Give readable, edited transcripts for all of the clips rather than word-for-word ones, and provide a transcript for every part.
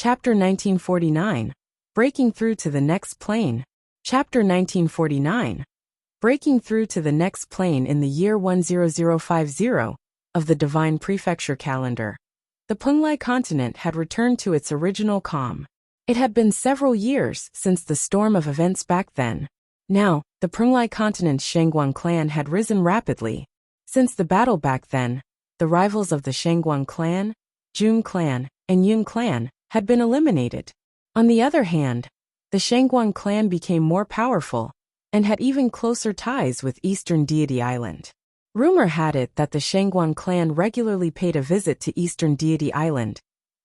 Chapter 1949. Breaking Through to the Next Plane. Chapter 1949. Breaking Through to the Next Plane in the year 10050 of the Divine Prefecture calendar. The Penglai continent had returned to its original calm. It had been several years since the storm of events back then. Now, the Penglai continent's Shangguan clan had risen rapidly. Since the battle back then, the rivals of the Shangguan clan, Jun clan, and Yun clan had been eliminated. On the other hand, the Shangguan clan became more powerful and had even closer ties with Eastern Deity Island. Rumor had it that the Shangguan clan regularly paid a visit to Eastern Deity Island,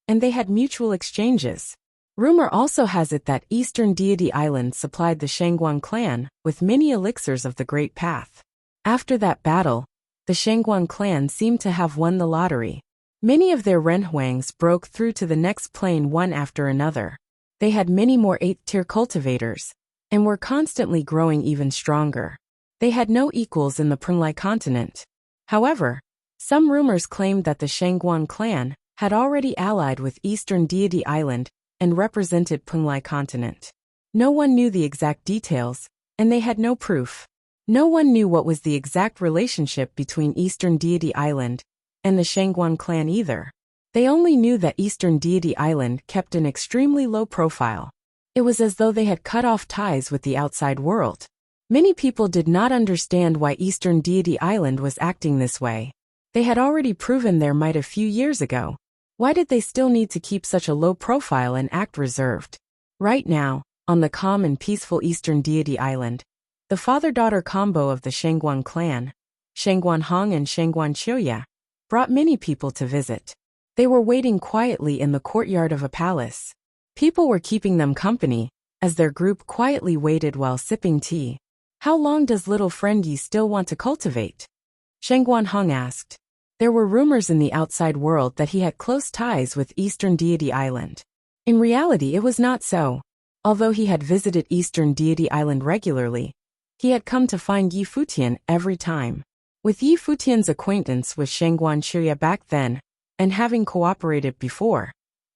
and they had mutual exchanges. Rumor also has it that Eastern Deity Island supplied the Shangguan clan with many elixirs of the Great Path. After that battle, the Shangguan clan seemed to have won the lottery. Many of their renhuangs broke through to the next plane one after another. They had many more 8th-tier cultivators, and were constantly growing even stronger. They had no equals in the Penglai continent. However, some rumors claimed that the Shangguan clan had already allied with Eastern Deity Island and represented Penglai continent. No one knew the exact details, and they had no proof. No one knew what was the exact relationship between Eastern Deity Island and the Shangguan clan either. They only knew that Eastern Deity Island kept an extremely low profile. It was as though they had cut off ties with the outside world. Many people did not understand why Eastern Deity Island was acting this way. They had already proven their might a few years ago. Why did they still need to keep such a low profile and act reserved? Right now, on the calm and peaceful Eastern Deity Island, the father-daughter combo of the Shangguan clan, Shangguan Hong and Shangguan Chioya, brought many people to visit. They were waiting quietly in the courtyard of a palace. People were keeping them company, as their group quietly waited while sipping tea. How long does little friend Yi still want to cultivate? Shangguan Hong asked. There were rumors in the outside world that he had close ties with Eastern Deity Island. In reality, it was not so. Although he had visited Eastern Deity Island regularly, he had come to find Yi Futian every time. With Yi Futian's acquaintance with Shangguan Chioya back then, and having cooperated before,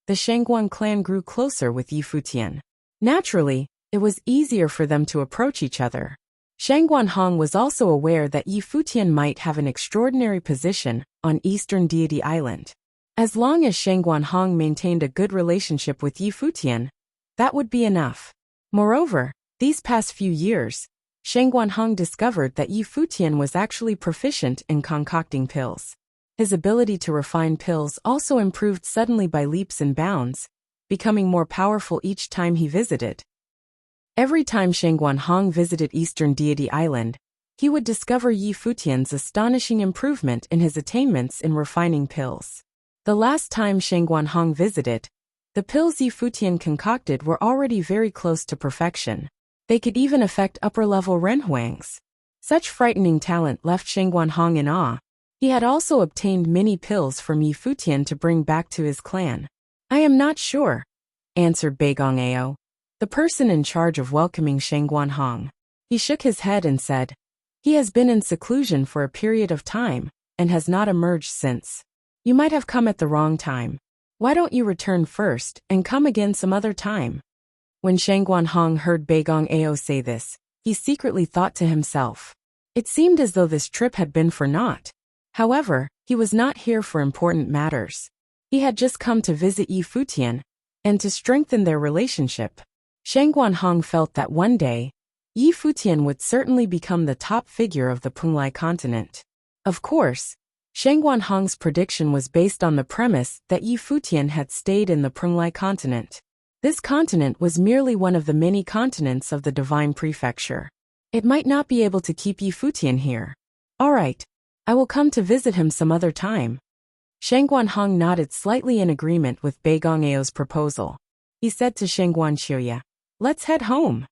the Shangguan clan grew closer with Yi Futian. Naturally, it was easier for them to approach each other. Shangguan Hong was also aware that Yi Futian might have an extraordinary position on Eastern Deity Island. As long as Shangguan Hong maintained a good relationship with Yi Futian, that would be enough. Moreover, these past few years, Shangguan Hong discovered that Yi Futian was actually proficient in concocting pills. His ability to refine pills also improved suddenly by leaps and bounds, becoming more powerful each time he visited. Every time Shangguan Hong visited Eastern Deity Island, he would discover Yi Futian's astonishing improvement in his attainments in refining pills. The last time Shangguan Hong visited, the pills Yi Futian concocted were already very close to perfection. They could even affect upper-level renhuangs. Such frightening talent left Shangguan Hong in awe. He had also obtained many pills from Yi Futian to bring back to his clan. I am not sure, answered Beigong Ao, the person in charge of welcoming Shangguan Hong. He shook his head and said, he has been in seclusion for a period of time, and has not emerged since. You might have come at the wrong time. Why don't you return first, and come again some other time? When Shangguan Hong heard Beigong Ao say this, he secretly thought to himself. It seemed as though this trip had been for naught. However, he was not here for important matters. He had just come to visit Yi Futian, and to strengthen their relationship. Shangguan Hong felt that one day, Yi Futian would certainly become the top figure of the Penglai continent. Of course, Shangguan Hong's prediction was based on the premise that Yi Futian had stayed in the Penglai continent. This continent was merely one of the many continents of the Divine Prefecture. It might not be able to keep Yi Futian here. All right, I will come to visit him some other time. Shangguan Hong nodded slightly in agreement with Beigong Ao's proposal. He said to Shangguan Chioya, let's head home.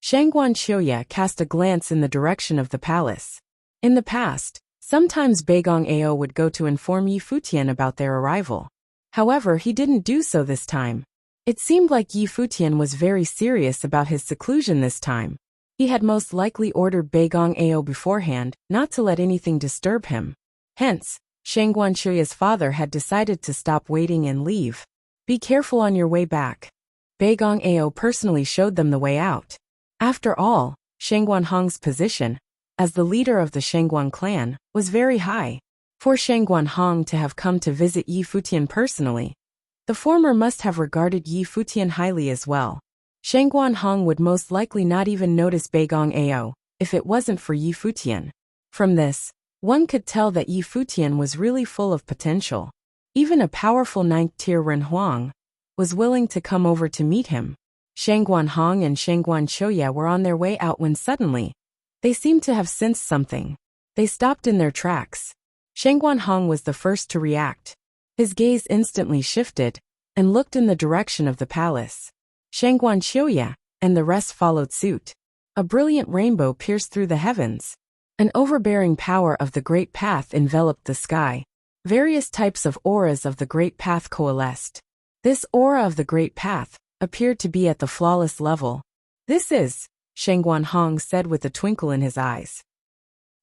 Shangguan Chioya cast a glance in the direction of the palace. In the past, sometimes Beigong Ao would go to inform Yi Futian about their arrival. However, he didn't do so this time. It seemed like Yi Futian was very serious about his seclusion this time. He had most likely ordered Beigong Ao beforehand not to let anything disturb him. Hence, Shangguan Chioya's father had decided to stop waiting and leave. Be careful on your way back. Beigong Ao personally showed them the way out. After all, Shangguan Hong's position, as the leader of the Shangguan clan, was very high. For Shangguan Hong to have come to visit Yi Futian personally, the former must have regarded Yi Futian highly as well. Shangguan Hong would most likely not even notice Beigong Ao if it wasn't for Yi Futian. From this, one could tell that Yi Futian was really full of potential. Even a powerful 9th-tier Ren Huang was willing to come over to meet him. Shangguan Hong and Shangguan Qiuya were on their way out when suddenly, they seemed to have sensed something. They stopped in their tracks. Shangguan Hong was the first to react. His gaze instantly shifted and looked in the direction of the palace. Shangguan Qiuya and the rest followed suit. A brilliant rainbow pierced through the heavens. An overbearing power of the Great Path enveloped the sky. Various types of auras of the Great Path coalesced. This aura of the Great Path appeared to be at the flawless level. This is, Shangguan Hong said with a twinkle in his eyes.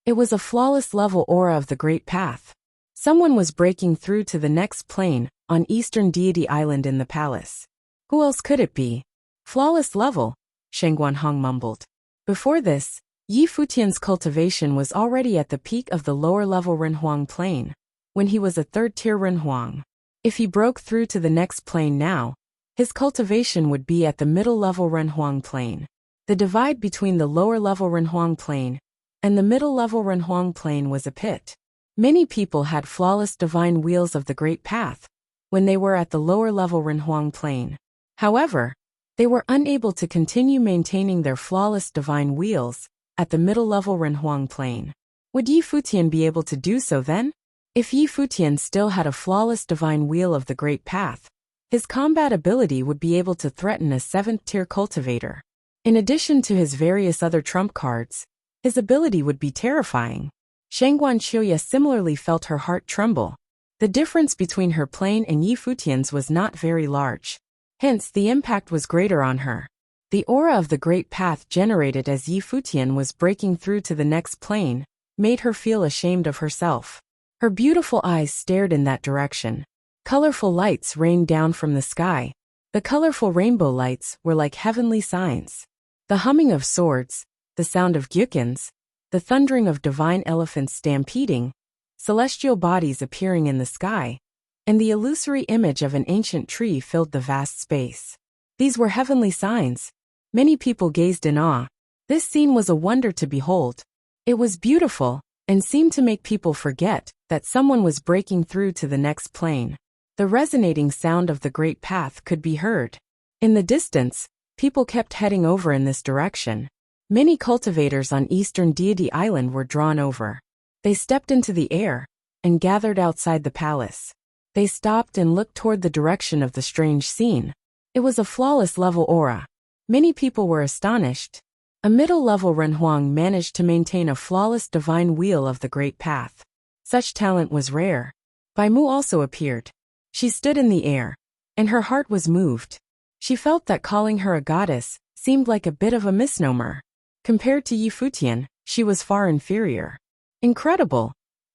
It was a flawless level aura of the Great Path. Someone was breaking through to the next plane on Eastern Deity Island in the palace. Who else could it be? Flawless level, Shangguan Hong mumbled. Before this, Yi Futian's cultivation was already at the peak of the lower-level Renhuang plane, when he was a 3rd-tier Renhuang. If he broke through to the next plane now, his cultivation would be at the middle-level Renhuang plane. The divide between the lower-level Renhuang plane and the middle-level Renhuang plane was a pit. Many people had flawless divine wheels of the Great Path when they were at the lower-level Renhuang plane. However, they were unable to continue maintaining their flawless divine wheels at the middle-level Renhuang plane. Would Yi Futian be able to do so then? If Yi Futian still had a flawless divine wheel of the Great Path, his combat ability would be able to threaten a 7th-tier cultivator. In addition to his various other trump cards, his ability would be terrifying. Shangguan Qiuya similarly felt her heart tremble. The difference between her plane and Yi Futian's was not very large. Hence, the impact was greater on her. The aura of the Great Path generated as Yi Futian was breaking through to the next plane made her feel ashamed of herself. Her beautiful eyes stared in that direction. Colorful lights rained down from the sky. The colorful rainbow lights were like heavenly signs. The humming of swords, the sound of gyukins, the thundering of divine elephants stampeding, celestial bodies appearing in the sky, and the illusory image of an ancient tree filled the vast space. These were heavenly signs. Many people gazed in awe. This scene was a wonder to behold. It was beautiful, and seemed to make people forget that someone was breaking through to the next plane. The resonating sound of the Great Path could be heard. In the distance, people kept heading over in this direction. Many cultivators on Eastern Deity Island were drawn over. They stepped into the air and gathered outside the palace. They stopped and looked toward the direction of the strange scene. It was a flawless level aura. Many people were astonished. A middle-level Renhuang managed to maintain a flawless divine wheel of the Great Path. Such talent was rare. Bai Mu also appeared. She stood in the air, and her heart was moved. She felt that calling her a goddess seemed like a bit of a misnomer. Compared to Yi Futian, she was far inferior. Incredible!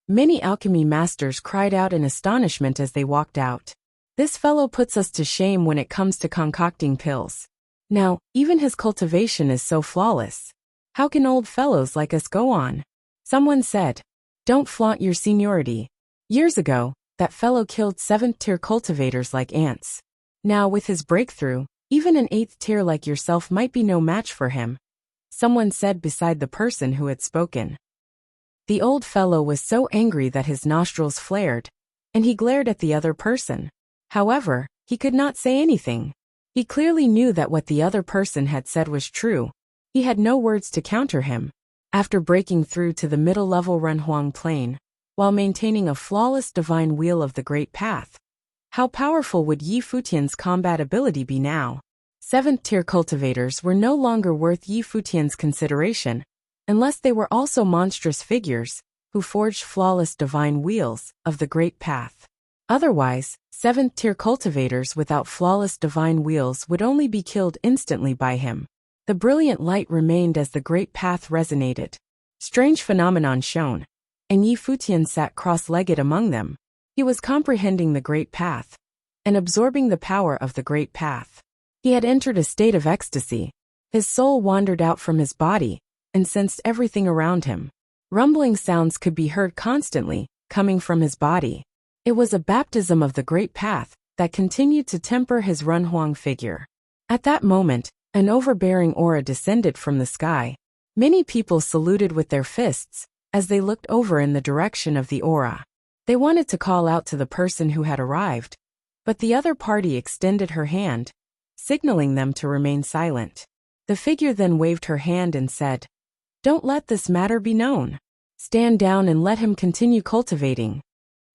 Many alchemy masters cried out in astonishment as they walked out. This fellow puts us to shame when it comes to concocting pills. Now, even his cultivation is so flawless. How can old fellows like us go on? Someone said, don't flaunt your seniority. Years ago, that fellow killed 7th-tier cultivators like ants. Now with his breakthrough, even an 8th tier like yourself might be no match for him. Someone said beside the person who had spoken. The old fellow was so angry that his nostrils flared, and he glared at the other person. However, he could not say anything. He clearly knew that what the other person had said was true. He had no words to counter him. After breaking through to the middle-level Renhuang plane, while maintaining a flawless divine wheel of the Great Path, how powerful would Yi Futian's combat ability be now? 7th-tier cultivators were no longer worth Yi Futian's consideration, unless they were also monstrous figures who forged flawless divine wheels of the Great Path. Otherwise, 7th-tier cultivators without flawless divine wheels would only be killed instantly by him. The brilliant light remained as the Great Path resonated. Strange phenomenon shown, and Yi Futian sat cross-legged among them. He was comprehending the Great Path. and absorbing the power of the great path. He had entered a state of ecstasy. His soul wandered out from his body and sensed everything around him. Rumbling sounds could be heard constantly, coming from his body. It was a baptism of the great path that continued to temper his Renhuang figure. At that moment, an overbearing aura descended from the sky. Many people saluted with their fists as they looked over in the direction of the aura. They wanted to call out to the person who had arrived, but the other party extended her hand, signaling them to remain silent. The figure then waved her hand and said, "Don't let this matter be known. Stand down and let him continue cultivating."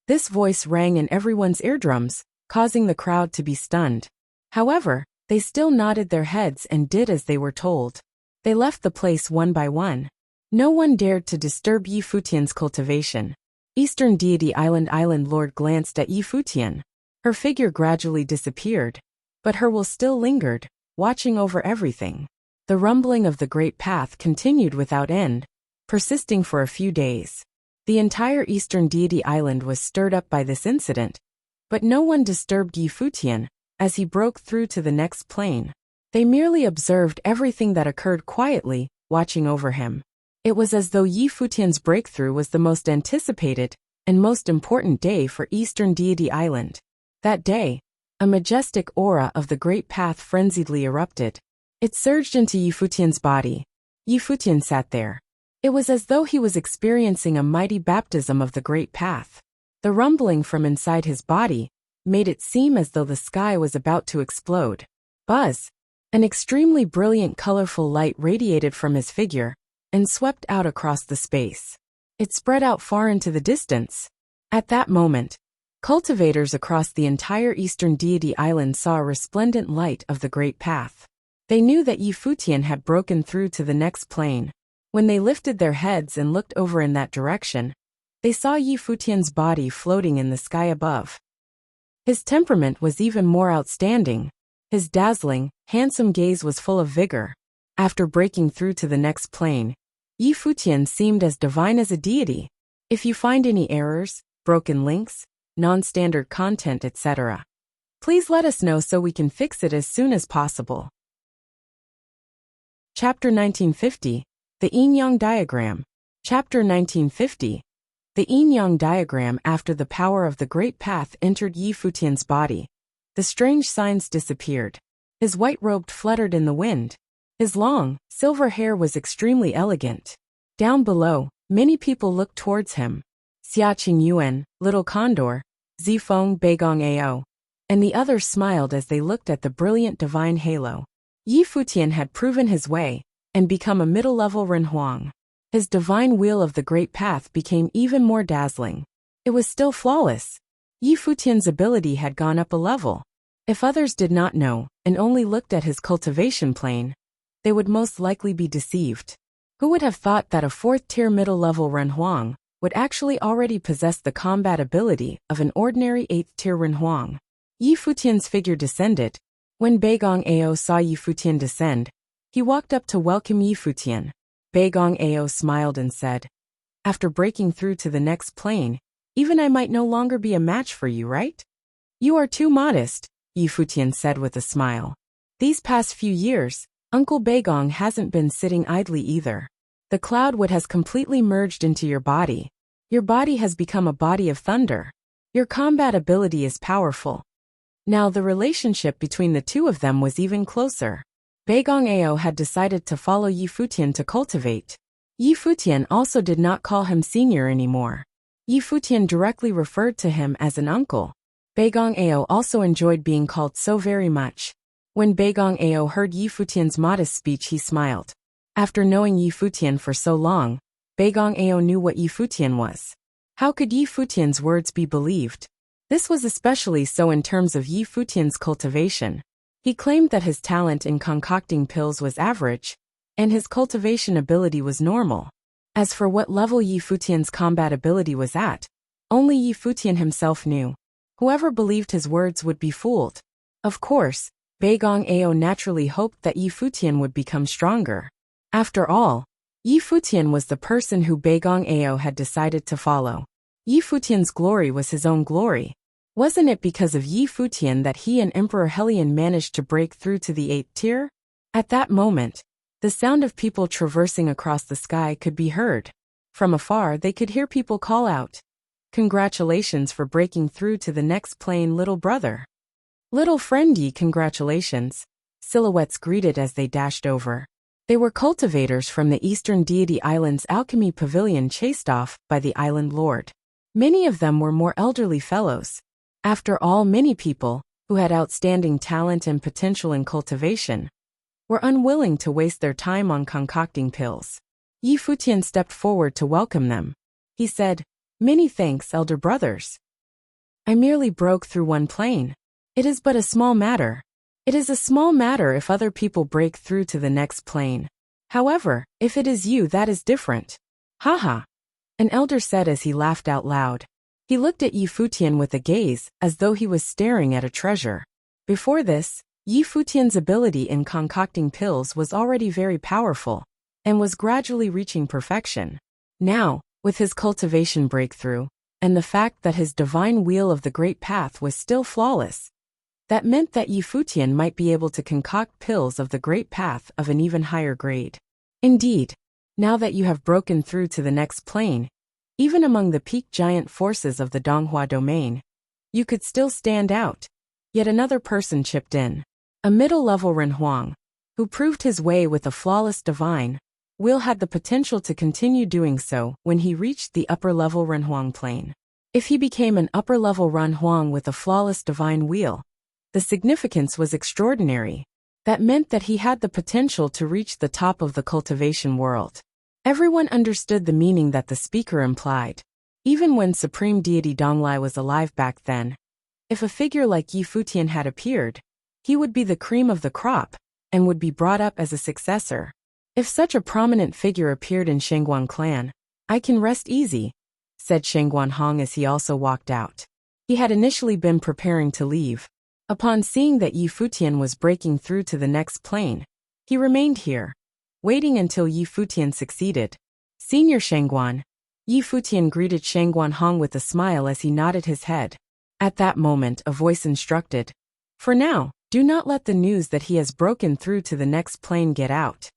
This voice rang in everyone's eardrums, causing the crowd to be stunned. However, they still nodded their heads and did as they were told. They left the place one by one. No one dared to disturb Yi Futian's cultivation. Eastern Deity Island Lord glanced at Yi Futian. Her figure gradually disappeared, but her will still lingered, watching over everything. The rumbling of the great path continued without end, persisting for a few days. The entire Eastern Deity Island was stirred up by this incident, but no one disturbed Yi Futian as he broke through to the next plane. They merely observed everything that occurred quietly, watching over him. It was as though Yi Futian's breakthrough was the most anticipated and most important day for Eastern Deity Island. That day, a majestic aura of the great path frenziedly erupted. It surged into Yi Futian's body. Yi Futian sat there. It was as though he was experiencing a mighty baptism of the great path. The rumbling from inside his body made it seem as though the sky was about to explode. Buzz! An extremely brilliant colorful light radiated from his figure and swept out across the space. It spread out far into the distance. At that moment, cultivators across the entire Eastern Deity Island saw a resplendent light of the great path. They knew that Yi Futian had broken through to the next plane. When they lifted their heads and looked over in that direction, they saw Yi Futian's body floating in the sky above. His temperament was even more outstanding. His dazzling, handsome gaze was full of vigor. After breaking through to the next plane, Yi Futian seemed as divine as a deity. If you find any errors, broken links, non-standard content, etc., please let us know so we can fix it as soon as possible. Chapter 1950, The Yin-Yang Diagram. Chapter 1950, The Yin-Yang Diagram. After the power of the great path entered Yi Futian's body, the strange signs disappeared. His white robe fluttered in the wind. His long, silver hair was extremely elegant. Down below, many people looked towards him. Xiaqing Yuan, Little Condor, Zifeng Beigong Ao, and the others smiled as they looked at the brilliant divine halo. Yi Futian had proven his way and become a middle-level Renhuang. His divine wheel of the great path became even more dazzling. It was still flawless. Yi Futian's ability had gone up a level. If others did not know and only looked at his cultivation plane, they would most likely be deceived. Who would have thought that a fourth-tier middle-level Renhuang would actually already possess the combat ability of an ordinary eighth-tier Renhuang? Yi Futian's figure descended. When Beigong Ao saw Yi Futian descend, he walked up to welcome Yi Futian. Beigong Ao smiled and said, "After breaking through to the next plane, even I might no longer be a match for you, right?" "You are too modest," Yi Futian said with a smile. "These past few years, Uncle Beigong hasn't been sitting idly either. The cloud wood has completely merged into your body. Your body has become a body of thunder. Your combat ability is powerful." Now the relationship between the two of them was even closer. Beigong Ao had decided to follow Yi Futian to cultivate. Yi Futian also did not call him senior anymore. Yi Futian directly referred to him as an uncle. Beigong Ao also enjoyed being called so very much. When Beigong Ao heard Yi Futian's modest speech, he smiled. After knowing Yi Futian for so long, Beigong Ao knew what Yi Futian was. How could Yi Futian's words be believed? This was especially so in terms of Yi Futian's cultivation. He claimed that his talent in concocting pills was average, and his cultivation ability was normal. As for what level Yi Futian's combat ability was at, only Yi Futian himself knew. Whoever believed his words would be fooled. Of course, Beigong Ao naturally hoped that Yi Futian would become stronger. After all, Yi Futian was the person who Beigong Ao had decided to follow. Yi Futian's glory was his own glory. Wasn't it because of Yi Futian that he and Emperor Helion managed to break through to the 8th tier? At that moment, the sound of people traversing across the sky could be heard. From afar they could hear people call out, "Congratulations for breaking through to the next plane, little brother." "Little friend Yi, congratulations," silhouettes greeted as they dashed over. They were cultivators from the Eastern Deity Island's alchemy pavilion chased off by the island lord. Many of them were more elderly fellows. After all, many people, who had outstanding talent and potential in cultivation, were unwilling to waste their time on concocting pills. Yi Futian stepped forward to welcome them. He said, "Many thanks, elder brothers. I merely broke through one plane. It is but a small matter. It is a small matter if other people break through to the next plane. However, if it is you, that is different." "Haha," an elder said as he laughed out loud. He looked at Yi Futian with a gaze as though he was staring at a treasure. Before this, Yi Futian's ability in concocting pills was already very powerful, and was gradually reaching perfection. Now, with his cultivation breakthrough, and the fact that his divine wheel of the Great Path was still flawless, that meant that Yi Futian might be able to concoct pills of the Great Path of an even higher grade. Indeed, now that you have broken through to the next plane, even among the peak giant forces of the Donghua domain, you could still stand out. Yet another person chipped in. A middle-level Ren Huang, who proved his way with a flawless divine will had the potential to continue doing so when he reached the upper-level Ren Huang plane. If he became an upper-level Ren Huang with a flawless divine wheel, the significance was extraordinary. That meant that he had the potential to reach the top of the cultivation world. Everyone understood the meaning that the speaker implied. Even when Supreme Deity Donglai was alive back then, if a figure like Yi Futian had appeared, he would be the cream of the crop, and would be brought up as a successor. If such a prominent figure appeared in Shengguan clan, I can rest easy, said Shengguan Hong as he also walked out. He had initially been preparing to leave. Upon seeing that Yi Futian was breaking through to the next plane, he remained here, waiting until Yi Futian succeeded. Senior Shengguan. Yi Futian greeted Shengguan Hong with a smile as he nodded his head. At that moment a voice instructed, "For now, do not let the news that he has broken through to the next plane get out."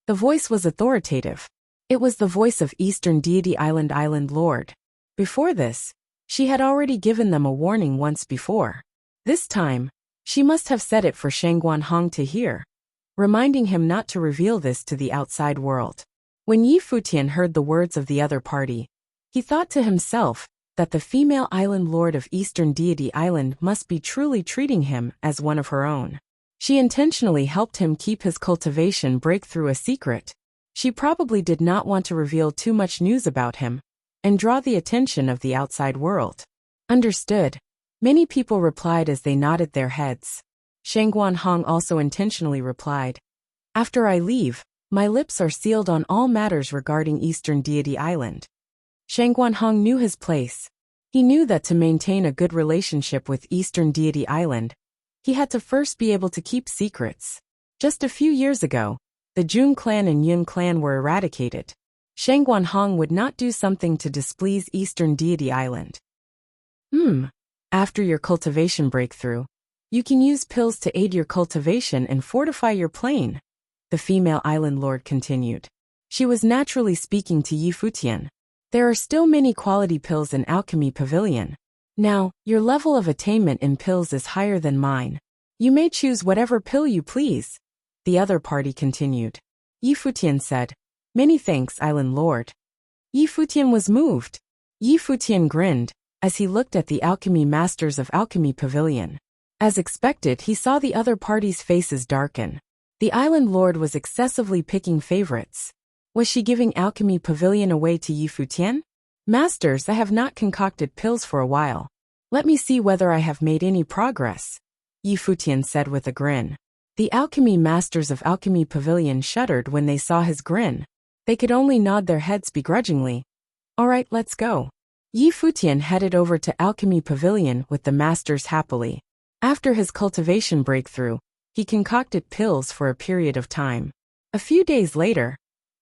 The voice was authoritative. It was the voice of Eastern Deity Island Lord. Before this, she had already given them a warning once before. This time, she must have said it for Shengguan Hong to hear, reminding him not to reveal this to the outside world. When Yi Futian heard the words of the other party, he thought to himself that the female island lord of Eastern Deity Island must be truly treating him as one of her own. She intentionally helped him keep his cultivation breakthrough a secret. She probably did not want to reveal too much news about him and draw the attention of the outside world. Understood. Many people replied as they nodded their heads. Shengguan Hong also intentionally replied, "After I leave, my lips are sealed on all matters regarding Eastern Deity Island." Shengguan Hong knew his place. He knew that to maintain a good relationship with Eastern Deity Island, he had to first be able to keep secrets. Just a few years ago, the Jun clan and Yun clan were eradicated. Shengguan Hong would not do something to displease Eastern Deity Island. After your cultivation breakthrough, you can use pills to aid your cultivation and fortify your plane, the female island lord continued. She was naturally speaking to Yi Futian. There are still many quality pills in Alchemy Pavilion. Now, your level of attainment in pills is higher than mine. You may choose whatever pill you please, the other party continued. Yi Futian said, "Many thanks, Island Lord." Yi Futian was moved. Yi Futian grinned as he looked at the alchemy masters of Alchemy Pavilion. As expected, he saw the other party's faces darken. The Island Lord was excessively picking favorites. Was she giving Alchemy Pavilion away to Yi Futian? "Masters, I have not concocted pills for a while. Let me see whether I have made any progress," Yi Futian said with a grin. The alchemy masters of Alchemy Pavilion shuddered when they saw his grin. They could only nod their heads begrudgingly. "All right, let's go." Yi Futian headed over to Alchemy Pavilion with the masters happily. After his cultivation breakthrough, he concocted pills for a period of time. A few days later,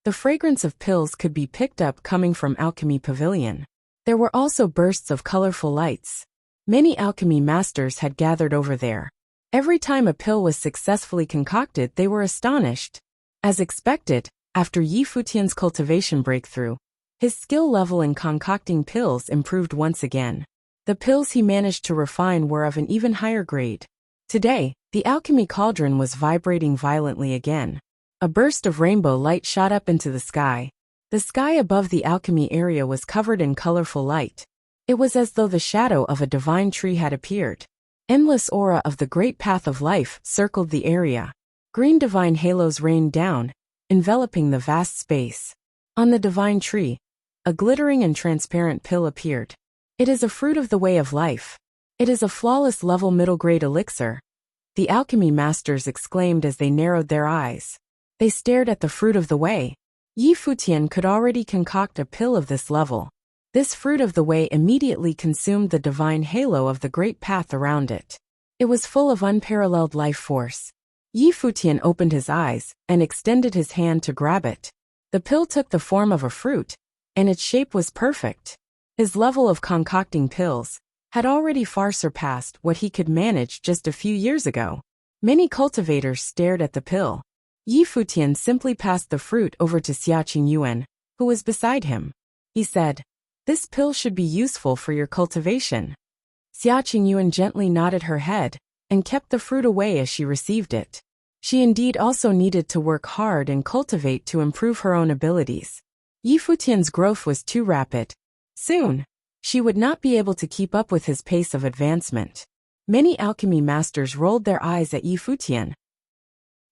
the fragrance of pills could be picked up coming from Alchemy Pavilion. There were also bursts of colorful lights. Many alchemy masters had gathered over there. Every time a pill was successfully concocted, they were astonished. As expected, after Yi Futian's cultivation breakthrough, his skill level in concocting pills improved once again. The pills he managed to refine were of an even higher grade. Today, the alchemy cauldron was vibrating violently again. A burst of rainbow light shot up into the sky. The sky above the alchemy area was covered in colorful light. It was as though the shadow of a divine tree had appeared. Endless aura of the great path of life circled the area. Green divine halos rained down, enveloping the vast space. On the divine tree, a glittering and transparent pill appeared. It is a fruit of the way of life. It is a flawless level middle-grade elixir. The alchemy masters exclaimed as they narrowed their eyes. They stared at the fruit of the way. Yi Futian could already concoct a pill of this level. This fruit of the way immediately consumed the divine halo of the great path around it. It was full of unparalleled life force. Yi Futian opened his eyes and extended his hand to grab it. The pill took the form of a fruit, and its shape was perfect. His level of concocting pills had already far surpassed what he could manage just a few years ago. Many cultivators stared at the pill. Yi Futian simply passed the fruit over to Xia Qingyuan, who was beside him. He said, "This pill should be useful for your cultivation." Xia Qingyuan gently nodded her head and kept the fruit away as she received it. She indeed also needed to work hard and cultivate to improve her own abilities. Yi Futian's growth was too rapid. Soon, she would not be able to keep up with his pace of advancement. Many alchemy masters rolled their eyes at Yi Futian.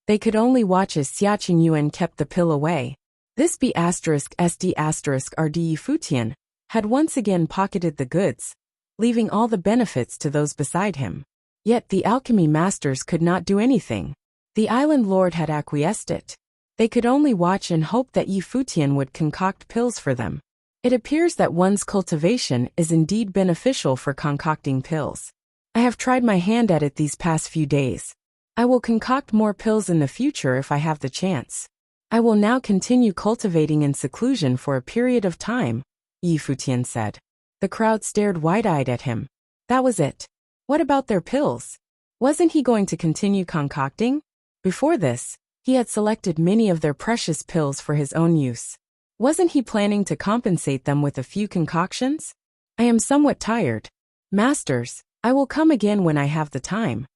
They could only watch as Xia Qingyuan kept the pill away. This B*SD*RD Yi Futian had once again pocketed the goods, leaving all the benefits to those beside him. Yet the alchemy masters could not do anything. The island lord had acquiesced it. They could only watch and hope that Yi Futian would concoct pills for them. It appears that one's cultivation is indeed beneficial for concocting pills. I have tried my hand at it these past few days. I will concoct more pills in the future if I have the chance. I will now continue cultivating in seclusion for a period of time, Yi Futian said. The crowd stared wide-eyed at him. That was it. What about their pills? Wasn't he going to continue concocting? Before this, he had selected many of their precious pills for his own use. Wasn't he planning to compensate them with a few concoctions? I am somewhat tired. Masters, I will come again when I have the time,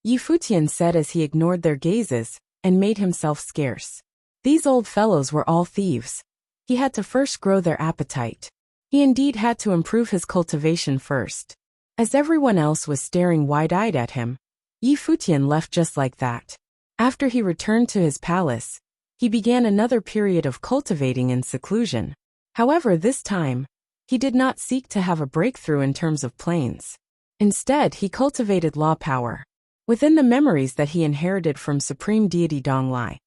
Yi Futian said as he ignored their gazes and made himself scarce. These old fellows were all thieves. He had to first grow their appetite. He indeed had to improve his cultivation first. As everyone else was staring wide-eyed at him, Yi Futian left just like that. After he returned to his palace, he began another period of cultivating in seclusion. However, this time, he did not seek to have a breakthrough in terms of planes. Instead, he cultivated law power. Within the memories that he inherited from Supreme Deity Donglai,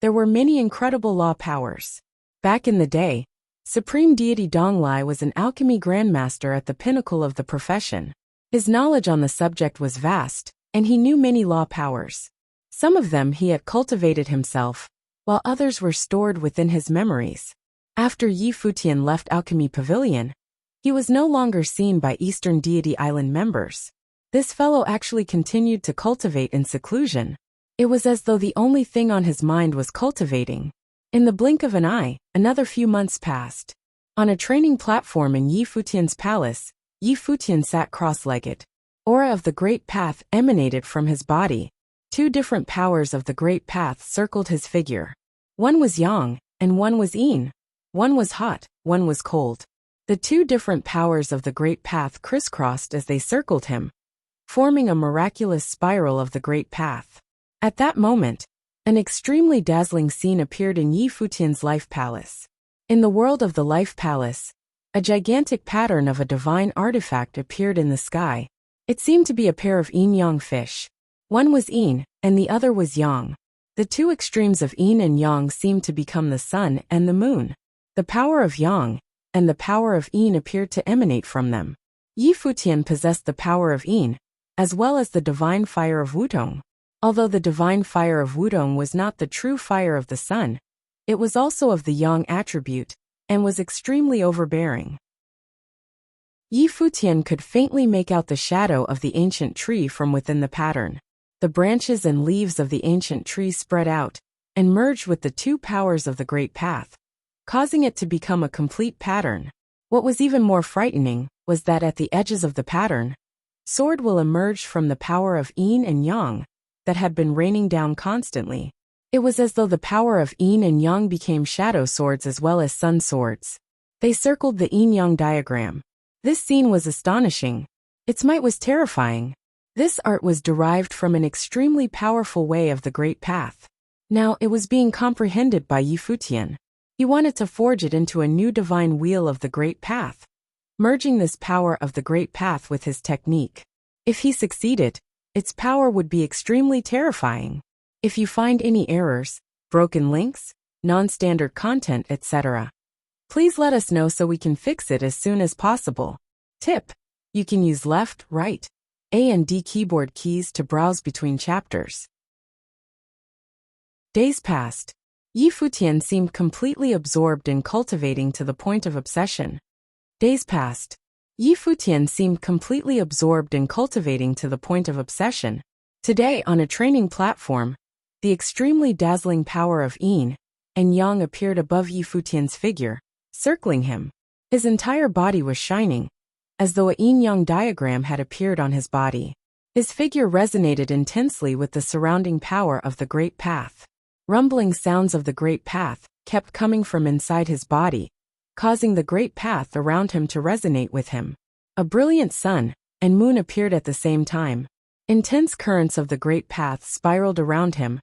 there were many incredible law powers. Back in the day, Supreme Deity Donglai was an alchemy grandmaster at the pinnacle of the profession. His knowledge on the subject was vast, and he knew many law powers. Some of them he had cultivated himself, while others were stored within his memories. After Yi Futian left Alchemy Pavilion, he was no longer seen by Eastern Deity Island members. This fellow actually continued to cultivate in seclusion. It was as though the only thing on his mind was cultivating. In the blink of an eye, another few months passed. On a training platform in Yi Futian's palace, Yi Futian sat cross-legged. Aura of the Great Path emanated from his body. Two different powers of the Great Path circled his figure. One was yang, and one was yin. One was hot, one was cold. The two different powers of the Great Path crisscrossed as they circled him, forming a miraculous spiral of the Great Path. At that moment, an extremely dazzling scene appeared in Yi Futian's life palace. In the world of the life palace, a gigantic pattern of a divine artifact appeared in the sky. It seemed to be a pair of yin-yang fish. One was yin, and the other was yang. The two extremes of yin and yang seemed to become the sun and the moon. The power of yang and the power of yin appeared to emanate from them. Yi Futian possessed the power of yin, as well as the divine fire of Wudong. Although the divine fire of Wudong was not the true fire of the sun, it was also of the yang attribute, and was extremely overbearing. Yi Futian could faintly make out the shadow of the ancient tree from within the pattern. The branches and leaves of the ancient tree spread out and merged with the two powers of the Great Path, causing it to become a complete pattern. What was even more frightening was that at the edges of the pattern, sword will emerge from the power of yin and yang that had been raining down constantly. It was as though the power of yin and yang became shadow swords as well as sun swords. They circled the yin-yang diagram. This scene was astonishing. Its might was terrifying. This art was derived from an extremely powerful way of the Great Path. Now it was being comprehended by Yi Futian. He wanted to forge it into a new divine wheel of the Great Path, merging this power of the Great Path with his technique. If he succeeded, its power would be extremely terrifying. If you find any errors, broken links, non-standard content, etc., please let us know so we can fix it as soon as possible. Tip: you can use left, right, A and D keyboard keys to browse between chapters. Days passed. Yi Futian seemed completely absorbed in cultivating to the point of obsession. Days passed. Yi Futian seemed completely absorbed in cultivating to the point of obsession. Today, on a training platform, the extremely dazzling power of yin and yang appeared above Yi Futian's figure, circling him. His entire body was shining, as though a yin-yang diagram had appeared on his body. His figure resonated intensely with the surrounding power of the Great Path. Rumbling sounds of the Great Path kept coming from inside his body, causing the Great Path around him to resonate with him. A brilliant sun and moon appeared at the same time. Intense currents of the Great Path spiraled around him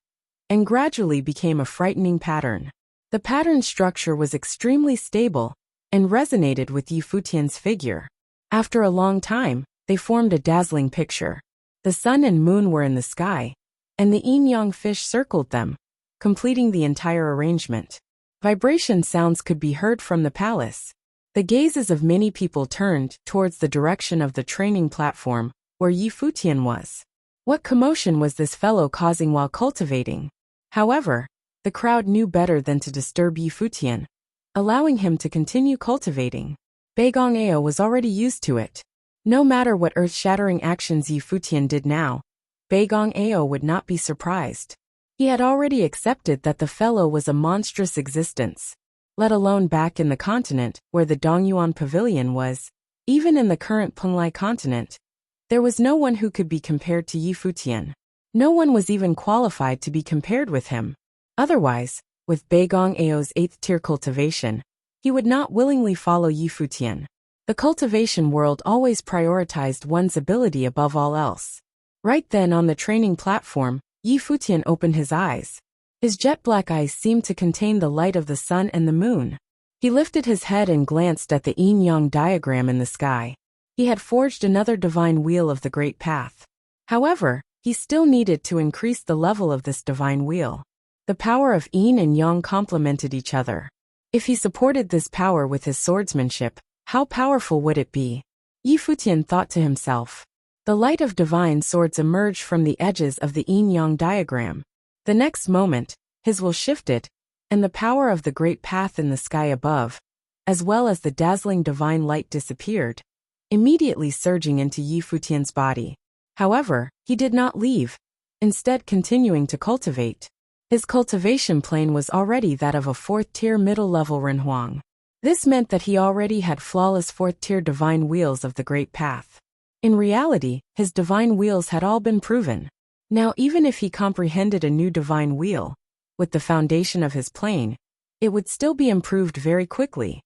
and gradually became a frightening pattern. The pattern structure was extremely stable and resonated with Yi Futian's figure. After a long time, they formed a dazzling picture. The sun and moon were in the sky, and the yin-yang fish circled them, completing the entire arrangement. Vibration sounds could be heard from the palace. The gazes of many people turned towards the direction of the training platform where Yi Futian was. What commotion was this fellow causing while cultivating? However, the crowd knew better than to disturb Yi Futian, allowing him to continue cultivating. Beigong Ao was already used to it. No matter what earth-shattering actions Yi Futian did now, Beigong Ao would not be surprised. He had already accepted that the fellow was a monstrous existence, let alone back in the continent where the Dongyuan Pavilion was. Even in the current Penglai continent, there was no one who could be compared to Yi Futian. No one was even qualified to be compared with him. Otherwise, with Beigong Ao's 8th tier cultivation, he would not willingly follow Yi Futian. The cultivation world always prioritized one's ability above all else. Right then on the training platform, Yi Futian opened his eyes. His jet-black eyes seemed to contain the light of the sun and the moon. He lifted his head and glanced at the yin-yang diagram in the sky. He had forged another divine wheel of the Great Path. However, he still needed to increase the level of this divine wheel. The power of yin and yang complemented each other. If he supported this power with his swordsmanship, how powerful would it be? Yi Futian thought to himself. The light of divine swords emerged from the edges of the yin-yang diagram. The next moment, his will shifted, and the power of the Great Path in the sky above, as well as the dazzling divine light disappeared, immediately surging into Yi Futian's body. However, he did not leave, instead continuing to cultivate. His cultivation plane was already that of a 4th-tier middle-level Renhuang. This meant that he already had flawless 4th-tier divine wheels of the Great Path. In reality, his divine wheels had all been proven. Now even if he comprehended a new divine wheel, with the foundation of his plane, it would still be improved very quickly.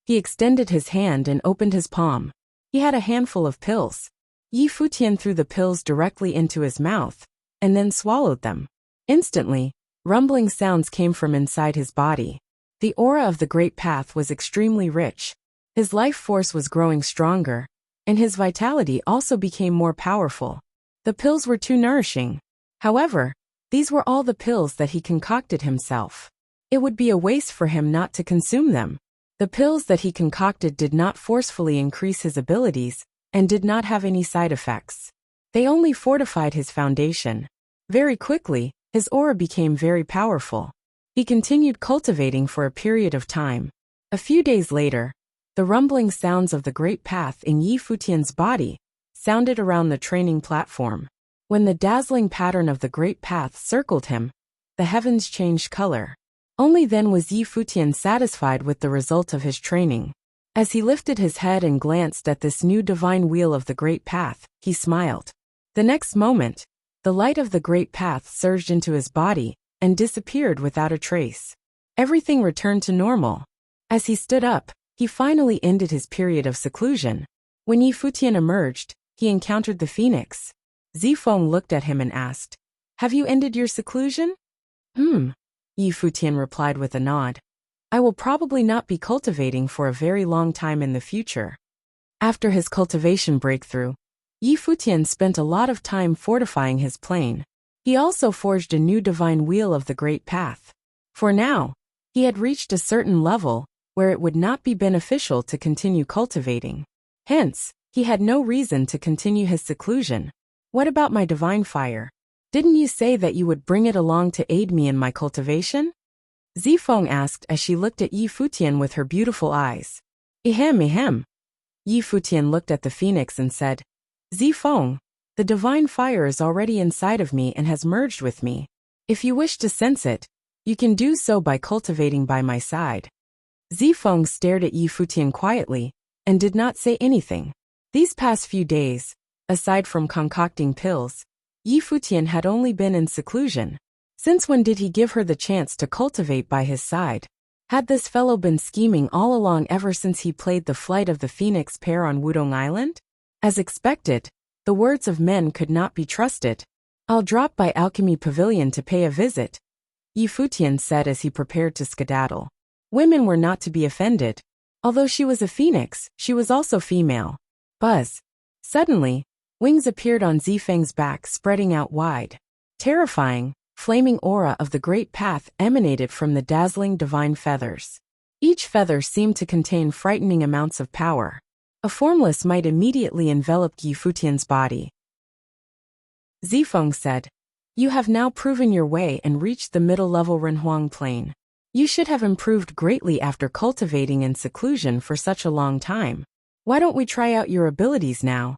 He extended his hand and opened his palm. He had a handful of pills. Yi Futian threw the pills directly into his mouth, and then swallowed them. Instantly, rumbling sounds came from inside his body. The aura of the Great Path was extremely rich. His life force was growing stronger, and his vitality also became more powerful. The pills were too nourishing. However, these were all the pills that he concocted himself. It would be a waste for him not to consume them. The pills that he concocted did not forcefully increase his abilities, and did not have any side effects. They only fortified his foundation. Very quickly, his aura became very powerful. He continued cultivating for a period of time. A few days later, The rumbling sounds of the great path in Yi Futian's body sounded around the training platform. When the dazzling pattern of the great path circled him, the heavens changed color. Only then was Yi Futian satisfied with the result of his training. As he lifted his head and glanced at this new divine wheel of the great path, he smiled. The next moment, the light of the great path surged into his body and disappeared without a trace. Everything returned to normal. As he stood up, he finally ended his period of seclusion. When Yi Futian emerged, he encountered the phoenix. Zifeng looked at him and asked, "Have you ended your seclusion?" Yi Futian replied with a nod. "I will probably not be cultivating for a very long time in the future." After his cultivation breakthrough, Yi Futian spent a lot of time fortifying his plane. He also forged a new divine wheel of the great path. For now, he had reached a certain level where it would not be beneficial to continue cultivating. Hence, he had no reason to continue his seclusion. "What about my divine fire? Didn't you say that you would bring it along to aid me in my cultivation?" Zifeng asked as she looked at Yi Futian with her beautiful eyes. Ahem. Yi Futian looked at the phoenix and said, "Zifeng, the divine fire is already inside of me and has merged with me. If you wish to sense it, you can do so by cultivating by my side." Zifeng stared at Yi Futian quietly and did not say anything. These past few days, aside from concocting pills, Yi Futian had only been in seclusion. Since when did he give her the chance to cultivate by his side? Had this fellow been scheming all along ever since he played the flight of the phoenix pair on Wudong Island? As expected, the words of men could not be trusted. "I'll drop by Alchemy Pavilion to pay a visit," Yi Futian said as he prepared to skedaddle. Women were not to be offended. Although she was a phoenix, she was also female. Buzz. Suddenly, wings appeared on Zifeng's back, spreading out wide. Terrifying, flaming aura of the great path emanated from the dazzling divine feathers. Each feather seemed to contain frightening amounts of power. A formless might immediately enveloped Yi Futian's body. Zifeng said, "You have now proven your way and reached the middle-level Renhuang plane. You should have improved greatly after cultivating in seclusion for such a long time. Why don't we try out your abilities now?"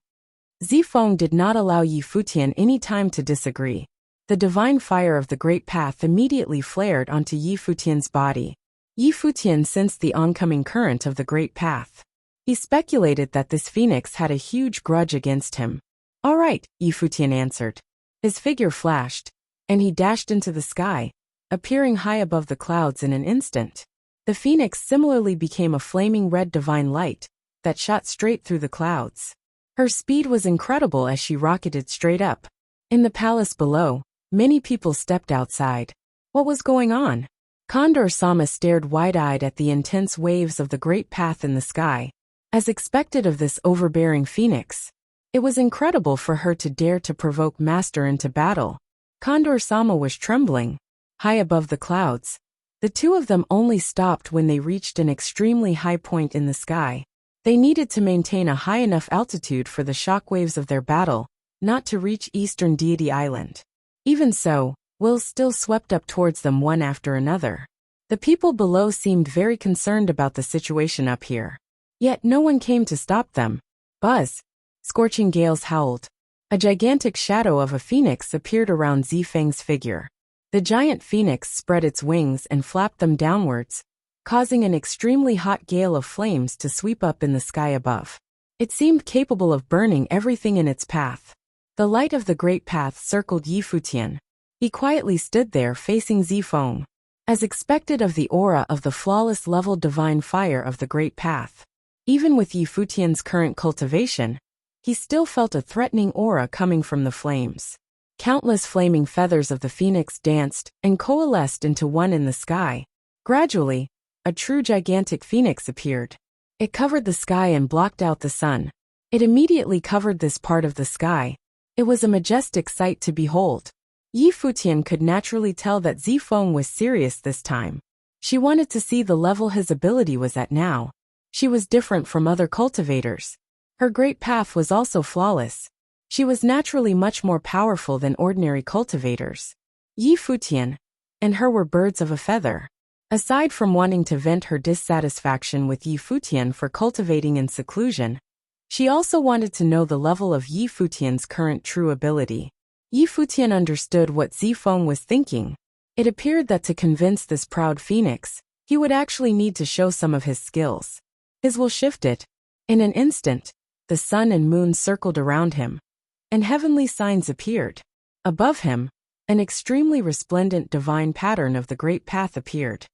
Zifeng did not allow Yi Futian any time to disagree. The divine fire of the great path immediately flared onto Yi Futian's body. Yi Futian sensed the oncoming current of the great path. He speculated that this phoenix had a huge grudge against him. "All right," Yi Futian answered. His figure flashed, and he dashed into the sky, appearing high above the clouds in an instant. The phoenix similarly became a flaming red divine light that shot straight through the clouds. Her speed was incredible as she rocketed straight up. In the palace below, many people stepped outside. What was going on? Condor-sama stared wide-eyed at the intense waves of the great path in the sky. As expected of this overbearing phoenix, it was incredible for her to dare to provoke Master into battle. Condor-sama was trembling. High above the clouds, the two of them only stopped when they reached an extremely high point in the sky. They needed to maintain a high enough altitude for the shockwaves of their battle not to reach Eastern Deity Island. Even so, wills still swept up towards them one after another. The people below seemed very concerned about the situation up here. Yet no one came to stop them. Buzz. Scorching gales howled. A gigantic shadow of a phoenix appeared around Zifeng's figure. The giant phoenix spread its wings and flapped them downwards, causing an extremely hot gale of flames to sweep up in the sky above. It seemed capable of burning everything in its path. The light of the great path circled Yi Futian. He quietly stood there facing Zifeng. As expected of the aura of the flawless level divine fire of the great path. Even with Yi Futian's current cultivation, he still felt a threatening aura coming from the flames. Countless flaming feathers of the phoenix danced and coalesced into one in the sky. Gradually, a true gigantic phoenix appeared. It covered the sky and blocked out the sun. It immediately covered this part of the sky. It was a majestic sight to behold. Yi Futian could naturally tell that Zifeng was serious this time. She wanted to see the level his ability was at now. She was different from other cultivators. Her great path was also flawless. She was naturally much more powerful than ordinary cultivators. Yi Futian and her were birds of a feather. Aside from wanting to vent her dissatisfaction with Yi Futian for cultivating in seclusion, she also wanted to know the level of Yi Futian's current true ability. Yi Futian understood what Zifeng was thinking. It appeared that to convince this proud phoenix, he would actually need to show some of his skills. His will shifted. In an instant, the sun and moon circled around him, and heavenly signs appeared. Above him, an extremely resplendent divine pattern of the Great Path appeared.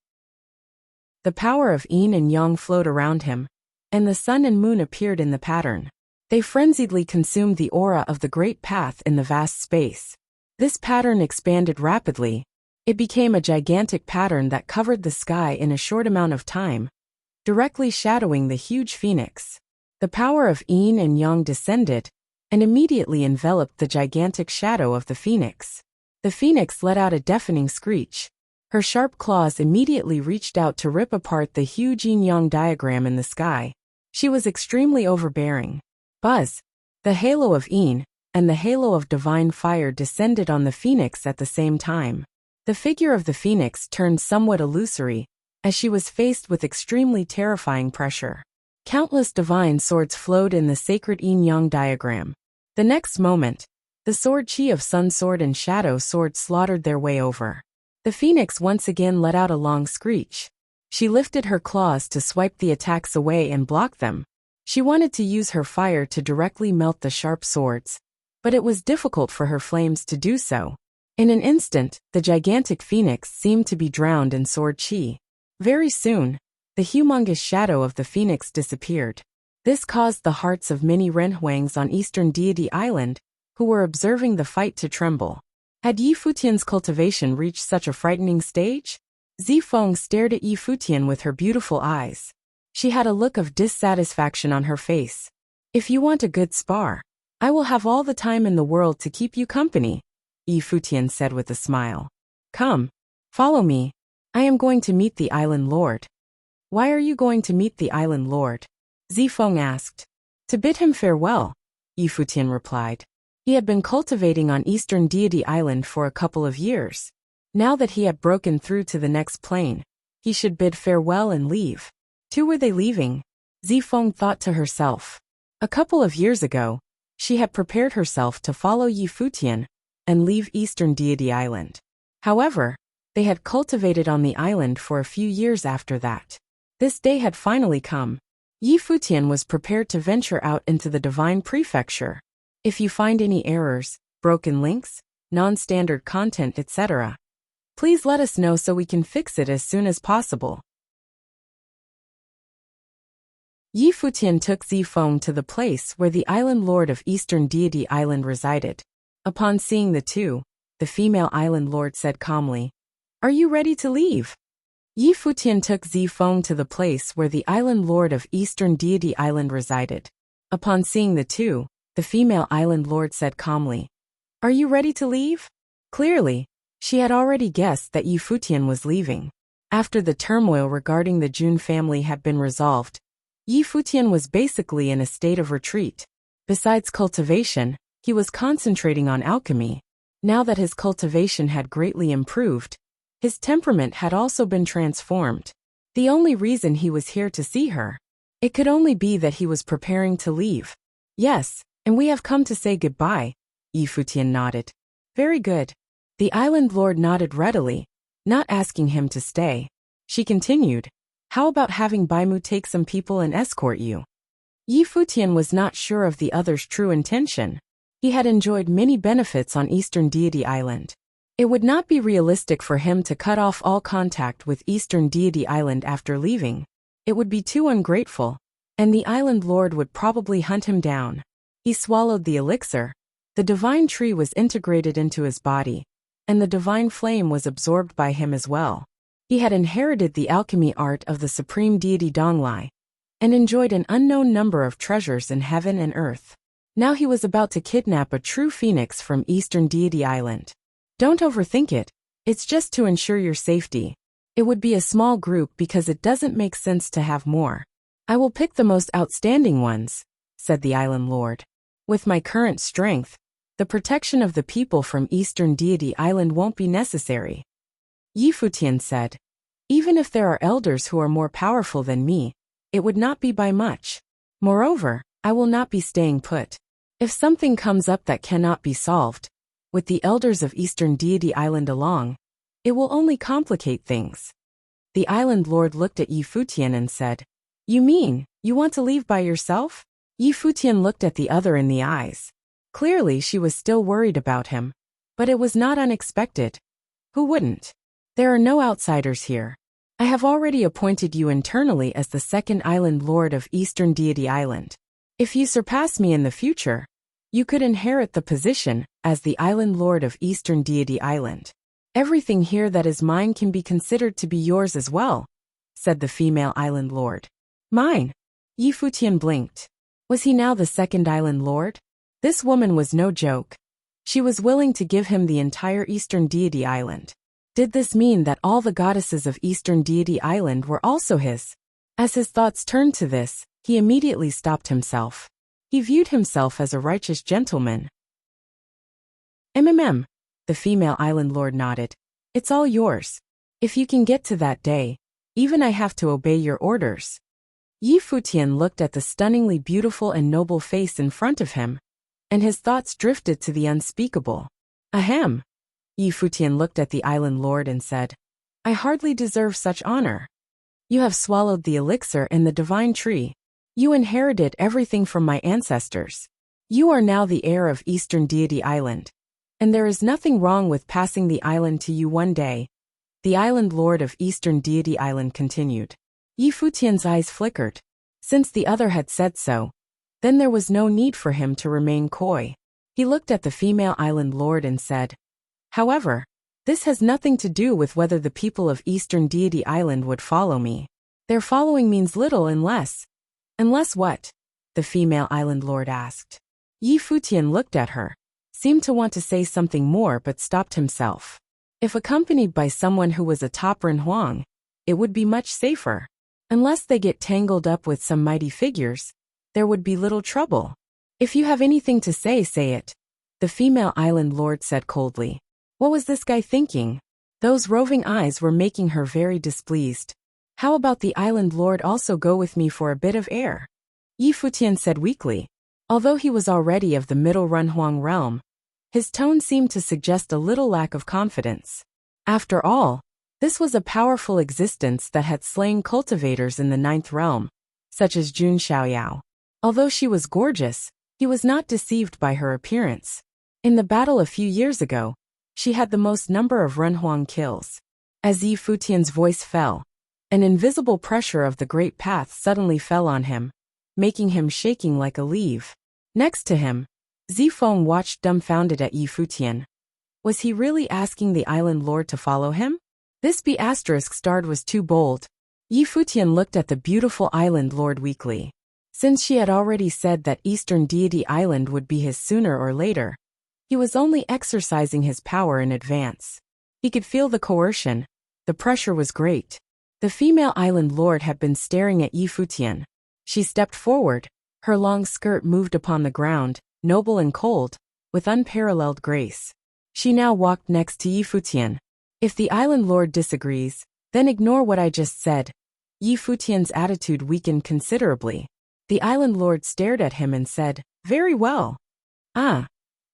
The power of yin and yang flowed around him, and the sun and moon appeared in the pattern. They frenziedly consumed the aura of the Great Path in the vast space. This pattern expanded rapidly. It became a gigantic pattern that covered the sky in a short amount of time, directly shadowing the huge phoenix. The power of yin and yang descended, and immediately enveloped the gigantic shadow of the phoenix. The phoenix let out a deafening screech. Her sharp claws immediately reached out to rip apart the huge yin-yang diagram in the sky. She was extremely overbearing. Buzz! The halo of yin and the halo of divine fire descended on the phoenix at the same time. The figure of the phoenix turned somewhat illusory, as she was faced with extremely terrifying pressure. Countless divine swords flowed in the sacred yin-yang diagram. The next moment, the sword chi of Sun Sword and Shadow Sword slaughtered their way over. The phoenix once again let out a long screech. She lifted her claws to swipe the attacks away and block them. She wanted to use her fire to directly melt the sharp swords, but it was difficult for her flames to do so. In an instant, the gigantic phoenix seemed to be drowned in sword chi. Very soon, the humongous shadow of the phoenix disappeared. This caused the hearts of many Renhuangs on Eastern Deity Island, who were observing the fight, to tremble. Had Yi Futian's cultivation reached such a frightening stage? Zifeng stared at Yi Futian with her beautiful eyes. She had a look of dissatisfaction on her face. If you want a good spar, I will have all the time in the world to keep you company, Yi Futian said with a smile. Come, follow me. I am going to meet the island lord. Why are you going to meet the island lord? Zifeng asked. To bid him farewell, Yi Futian replied. He had been cultivating on Eastern Deity Island for a couple of years. Now that he had broken through to the next plane, he should bid farewell and leave. To were they leaving? Zifeng thought to herself. A couple of years ago, she had prepared herself to follow Yi Futian and leave Eastern Deity Island. However, they had cultivated on the island for a few years after that. This day had finally come. Yi Futian was prepared to venture out into the Divine Prefecture. If you find any errors, broken links, non-standard content, etc., please let us know so we can fix it as soon as possible. Yi Futian took Zifeng to the place where the island lord of Eastern Deity Island resided. Upon seeing the two, the female island lord said calmly, Are you ready to leave? Yi Futian took Zifeng to the place where the island lord of Eastern Deity Island resided. Upon seeing the two, the female island lord said calmly, Are you ready to leave? Clearly, she had already guessed that Yi Futian was leaving. After the turmoil regarding the Jun family had been resolved, Yi Futian was basically in a state of retreat. Besides cultivation, he was concentrating on alchemy. Now that his cultivation had greatly improved, his temperament had also been transformed. The only reason he was here to see her, it could only be that he was preparing to leave. Yes, and we have come to say goodbye, Yi Futian nodded. Very good. The island lord nodded readily, not asking him to stay. She continued, How about having Baimu take some people and escort you? Yi Futian was not sure of the other's true intention. He had enjoyed many benefits on Eastern Deity Island. It would not be realistic for him to cut off all contact with Eastern Deity Island after leaving. It would be too ungrateful, and the island lord would probably hunt him down. He swallowed the elixir. The divine tree was integrated into his body, and the divine flame was absorbed by him as well. He had inherited the alchemy art of the supreme deity Donglai, and enjoyed an unknown number of treasures in heaven and earth. Now he was about to kidnap a true phoenix from Eastern Deity Island. Don't overthink it. It's just to ensure your safety. It would be a small group because it doesn't make sense to have more. I will pick the most outstanding ones, said the island lord. With my current strength, the protection of the people from Eastern Deity Island won't be necessary. Yi Futian said. Even if there are elders who are more powerful than me, it would not be by much. Moreover, I will not be staying put. If something comes up that cannot be solved, with the elders of Eastern Deity Island along, it will only complicate things. The island lord looked at Yi Futian and said, "You mean, you want to leave by yourself?" Yi Futian looked at the other in the eyes. Clearly she was still worried about him. But it was not unexpected. Who wouldn't? There are no outsiders here. I have already appointed you internally as the second island lord of Eastern Deity Island. If you surpass me in the future, you could inherit the position as the island lord of Eastern Deity Island. Everything here that is mine can be considered to be yours as well, said the female island lord. Mine? Yi Futian blinked. Was he now the second island lord? This woman was no joke. She was willing to give him the entire Eastern Deity Island. Did this mean that all the goddesses of Eastern Deity Island were also his? As his thoughts turned to this, he immediately stopped himself. He viewed himself as a righteous gentleman. The female island lord nodded. It's all yours. If you can get to that day, even I have to obey your orders. Yi Futian looked at the stunningly beautiful and noble face in front of him, and his thoughts drifted to the unspeakable. Ahem. Yi Futian looked at the island lord and said, I hardly deserve such honor. You have swallowed the elixir in the divine tree. You inherited everything from my ancestors. You are now the heir of Eastern Deity Island. And there is nothing wrong with passing the island to you one day. The island lord of Eastern Deity Island continued. Yi Futian's eyes flickered. Since the other had said so, then there was no need for him to remain coy. He looked at the female island lord and said, However, this has nothing to do with whether the people of Eastern Deity Island would follow me. Their following means little unless... Unless what? The female island lord asked. Yi Futian looked at her, seemed to want to say something more but stopped himself. If accompanied by someone who was a top Renhuang, it would be much safer. Unless they get tangled up with some mighty figures, there would be little trouble. If you have anything to say it. The female island lord said coldly. What was this guy thinking? Those roving eyes were making her very displeased. How about the island lord also go with me for a bit of air? Yi Futian said weakly. Although he was already of the middle Renhuang realm, his tone seemed to suggest a little lack of confidence. After all, this was a powerful existence that had slain cultivators in the ninth realm, such as Jun Xiaoyao. Although she was gorgeous, he was not deceived by her appearance. In the battle a few years ago, she had the most number of Renhuang kills. As Yi Futian's voice fell, an invisible pressure of the great path suddenly fell on him, making him shaking like a leaf. Next to him, Zifeng watched dumbfounded at Yi Futian. Was he really asking the island lord to follow him? This B** was too bold. Yi Futian looked at the beautiful island lord weakly. Since she had already said that Eastern Deity Island would be his sooner or later, he was only exercising his power in advance. He could feel the coercion. The pressure was great. The female island lord had been staring at Yi Futian. She stepped forward. Her long skirt moved upon the ground, noble and cold, with unparalleled grace. She now walked next to Yi Futian. If the island lord disagrees, then ignore what I just said. Yi Futian's attitude weakened considerably. The island lord stared at him and said, Very well. Ah.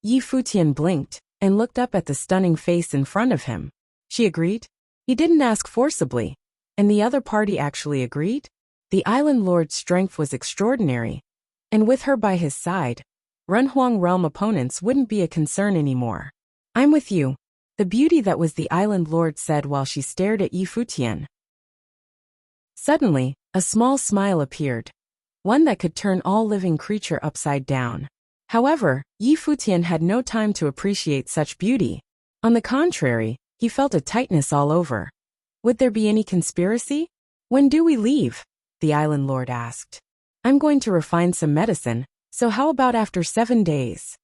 Yi Futian blinked and looked up at the stunning face in front of him. She agreed? He didn't ask forcibly. And the other party actually agreed? The island lord's strength was extraordinary. And with her by his side, Renhuang realm opponents wouldn't be a concern anymore. I'm with you. The beauty that was the island lord said while she stared at Yi Futian. Suddenly, a small smile appeared. One that could turn all living creature upside down. However, Yi Futian had no time to appreciate such beauty. On the contrary, he felt a tightness all over. Would there be any conspiracy? When do we leave? The island lord asked. I'm going to refine some medicine, so how about after 7 days?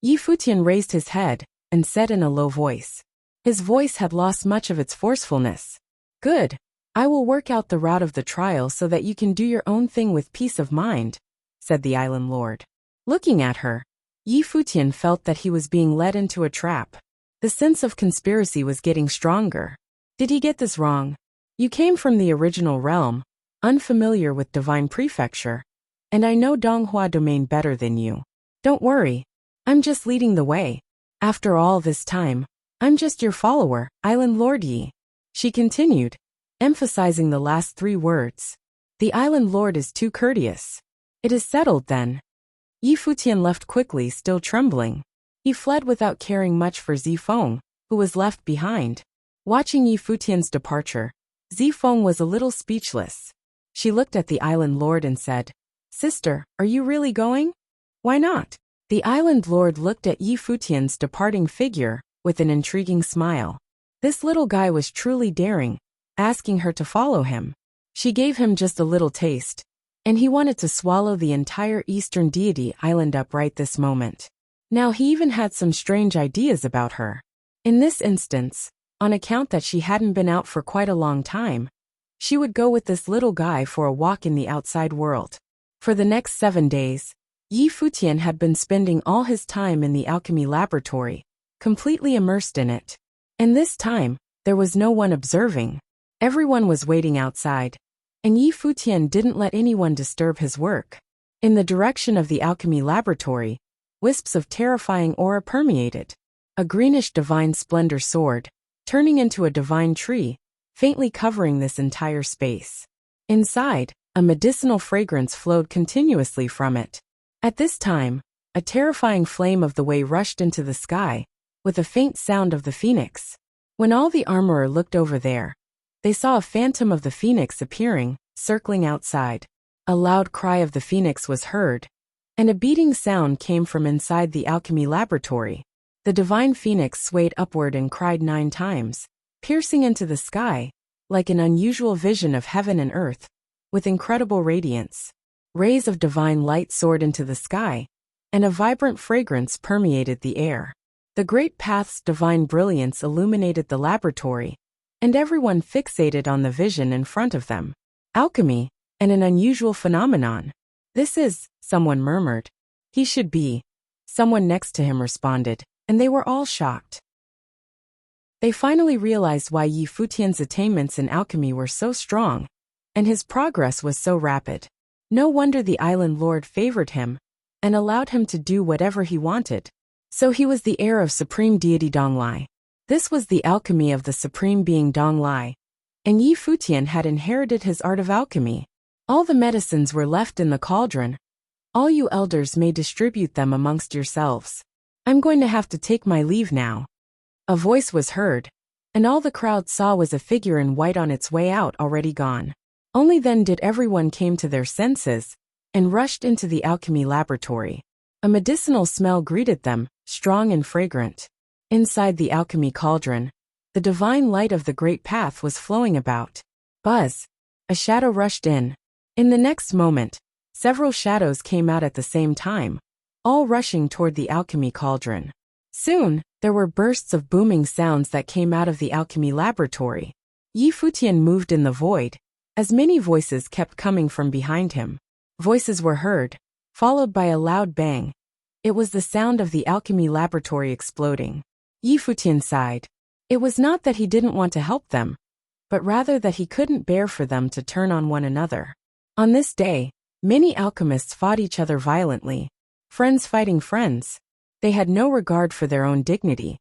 Yi Futian raised his head and said in a low voice. His voice had lost much of its forcefulness. Good. I will work out the route of the trial so that you can do your own thing with peace of mind, said the island lord. Looking at her, Yi Futian felt that he was being led into a trap. The sense of conspiracy was getting stronger. Did he get this wrong? You came from the original realm, unfamiliar with divine prefecture, and I know Donghua domain better than you. Don't worry, I'm just leading the way. After all this time, I'm just your follower, Island Lord Yi. She continued, emphasizing the last 3 words. The Island Lord is too courteous. It is settled then. Yi Futian left quickly, still trembling. He fled without caring much for Zifeng, who was left behind. Watching Yi Futian's departure, Zifeng was a little speechless. She looked at the Island Lord and said, Sister, are you really going? Why not? The Island Lord looked at Yi Futian's departing figure with an intriguing smile. This little guy was truly daring, asking her to follow him. She gave him just a little taste, and he wanted to swallow the entire Eastern Deity Island up right this moment. Now he even had some strange ideas about her. In this instance, on account that she hadn't been out for quite a long time, she would go with this little guy for a walk in the outside world. For the next 7 days, Yi Futian had been spending all his time in the alchemy laboratory, completely immersed in it. And this time, there was no one observing. Everyone was waiting outside, and Yi Futian didn't let anyone disturb his work. In the direction of the alchemy laboratory, wisps of terrifying aura permeated. A greenish divine splendor soared, turning into a divine tree, faintly covering this entire space. Inside, a medicinal fragrance flowed continuously from it. At this time, a terrifying flame of the way rushed into the sky, with a faint sound of the phoenix. When all the armorer looked over there, they saw a phantom of the phoenix appearing, circling outside. A loud cry of the phoenix was heard, and a beating sound came from inside the alchemy laboratory. The divine phoenix swayed upward and cried 9 times, piercing into the sky, like an unusual vision of heaven and earth, with incredible radiance. Rays of divine light soared into the sky, and a vibrant fragrance permeated the air. The great path's divine brilliance illuminated the laboratory, and everyone fixated on the vision in front of them. Alchemy, and an unusual phenomenon. This is, someone murmured. He should be. Someone next to him responded, and they were all shocked. They finally realized why Yi Futian's attainments in alchemy were so strong, and his progress was so rapid. No wonder the Island Lord favored him, and allowed him to do whatever he wanted. So he was the heir of Supreme Deity Donglai. This was the alchemy of the Supreme Being Donglai, and Yi Futian had inherited his art of alchemy. All the medicines were left in the cauldron. All you elders may distribute them amongst yourselves. I'm going to have to take my leave now. A voice was heard, and all the crowd saw was a figure in white on its way out, already gone. Only then did everyone came to their senses, and rushed into the alchemy laboratory. A medicinal smell greeted them, strong and fragrant. Inside the alchemy cauldron, the divine light of the great path was flowing about. Buzz! A shadow rushed in. In the next moment, several shadows came out at the same time, all rushing toward the alchemy cauldron. Soon, there were bursts of booming sounds that came out of the alchemy laboratory. Yi Futian moved in the void, as many voices kept coming from behind him. Voices were heard, followed by a loud bang. It was the sound of the alchemy laboratory exploding. Yi Futian sighed. It was not that he didn't want to help them, but rather that he couldn't bear for them to turn on one another. On this day, many alchemists fought each other violently, friends fighting friends. They had no regard for their own dignity.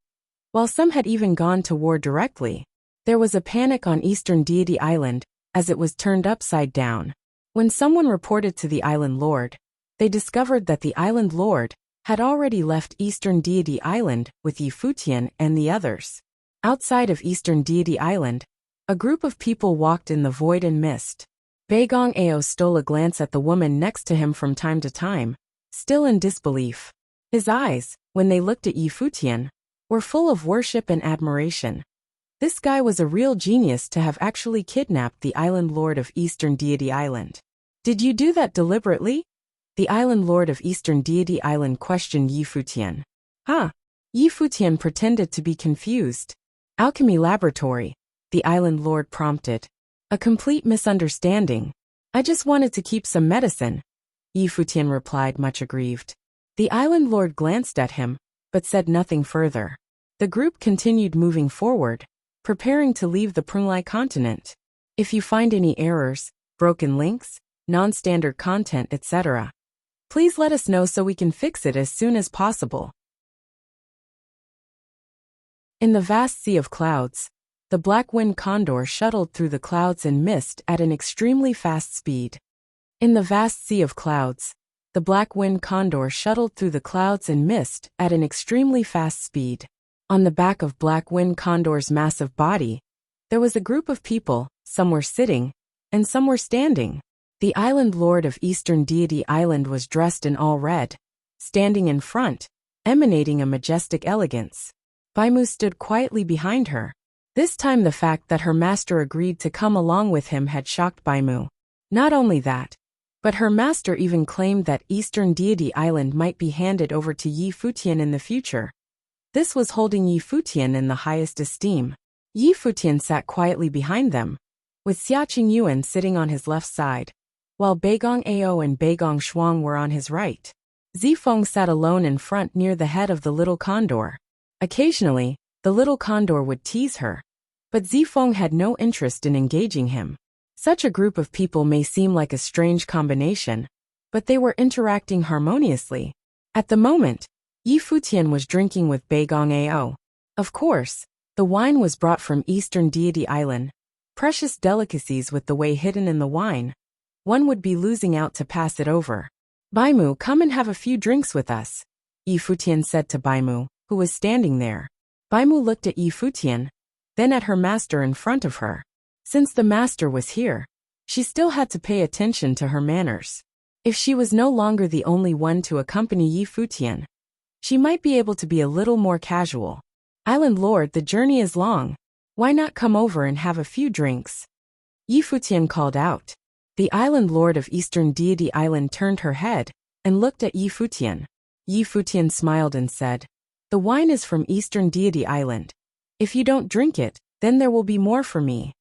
While some had even gone to war directly, there was a panic on Eastern Deity Island, as it was turned upside down. When someone reported to the Island Lord, they discovered that the Island Lord had already left Eastern Deity Island with Yi Futian and the others. Outside of Eastern Deity Island, a group of people walked in the void and mist. Beigong Ao stole a glance at the woman next to him from time to time, still in disbelief. His eyes, when they looked at Yi Futian, were full of worship and admiration. This guy was a real genius to have actually kidnapped the Island Lord of Eastern Deity Island. Did you do that deliberately? The Island Lord of Eastern Deity Island questioned Yi Futian. Huh? Yi Futian pretended to be confused. Alchemy Laboratory, the Island Lord prompted. A complete misunderstanding. I just wanted to keep some medicine, Yi Futian replied, much aggrieved. The Island Lord glanced at him, but said nothing further. The group continued moving forward, preparing to leave the Prunglai continent. If you find any errors, broken links, non-standard content, etc., please let us know so we can fix it as soon as possible. In the vast sea of clouds, the black-winged condor shuttled through the clouds and mist at an extremely fast speed. In the vast sea of clouds, the black-winged condor shuttled through the clouds and mist at an extremely fast speed. On the back of black-winged condor's massive body, there was a group of people, some were sitting, and some were standing. The island lord of Eastern Deity Island was dressed in all red, standing in front, emanating a majestic elegance. Baimu stood quietly behind her. This time the fact that her master agreed to come along with him had shocked Baimu. Not only that, but her master even claimed that Eastern Deity Island might be handed over to Yi Futian in the future. This was holding Yi Futian in the highest esteem. Yi Futian sat quietly behind them, with Xia Qingyuan sitting on his left side, while Beigong Ao and Beigong Shuang were on his right. Zifeng sat alone in front near the head of the little condor. Occasionally, the little condor would tease her, but Zifeng had no interest in engaging him. Such a group of people may seem like a strange combination, but they were interacting harmoniously. At the moment, Yi Futian was drinking with Beigong Ao. Of course, the wine was brought from Eastern Deity Island. Precious delicacies with the way hidden in the wine. One would be losing out to pass it over. Baimu, come and have a few drinks with us, Yi Futian said to Baimu, who was standing there. Baimu looked at Yi Futian, then at her master in front of her. Since the master was here, she still had to pay attention to her manners. If she was no longer the only one to accompany Yi Futian, she might be able to be a little more casual. Island Lord, the journey is long. Why not come over and have a few drinks? Yi Futian called out. The Island Lord of Eastern Deity Island turned her head and looked at Yi Futian. Yi Futian smiled and said, "The wine is from Eastern Deity Island. If you don't drink it, then there will be more for me."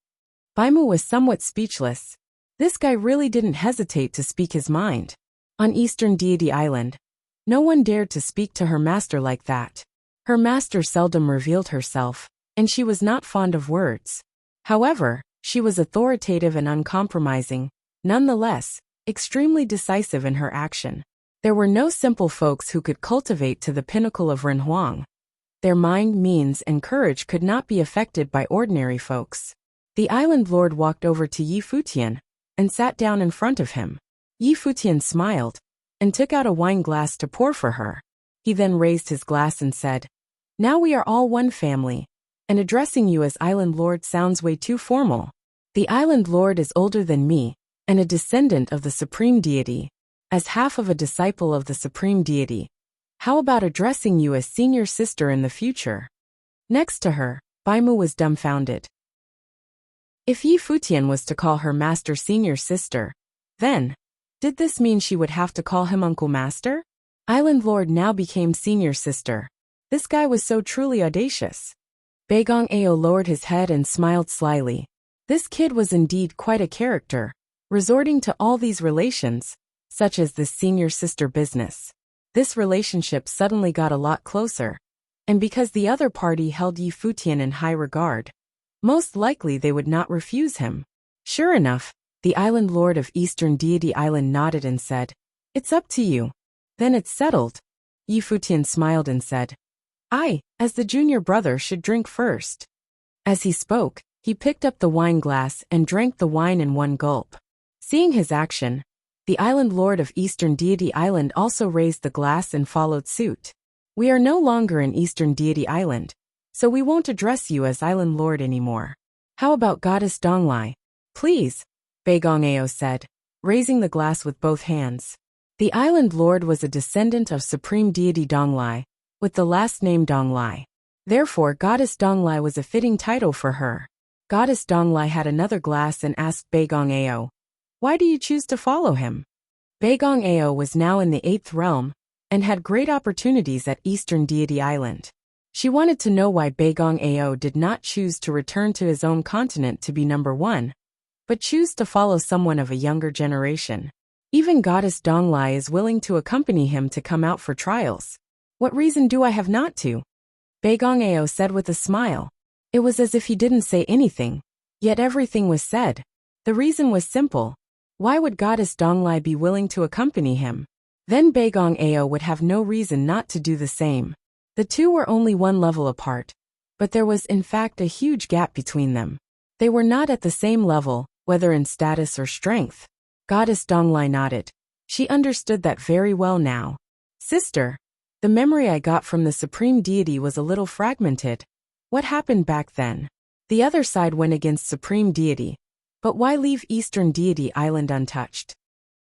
Baimu was somewhat speechless. This guy really didn't hesitate to speak his mind. On Eastern Deity Island, no one dared to speak to her master like that. Her master seldom revealed herself, and she was not fond of words. However, she was authoritative and uncompromising, nonetheless, extremely decisive in her action. There were no simple folks who could cultivate to the pinnacle of Renhuang. Their mind, means, and courage could not be affected by ordinary folks. The island lord walked over to Yi Futian and sat down in front of him. Yi Futian smiled and took out a wine glass to pour for her. He then raised his glass and said, "Now we are all one family, and addressing you as Island Lord sounds way too formal. The Island Lord is older than me, and a descendant of the Supreme Deity. As half of a disciple of the Supreme Deity, how about addressing you as senior sister in the future?" Next to her, Baimu was dumbfounded. If Yi Futian was to call her master senior sister, then, did this mean she would have to call him Uncle Master? Island Lord now became senior sister. This guy was so truly audacious. Beigong Ao lowered his head and smiled slyly. This kid was indeed quite a character, resorting to all these relations, such as this senior sister business. This relationship suddenly got a lot closer, and because the other party held Yi Futian in high regard, most likely they would not refuse him. Sure enough, the Island Lord of Eastern Deity Island nodded and said, "It's up to you." "Then it's settled." Yi Futian smiled and said, "I, as the junior brother, should drink first." As he spoke, he picked up the wine glass and drank the wine in one gulp. Seeing his action, the Island Lord of Eastern Deity Island also raised the glass and followed suit. "We are no longer in Eastern Deity Island, so we won't address you as Island Lord anymore. How about Goddess Donglai? Please," Beigong Ao said, raising the glass with both hands. The Island Lord was a descendant of Supreme Deity Donglai, with the last name Donglai. Therefore, Goddess Donglai was a fitting title for her. Goddess Donglai had another glass and asked Beigong Ao, "Why do you choose to follow him?" Beigong Ao was now in the 8th realm, and had great opportunities at Eastern Deity Island. She wanted to know why Beigong Ao did not choose to return to his own continent to be number 1, but choose to follow someone of a younger generation. Even Goddess Donglai is willing to accompany him to come out for trials. What reason do I have not to? Beigong Ao said with a smile. It was as if he didn't say anything. Yet everything was said. The reason was simple. Why would Goddess Donglai be willing to accompany him? Then Baigong Ao would have no reason not to do the same. The two were only one level apart, but there was in fact a huge gap between them. They were not at the same level, whether in status or strength. Goddess Donglai nodded. She understood that very well now. Sister, the memory I got from the Supreme Deity was a little fragmented. What happened back then? The other side went against Supreme Deity. But why leave Eastern Deity Island untouched?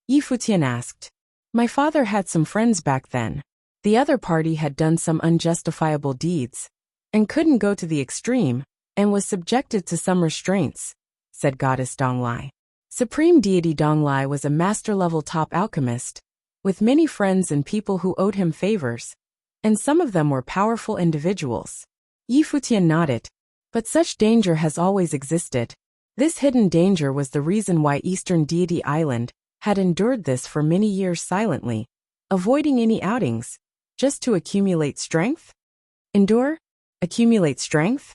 Yi Futian asked. My father had some friends back then. The other party had done some unjustifiable deeds, and couldn't go to the extreme, and was subjected to some restraints, said Goddess Donglai. Supreme Deity Donglai was a master-level top alchemist, with many friends and people who owed him favors, and some of them were powerful individuals. Yi Futian nodded. But such danger has always existed. This hidden danger was the reason why Eastern Deity Island had endured this for many years silently, avoiding any outings, just to accumulate strength? Endure? Accumulate strength?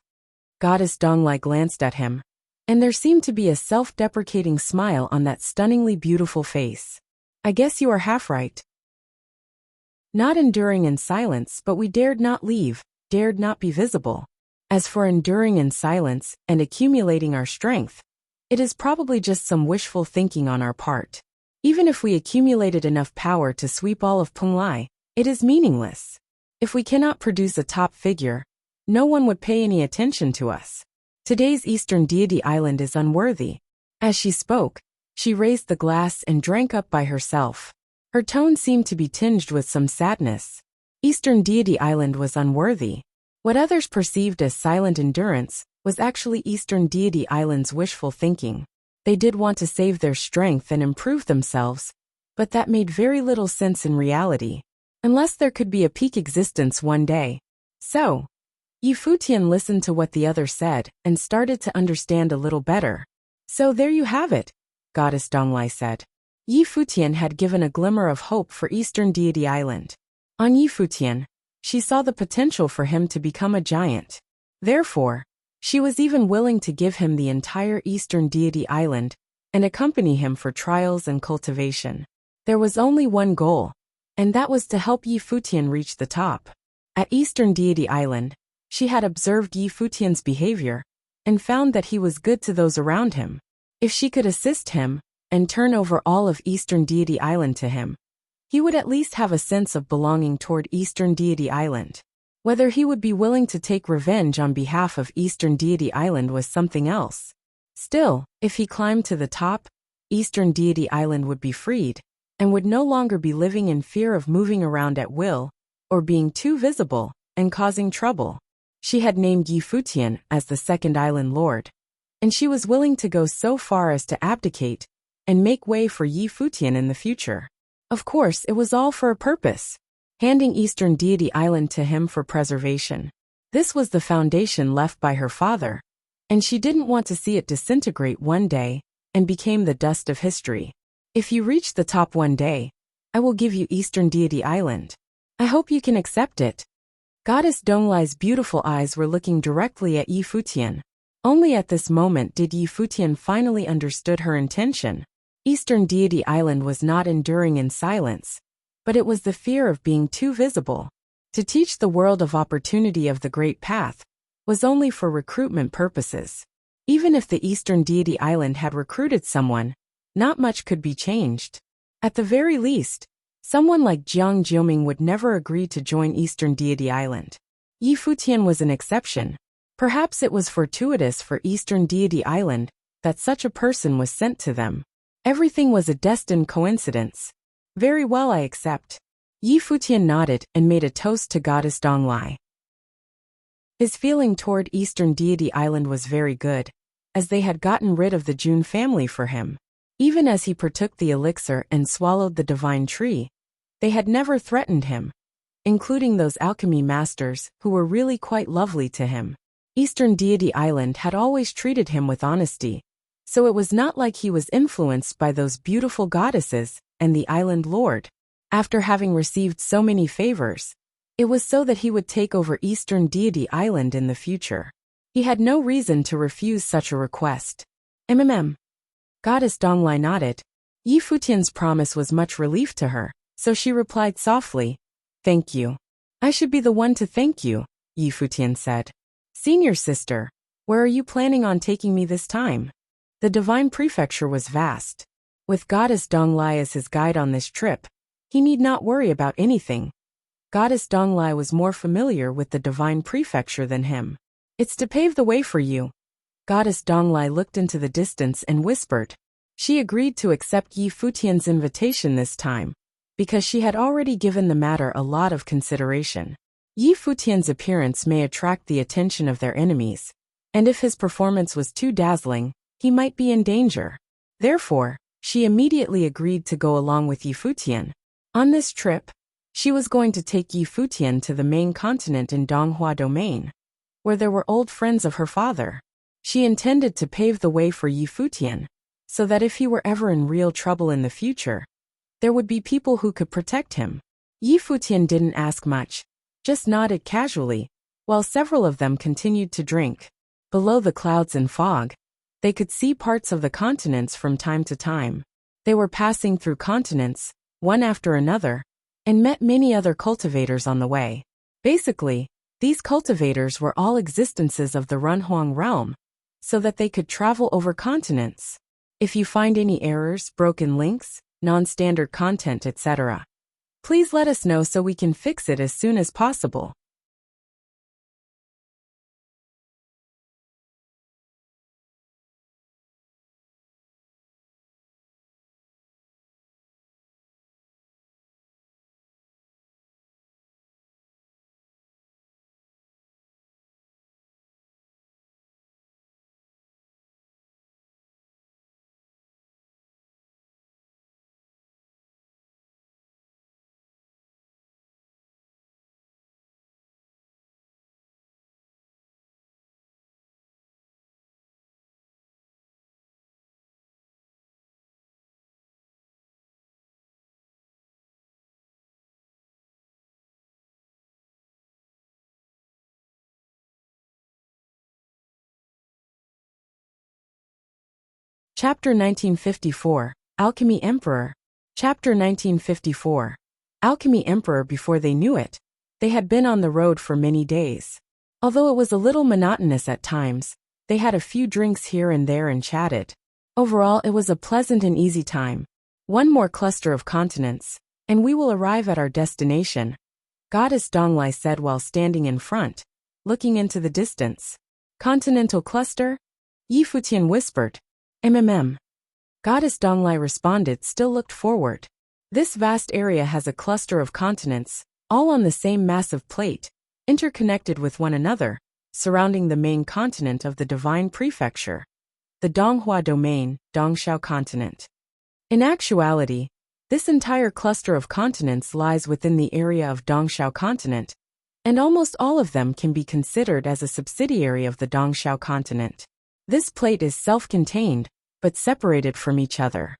Goddess Donglai glanced at him, and there seemed to be a self-deprecating smile on that stunningly beautiful face. I guess you are half right. Not enduring in silence, but we dared not leave, dared not be visible. As for enduring in silence and accumulating our strength, it is probably just some wishful thinking on our part. Even if we accumulated enough power to sweep all of Penglai, it is meaningless. If we cannot produce a top figure, no one would pay any attention to us. Today's Eastern Deity Island is unworthy. As she spoke, she raised the glass and drank up by herself. Her tone seemed to be tinged with some sadness. Eastern Deity Island was unworthy. What others perceived as silent endurance was actually Eastern Deity Island's wishful thinking. They did want to save their strength and improve themselves, but that made very little sense in reality, unless there could be a peak existence one day. So, Yi Futian listened to what the other said and started to understand a little better. So there you have it, Goddess Donglai said. Yi Futian had given a glimmer of hope for Eastern Deity Island. On Yi Futian, she saw the potential for him to become a giant. Therefore, she was even willing to give him the entire Eastern Deity Island and accompany him for trials and cultivation. There was only one goal, and that was to help Yi Futian reach the top. At Eastern Deity Island, she had observed Yi Futian's behavior and found that he was good to those around him. If she could assist him and turn over all of Eastern Deity Island to him, he would at least have a sense of belonging toward Eastern Deity Island. Whether he would be willing to take revenge on behalf of Eastern Deity Island was something else. Still, if he climbed to the top, Eastern Deity Island would be freed, and would no longer be living in fear of moving around at will, or being too visible, and causing trouble. She had named Yi Futian as the second island lord, and she was willing to go so far as to abdicate, and make way for Yi Futian in the future. Of course, it was all for a purpose, handing Eastern Deity Island to him for preservation. This was the foundation left by her father, and she didn't want to see it disintegrate one day and became the dust of history. If you reach the top one day, I will give you Eastern Deity Island. I hope you can accept it. Goddess Donglai's beautiful eyes were looking directly at Yi Futian. Only at this moment did Yi Futian finally understood her intention. Eastern Deity Island was not enduring in silence, but it was the fear of being too visible. To teach the world of opportunity of the Great Path was only for recruitment purposes. Even if the Eastern Deity Island had recruited someone, not much could be changed. At the very least, someone like Jiang Jiuming would never agree to join Eastern Deity Island. Yi Futian was an exception. Perhaps it was fortuitous for Eastern Deity Island that such a person was sent to them. Everything was a destined coincidence. Very well, I accept. Yi Futian nodded and made a toast to Goddess Donglai. His feeling toward Eastern Deity Island was very good, as they had gotten rid of the Jun family for him. Even as he partook the elixir and swallowed the divine tree, they had never threatened him, including those alchemy masters who were really quite lovely to him. Eastern Deity Island had always treated him with honesty, so it was not like he was influenced by those beautiful goddesses and the island lord. After having received so many favors, it was so that he would take over Eastern Deity Island in the future. He had no reason to refuse such a request. Goddess Donglai nodded. Yi Futian's promise was much relief to her, so she replied softly, "Thank you." "I should be the one to thank you," Yi Futian said. "Senior sister, where are you planning on taking me this time?" The divine prefecture was vast. With Goddess Donglai as his guide on this trip, he need not worry about anything. Goddess Donglai was more familiar with the divine prefecture than him. "It's to pave the way for you." Goddess Donglai looked into the distance and whispered. She agreed to accept Yi Futian's invitation this time, because she had already given the matter a lot of consideration. Yi Futian's appearance may attract the attention of their enemies, and if his performance was too dazzling, he might be in danger. Therefore, she immediately agreed to go along with Yi Futian. On this trip, she was going to take Yi Futian to the main continent in Donghua Domain, where there were old friends of her father. She intended to pave the way for Yi Futian, so that if he were ever in real trouble in the future, there would be people who could protect him. Yi Futian didn't ask much, just nodded casually, while several of them continued to drink. Below the clouds and fog, they could see parts of the continents from time to time. They were passing through continents, one after another, and met many other cultivators on the way. Basically, these cultivators were all existences of the Runhuang realm, so that they could travel over continents. If you find any errors, broken links, non-standard content, etc., please let us know so we can fix it as soon as possible. Chapter 1954, Alchemy Emperor. Chapter 1954. Alchemy Emperor. Before they knew it, they had been on the road for many days. Although it was a little monotonous at times, they had a few drinks here and there and chatted. Overall, it was a pleasant and easy time. One more cluster of continents, and we will arrive at our destination, Goddess Donglai said while standing in front, looking into the distance. Continental cluster? Yi Futian whispered. Goddess Donglai responded, still looked forward. This vast area has a cluster of continents, all on the same massive plate, interconnected with one another, surrounding the main continent of the divine prefecture, the Donghua Domain, Dongshao continent. In actuality, this entire cluster of continents lies within the area of Dongshao continent, and almost all of them can be considered as a subsidiary of the Dongshao continent. This plate is self-contained, but separated from each other.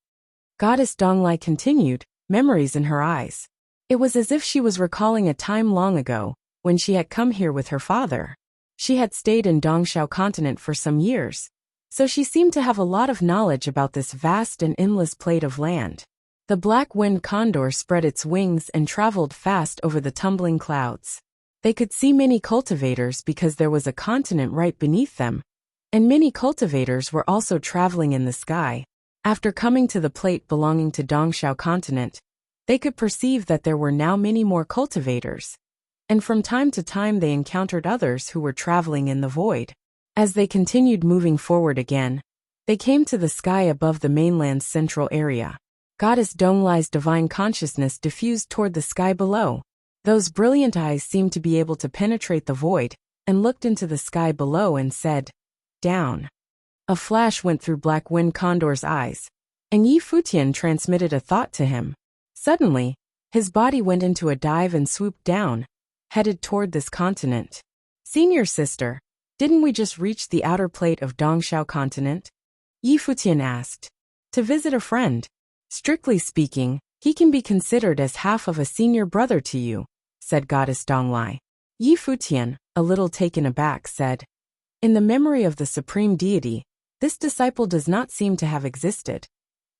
Goddess Donglai continued, memories in her eyes. It was as if she was recalling a time long ago, when she had come here with her father. She had stayed in Dongshao continent for some years, so she seemed to have a lot of knowledge about this vast and endless plate of land. The black wind condor spread its wings and traveled fast over the tumbling clouds. They could see many cultivators because there was a continent right beneath them, and many cultivators were also traveling in the sky. After coming to the plate belonging to Dongshao continent, they could perceive that there were now many more cultivators, and from time to time they encountered others who were traveling in the void. As they continued moving forward again, they came to the sky above the mainland's central area. Goddess Donglai's divine consciousness diffused toward the sky below. Those brilliant eyes seemed to be able to penetrate the void, and looked into the sky below and said, "Down." A flash went through Black Wind Condor's eyes, and Yi Futian transmitted a thought to him. Suddenly, his body went into a dive and swooped down, headed toward this continent. "Senior sister, didn't we just reach the outer plate of Dongshao continent?" Yi Futian asked. "To visit a friend. Strictly speaking, he can be considered as half of a senior brother to you," said Goddess Donglai. Yi Futian, a little taken aback, said, In the memory of the supreme deity, this disciple does not seem to have existed.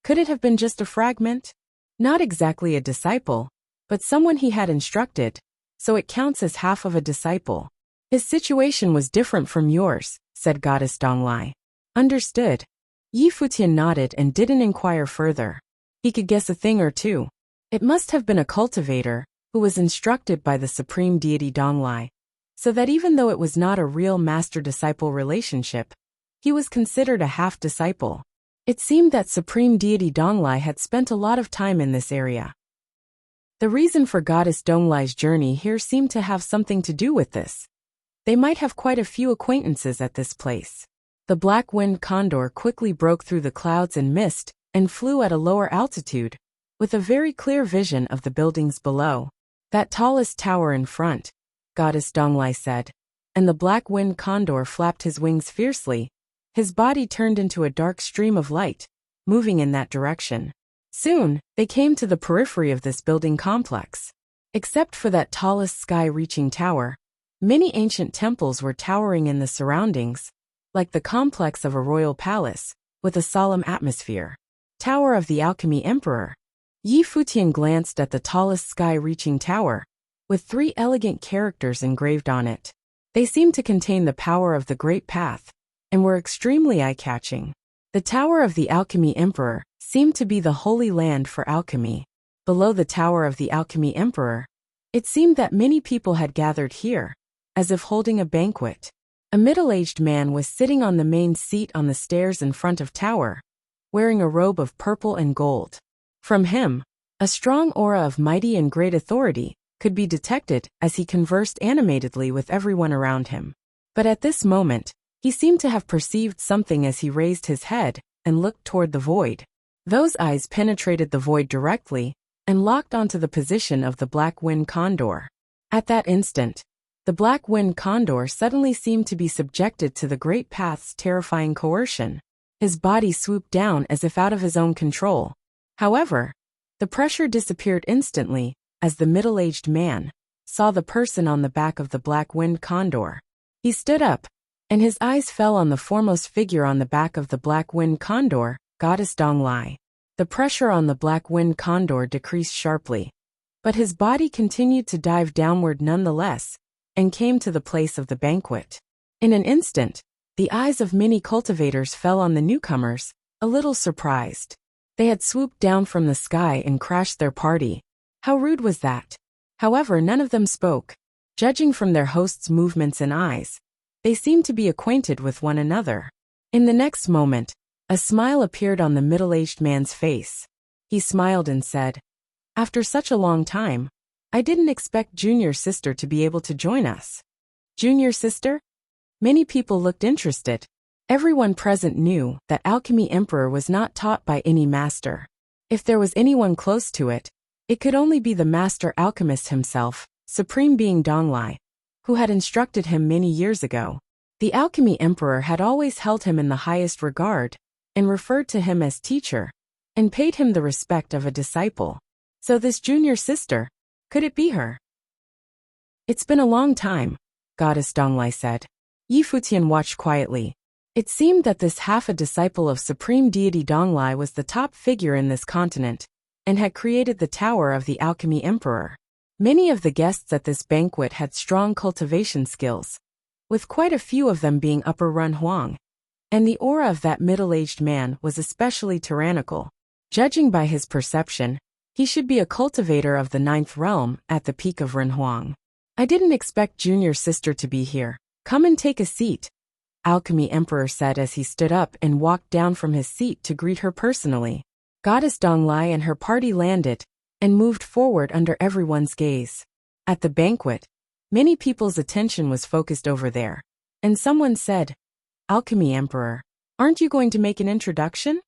Could it have been just a fragment? Not exactly a disciple, but someone he had instructed, so it counts as half of a disciple. His situation was different from yours, said Goddess Donglai. Understood. Yi Futian nodded and didn't inquire further. He could guess a thing or two. It must have been a cultivator, who was instructed by the supreme deity Donglai, so that even though it was not a real master-disciple relationship, he was considered a half-disciple. It seemed that supreme deity Donglai had spent a lot of time in this area. The reason for Goddess Donglai's journey here seemed to have something to do with this. They might have quite a few acquaintances at this place. The black-winged condor quickly broke through the clouds and mist and flew at a lower altitude, with a very clear vision of the buildings below. That tallest tower in front, Goddess Donglai said, and the black-winged condor flapped his wings fiercely. His body turned into a dark stream of light, moving in that direction. Soon, they came to the periphery of this building complex. Except for that tallest sky-reaching tower, many ancient temples were towering in the surroundings, like the complex of a royal palace, with a solemn atmosphere. Tower of the Alchemy Emperor. Yi Futian glanced at the tallest sky-reaching tower, with 3 elegant characters engraved on it. They seemed to contain the power of the Great Path, and were extremely eye-catching. The Tower of the Alchemy Emperor seemed to be the holy land for alchemy. Below the Tower of the Alchemy Emperor, it seemed that many people had gathered here, as if holding a banquet. A middle-aged man was sitting on the main seat on the stairs in front of tower, wearing a robe of purple and gold. From him, a strong aura of mighty and great authority could be detected as he conversed animatedly with everyone around him. But at this moment, he seemed to have perceived something as he raised his head and looked toward the void. Those eyes penetrated the void directly and locked onto the position of the black-winged condor. At that instant, the black-winged condor suddenly seemed to be subjected to the Great Path's terrifying coercion. His body swooped down as if out of his own control. However, the pressure disappeared instantly as the middle-aged man saw the person on the back of the black-winged condor. He stood up, and his eyes fell on the foremost figure on the back of the black-winged condor, Goddess Donglai. The pressure on the black-winged condor decreased sharply, but his body continued to dive downward nonetheless, and came to the place of the banquet. In an instant, the eyes of many cultivators fell on the newcomers, a little surprised. They had swooped down from the sky and crashed their party. How rude was that? However, none of them spoke. Judging from their host's movements and eyes, they seemed to be acquainted with one another. In the next moment, a smile appeared on the middle-aged man's face. He smiled and said, "After such a long time, I didn't expect Junior Sister to be able to join us." Junior Sister? Many people looked interested. Everyone present knew that Alchemy Emperor was not taught by any master. If there was anyone close to it, it could only be the master alchemist himself, Supreme Being Donglai, who had instructed him many years ago. The Alchemy Emperor had always held him in the highest regard, and referred to him as teacher, and paid him the respect of a disciple. So this Junior Sister, could it be her? "It's been a long time," Goddess Donglai said. Yi Futian watched quietly. It seemed that this half-a-disciple of Supreme Deity Donglai was the top figure in this continent, and had created the Tower of the Alchemy Emperor. Many of the guests at this banquet had strong cultivation skills, with quite a few of them being Upper Run Huang, and the aura of that middle-aged man was especially tyrannical. Judging by his perception, he should be a cultivator of the 9th realm at the peak of Renhuang. "I didn't expect Junior Sister to be here. Come and take a seat," Alchemy Emperor said as he stood up and walked down from his seat to greet her personally. Goddess Donglai and her party landed, and moved forward under everyone's gaze. At the banquet, many people's attention was focused over there, and someone said, "Alchemy Emperor, aren't you going to make an introduction?"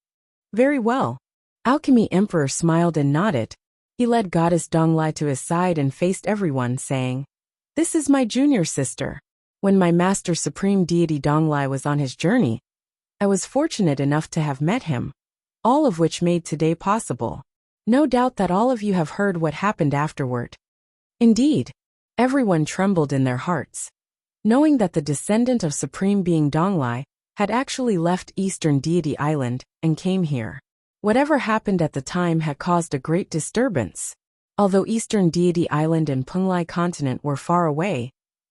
"Very well." Alchemy Emperor smiled and nodded. He led Goddess Donglai to his side and faced everyone, saying, "This is my junior sister. When my master Supreme Deity Donglai was on his journey, I was fortunate enough to have met him, all of which made today possible. No doubt that all of you have heard what happened afterward." Indeed, everyone trembled in their hearts. knowing that the descendant of Supreme Being Donglai had actually left Eastern Deity Island and came here. Whatever happened at the time had caused a great disturbance. Although Eastern Deity Island and Penglai continent were far away,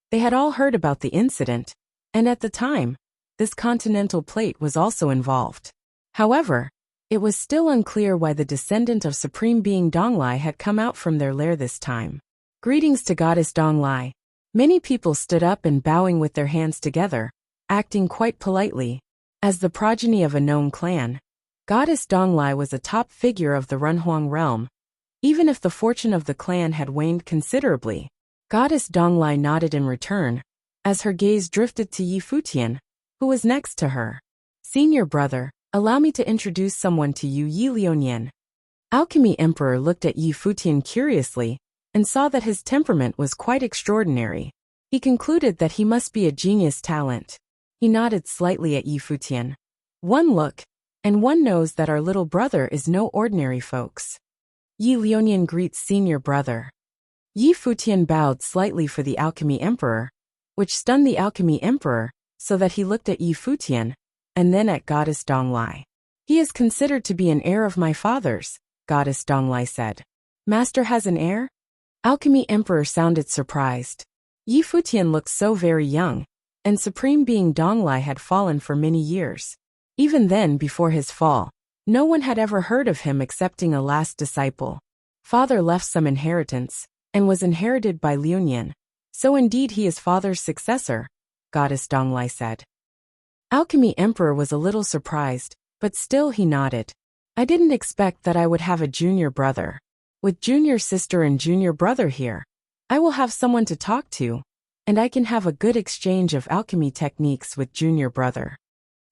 they had all heard about the incident, and at the time, this continental plate was also involved. However, it was still unclear why the descendant of Supreme Being Donglai had come out from their lair this time. Greetings to Goddess Donglai. Many people stood up and bowing with their hands together, acting quite politely. As the progeny of a known clan, Goddess Donglai was a top figure of the Runhuang realm. Even if the fortune of the clan had waned considerably, Goddess Donglai nodded in return, as her gaze drifted to Yi Futian, who was next to her. Senior brother, allow me to introduce someone to you, Yi Lionian. Alchemy Emperor looked at Yi Futian curiously, and saw that his temperament was quite extraordinary. He concluded that he must be a genius talent. He nodded slightly at Yi Futian. One look, and one knows that our little brother is no ordinary folks. Yi Lionian greets senior brother. Yi Futian bowed slightly for the Alchemy Emperor, which stunned the Alchemy Emperor, so that he looked at Yi Futian, and then at Goddess Donglai. He is considered to be an heir of my father's, Goddess Donglai said. Master has an heir? Alchemy Emperor sounded surprised. Yi Futian looked so very young, and Supreme Being Donglai had fallen for many years. Even then, before his fall, no one had ever heard of him excepting a last disciple. Father left some inheritance, and was inherited by Liunian. So indeed he is father's successor, Goddess Donglai said. Alchemy Emperor was a little surprised, but still he nodded. I didn't expect that I would have a junior brother. With junior sister and junior brother here, I will have someone to talk to, and I can have a good exchange of alchemy techniques with junior brother.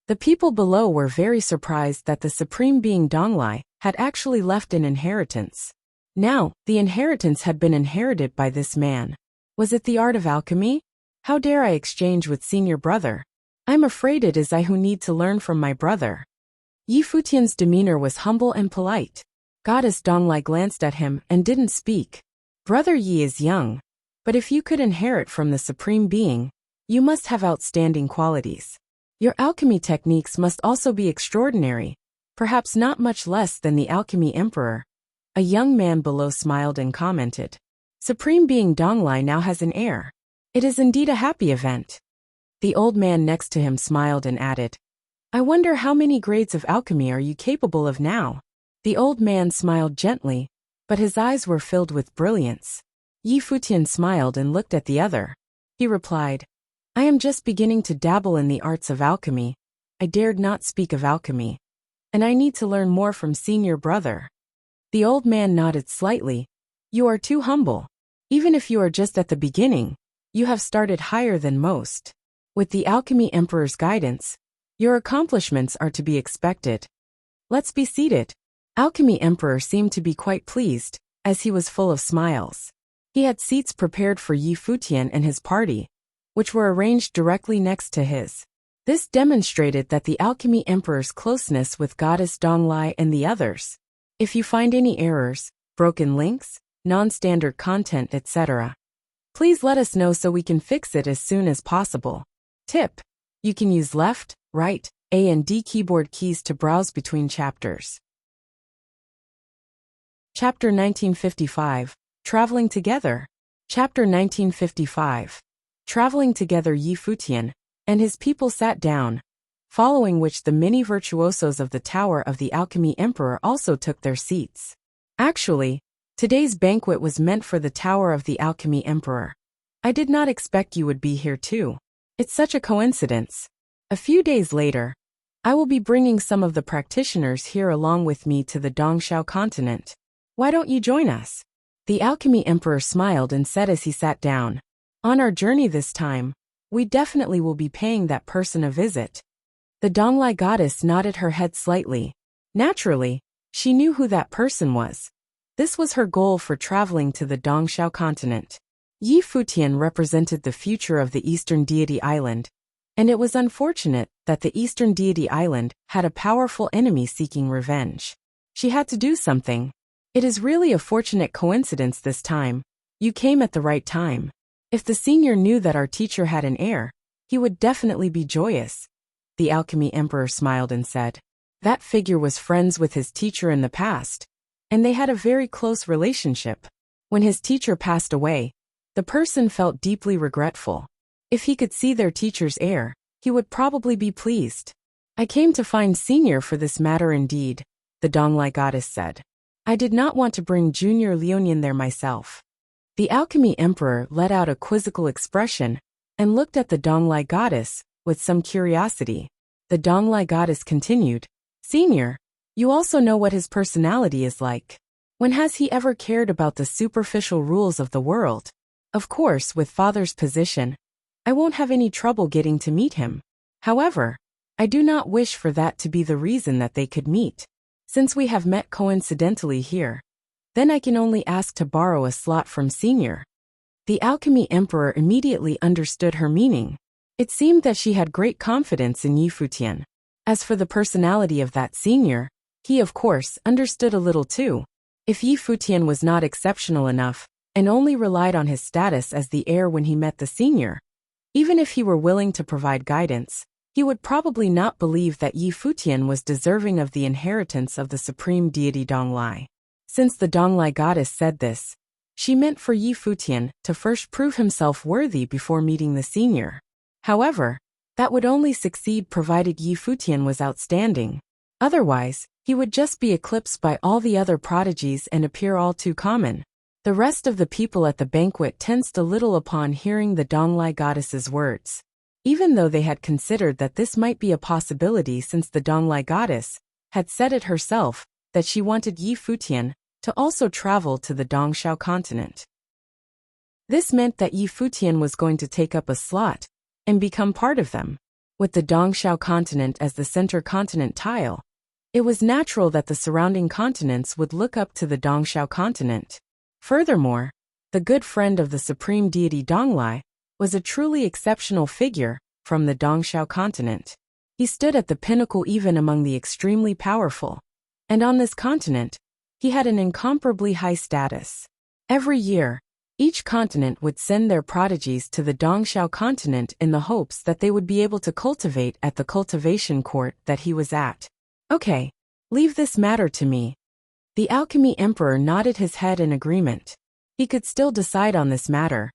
The people below were very surprised that the Supreme Being Donglai had actually left an inheritance. Now, the inheritance had been inherited by this man. Was it the art of alchemy? How dare I exchange with senior brother? I'm afraid it is I who need to learn from my brother. Yi Futian's demeanor was humble and polite. Goddess Donglai glanced at him and didn't speak. Brother Yi is young, but if you could inherit from the Supreme Being, you must have outstanding qualities. Your alchemy techniques must also be extraordinary, perhaps not much less than the Alchemy Emperor. A young man below smiled and commented. Supreme Being Donglai now has an heir. It is indeed a happy event. The old man next to him smiled and added, I wonder how many grades of alchemy are you capable of now? The old man smiled gently, but his eyes were filled with brilliance. Yi Futian smiled and looked at the other. He replied, I am just beginning to dabble in the arts of alchemy. I dared not speak of alchemy. And I need to learn more from senior brother. The old man nodded slightly. You are too humble. Even if you are just at the beginning, you have started higher than most. With the Alchemy Emperor's guidance, your accomplishments are to be expected. Let's be seated. Alchemy Emperor seemed to be quite pleased, as he was full of smiles. He had seats prepared for Yi Futian and his party, which were arranged directly next to his. This demonstrated that the Alchemy Emperor's closeness with Goddess Donglai and the others. If you find any errors, broken links, non-standard content, etc., please let us know so we can fix it as soon as possible. Tip: you can use left, right, A and D keyboard keys to browse between chapters. Chapter 1955, Traveling Together. Chapter 1955. Traveling together. Yi Futian and his people sat down, following which the many virtuosos of the Tower of the Alchemy Emperor also took their seats. Actually, today's banquet was meant for the Tower of the Alchemy Emperor. I did not expect you would be here too. It's such a coincidence. A few days later, I will be bringing some of the practitioners here along with me to the Dongxiao continent. Why don't you join us? The Alchemy Emperor smiled and said as he sat down. On our journey this time, we definitely will be paying that person a visit. The Donglai goddess nodded her head slightly. Naturally, she knew who that person was. This was her goal for traveling to the Dongxiao continent. Yi Futian represented the future of the Eastern Deity Island, and it was unfortunate that the Eastern Deity Island had a powerful enemy seeking revenge. She had to do something. It is really a fortunate coincidence this time. You came at the right time. If the senior knew that our teacher had an heir, he would definitely be joyous. The alchemy emperor smiled and said. That figure was friends with his teacher in the past, and they had a very close relationship. When his teacher passed away, the person felt deeply regretful. If he could see their teacher's heir, he would probably be pleased. I came to find senior for this matter indeed, the Donglai goddess said. I did not want to bring Junior Leonian there myself. The alchemy emperor let out a quizzical expression and looked at the Donglai goddess with some curiosity. The Donglai goddess continued, Senior, you also know what his personality is like. When has he ever cared about the superficial rules of the world? Of course, with father's position, I won't have any trouble getting to meet him. However, I do not wish for that to be the reason that they could meet. Since we have met coincidentally here, then I can only ask to borrow a slot from Senior. The alchemy emperor immediately understood her meaning. It seemed that she had great confidence in Futian. As for the personality of that senior, he of course understood a little too. If Futian was not exceptional enough, and only relied on his status as the heir when he met the senior, even if he were willing to provide guidance, he would probably not believe that Futian was deserving of the inheritance of the supreme deity Donglai. Since the Donglai goddess said this, she meant for Futian to first prove himself worthy before meeting the senior. However, that would only succeed provided Futian was outstanding. Otherwise, he would just be eclipsed by all the other prodigies and appear all too common. The rest of the people at the banquet tensed a little upon hearing the Donglai goddess's words. Even though they had considered that this might be a possibility since the Donglai goddess had said it herself that she wanted Futian to also travel to the Dongxiao continent. This meant that Futian was going to take up a slot and become part of them. With the Dongxiao continent as the center continent tile, it was natural that the surrounding continents would look up to the Dongxiao continent. Furthermore, the good friend of the supreme deity Donglai was a truly exceptional figure from the Dongxiao continent. He stood at the pinnacle even among the extremely powerful, and on this continent, he had an incomparably high status. Every year, each continent would send their prodigies to the Dongxiao continent in the hopes that they would be able to cultivate at the cultivation court that he was at. Okay, leave this matter to me. The alchemy emperor nodded his head in agreement. He could still decide on this matter.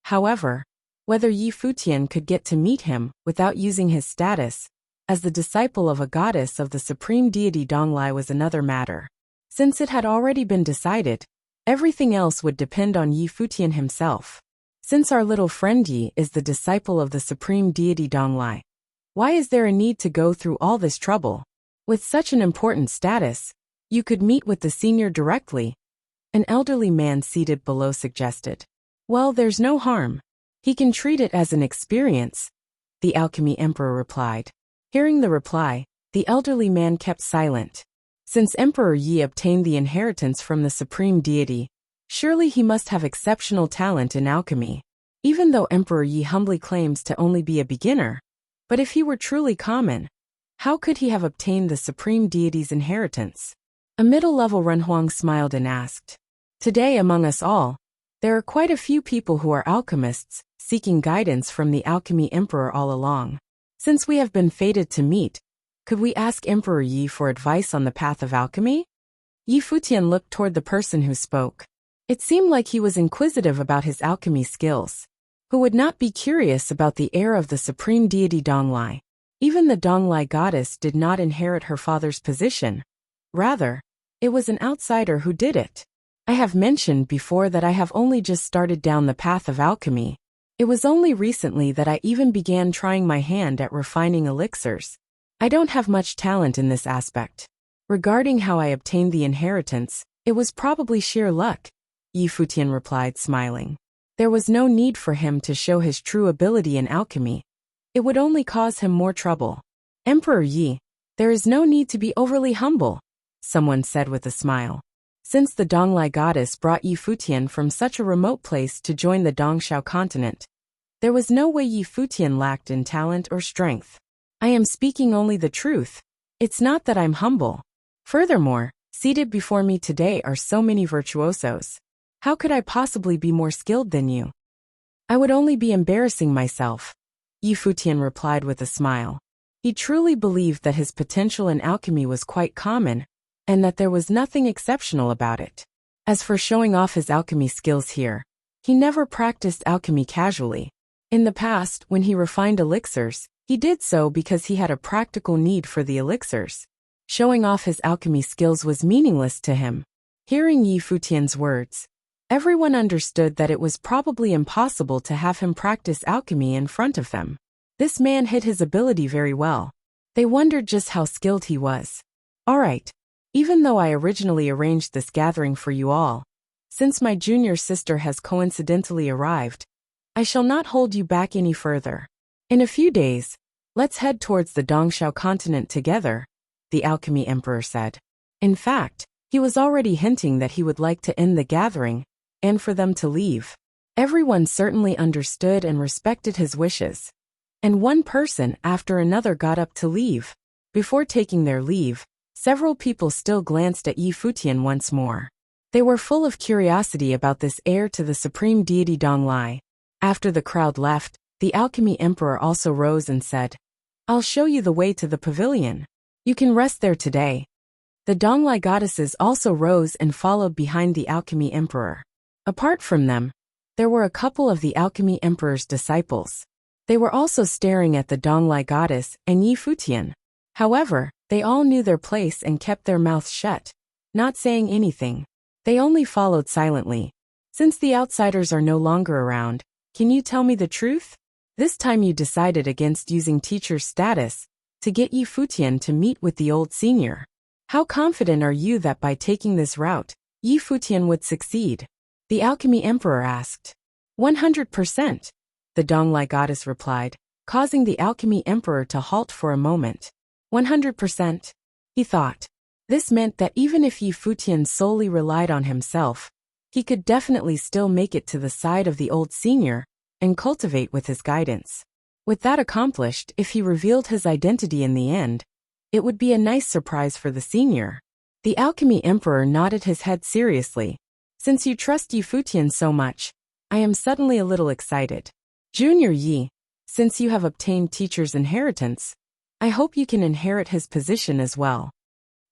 However, whether Futian could get to meet him without using his status as the disciple of a goddess of the supreme deity Donglai was another matter. Since it had already been decided, everything else would depend on Futian himself. Since our little friend Yi is the disciple of the supreme deity Donglai, why is there a need to go through all this trouble? With such an important status, you could meet with the senior directly, an elderly man seated below suggested. Well, there's no harm. He can treat it as an experience, the alchemy emperor replied. Hearing the reply, the elderly man kept silent. Since Emperor Yi obtained the inheritance from the supreme deity, surely he must have exceptional talent in alchemy. Even though Emperor Yi humbly claims to only be a beginner, but if he were truly common, how could he have obtained the supreme deity's inheritance? A middle-level Renhuang smiled and asked. Today among us all, there are quite a few people who are alchemists, seeking guidance from the alchemy emperor all along. Since we have been fated to meet, could we ask Emperor Yi for advice on the path of alchemy? Futian looked toward the person who spoke. It seemed like he was inquisitive about his alchemy skills. Who would not be curious about the heir of the supreme deity Donglai? Even the Donglai goddess did not inherit her father's position. Rather, it was an outsider who did it. I have mentioned before that I have only just started down the path of alchemy. It was only recently that I even began trying my hand at refining elixirs. I don't have much talent in this aspect. Regarding how I obtained the inheritance, it was probably sheer luck, Futian replied, smiling. There was no need for him to show his true ability in alchemy. It would only cause him more trouble. Emperor Yi, there is no need to be overly humble, someone said with a smile. Since the Donglai goddess brought Futian from such a remote place to join the Dongxiao continent, there was no way Futian lacked in talent or strength. I am speaking only the truth. It's not that I'm humble. Furthermore, seated before me today are so many virtuosos. How could I possibly be more skilled than you? I would only be embarrassing myself, Futian replied with a smile. He truly believed that his potential in alchemy was quite common, and that there was nothing exceptional about it. As for showing off his alchemy skills here, he never practiced alchemy casually. In the past, when he refined elixirs, he did so because he had a practical need for the elixirs. Showing off his alchemy skills was meaningless to him. Hearing Futian's words, everyone understood that it was probably impossible to have him practice alchemy in front of them. This man hid his ability very well. They wondered just how skilled he was. All right. Even though I originally arranged this gathering for you all, since my junior sister has coincidentally arrived, I shall not hold you back any further. In a few days, let's head towards the Dongxiao continent together, the Alchemy Emperor said. In fact, he was already hinting that he would like to end the gathering, and for them to leave. Everyone certainly understood and respected his wishes. And one person after another got up to leave. Before taking their leave, several people still glanced at Futian once more. They were full of curiosity about this heir to the supreme deity Donglai. After the crowd left, the Alchemy Emperor also rose and said, I'll show you the way to the pavilion. You can rest there today. The Donglai goddesses also rose and followed behind the Alchemy Emperor. Apart from them, there were a couple of the Alchemy Emperor's disciples. They were also staring at the Donglai goddess and Futian. However, they all knew their place and kept their mouths shut, not saying anything. They only followed silently. Since the outsiders are no longer around, can you tell me the truth? This time you decided against using teacher's status to get Futian to meet with the old senior. How confident are you that by taking this route, Futian would succeed? The Alchemy Emperor asked. 100%, the Donglai goddess replied, causing the Alchemy Emperor to halt for a moment. 100%, he thought. This meant that even if Futian solely relied on himself, he could definitely still make it to the side of the old senior and cultivate with his guidance. With that accomplished, if he revealed his identity in the end, it would be a nice surprise for the senior. The Alchemy Emperor nodded his head seriously. Since you trust Futian so much, I am suddenly a little excited. Junior Yi, since you have obtained teacher's inheritance, I hope you can inherit his position as well.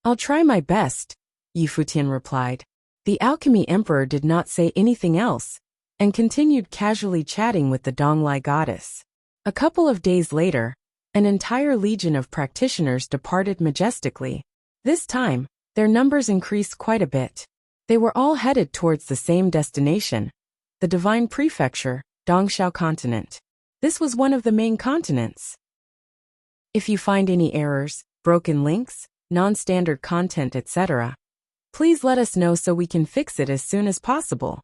I'll try my best, Futian replied. The Alchemy Emperor did not say anything else, and continued casually chatting with the Donglai goddess. A couple of days later, an entire legion of practitioners departed majestically. This time, their numbers increased quite a bit. They were all headed towards the same destination, the Divine Prefecture, Dongxiao Continent. This was one of the main continents. If you find any errors, broken links, non-standard content, etc., please let us know so we can fix it as soon as possible.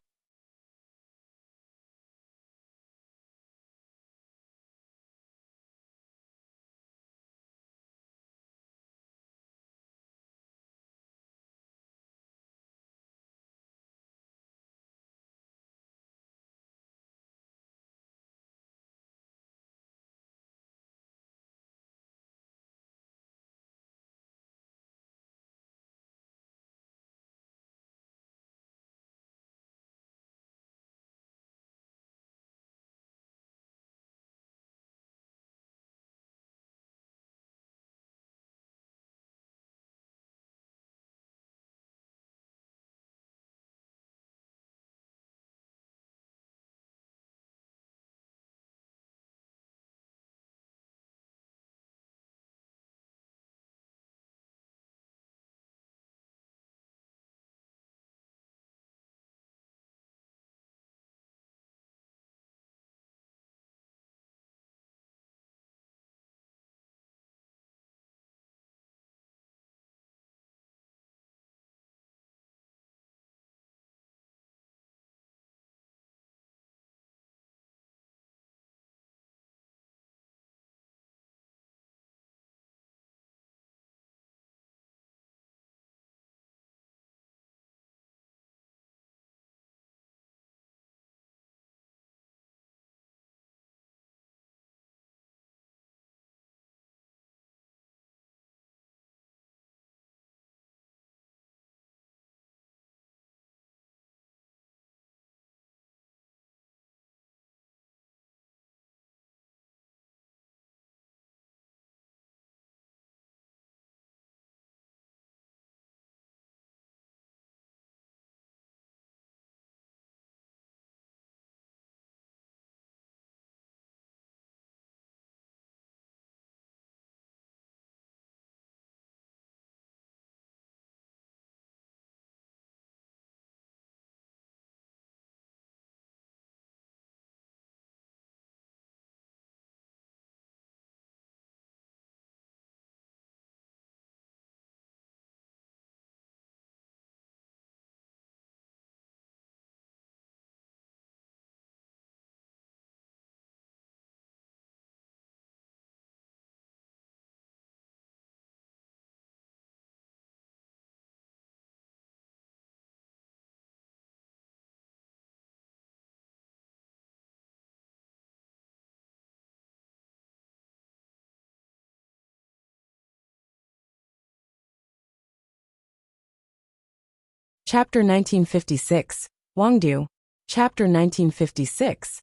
Chapter 1956, Wangdu. Chapter 1956.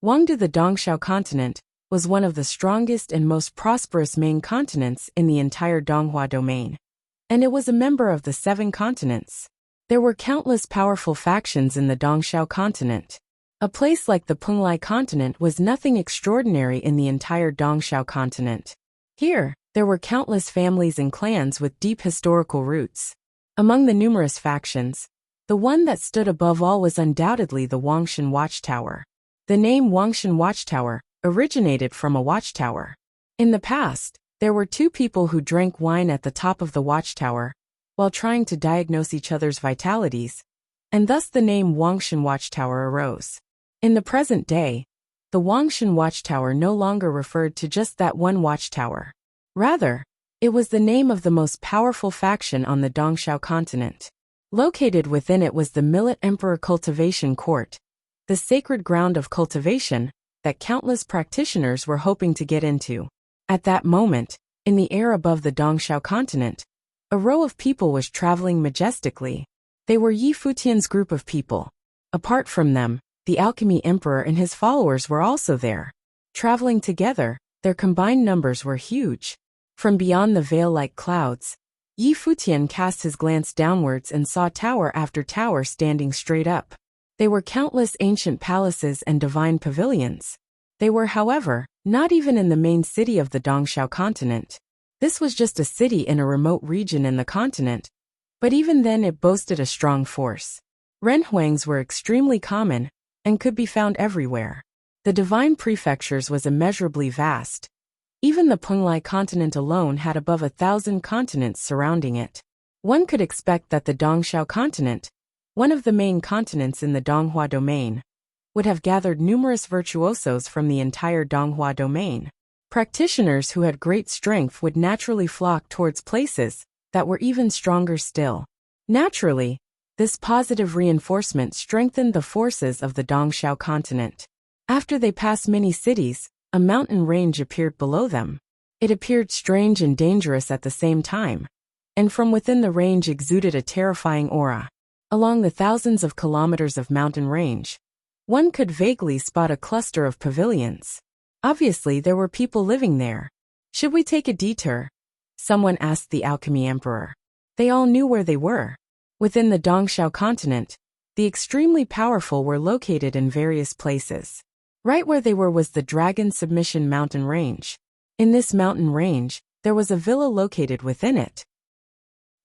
Wangdu, the Dongxiao continent, was one of the strongest and most prosperous main continents in the entire Donghua domain. And it was a member of the 7 continents. There were countless powerful factions in the Dongxiao continent. A place like the Penglai continent was nothing extraordinary in the entire Dongxiao continent. Here, there were countless families and clans with deep historical roots. Among the numerous factions, the one that stood above all was undoubtedly the Wangshan Watchtower. The name Wangshan Watchtower originated from a watchtower. In the past, there were 2 people who drank wine at the top of the watchtower while trying to diagnose each other's vitalities, and thus the name Wangshan Watchtower arose. In the present day, the Wangshan Watchtower no longer referred to just that one watchtower. Rather, it was the name of the most powerful faction on the Dongxiao continent. Located within it was the Millet Emperor Cultivation Court, the sacred ground of cultivation that countless practitioners were hoping to get into. At that moment, in the air above the Dongxiao continent, a row of people was traveling majestically. They were Yi Futian's group of people. Apart from them, the Alchemy Emperor and his followers were also there. Traveling together, their combined numbers were huge. From beyond the veil-like clouds, Yi Futian cast his glance downwards and saw tower after tower standing straight up. They were countless ancient palaces and divine pavilions. They were, however, not even in the main city of the Dongxiao continent. This was just a city in a remote region in the continent, but even then it boasted a strong force. Renhuangs were extremely common and could be found everywhere. The divine prefectures was immeasurably vast. Even the Penglai continent alone had above 1,000 continents surrounding it. One could expect that the Dongxiao continent, one of the main continents in the Donghua domain, would have gathered numerous virtuosos from the entire Donghua domain. Practitioners who had great strength would naturally flock towards places that were even stronger still. Naturally, this positive reinforcement strengthened the forces of the Dongxiao continent. After they passed many cities, a mountain range appeared below them. It appeared strange and dangerous at the same time, and from within the range exuded a terrifying aura. Along the thousands of kilometers of mountain range, one could vaguely spot a cluster of pavilions. Obviously, there were people living there. Should we take a detour? Someone asked the Alchemy Emperor. They all knew where they were. Within the Dongxiao continent, the extremely powerful were located in various places. Right where they were was the Dragon Submission Mountain Range. In this mountain range, there was a villa located within it.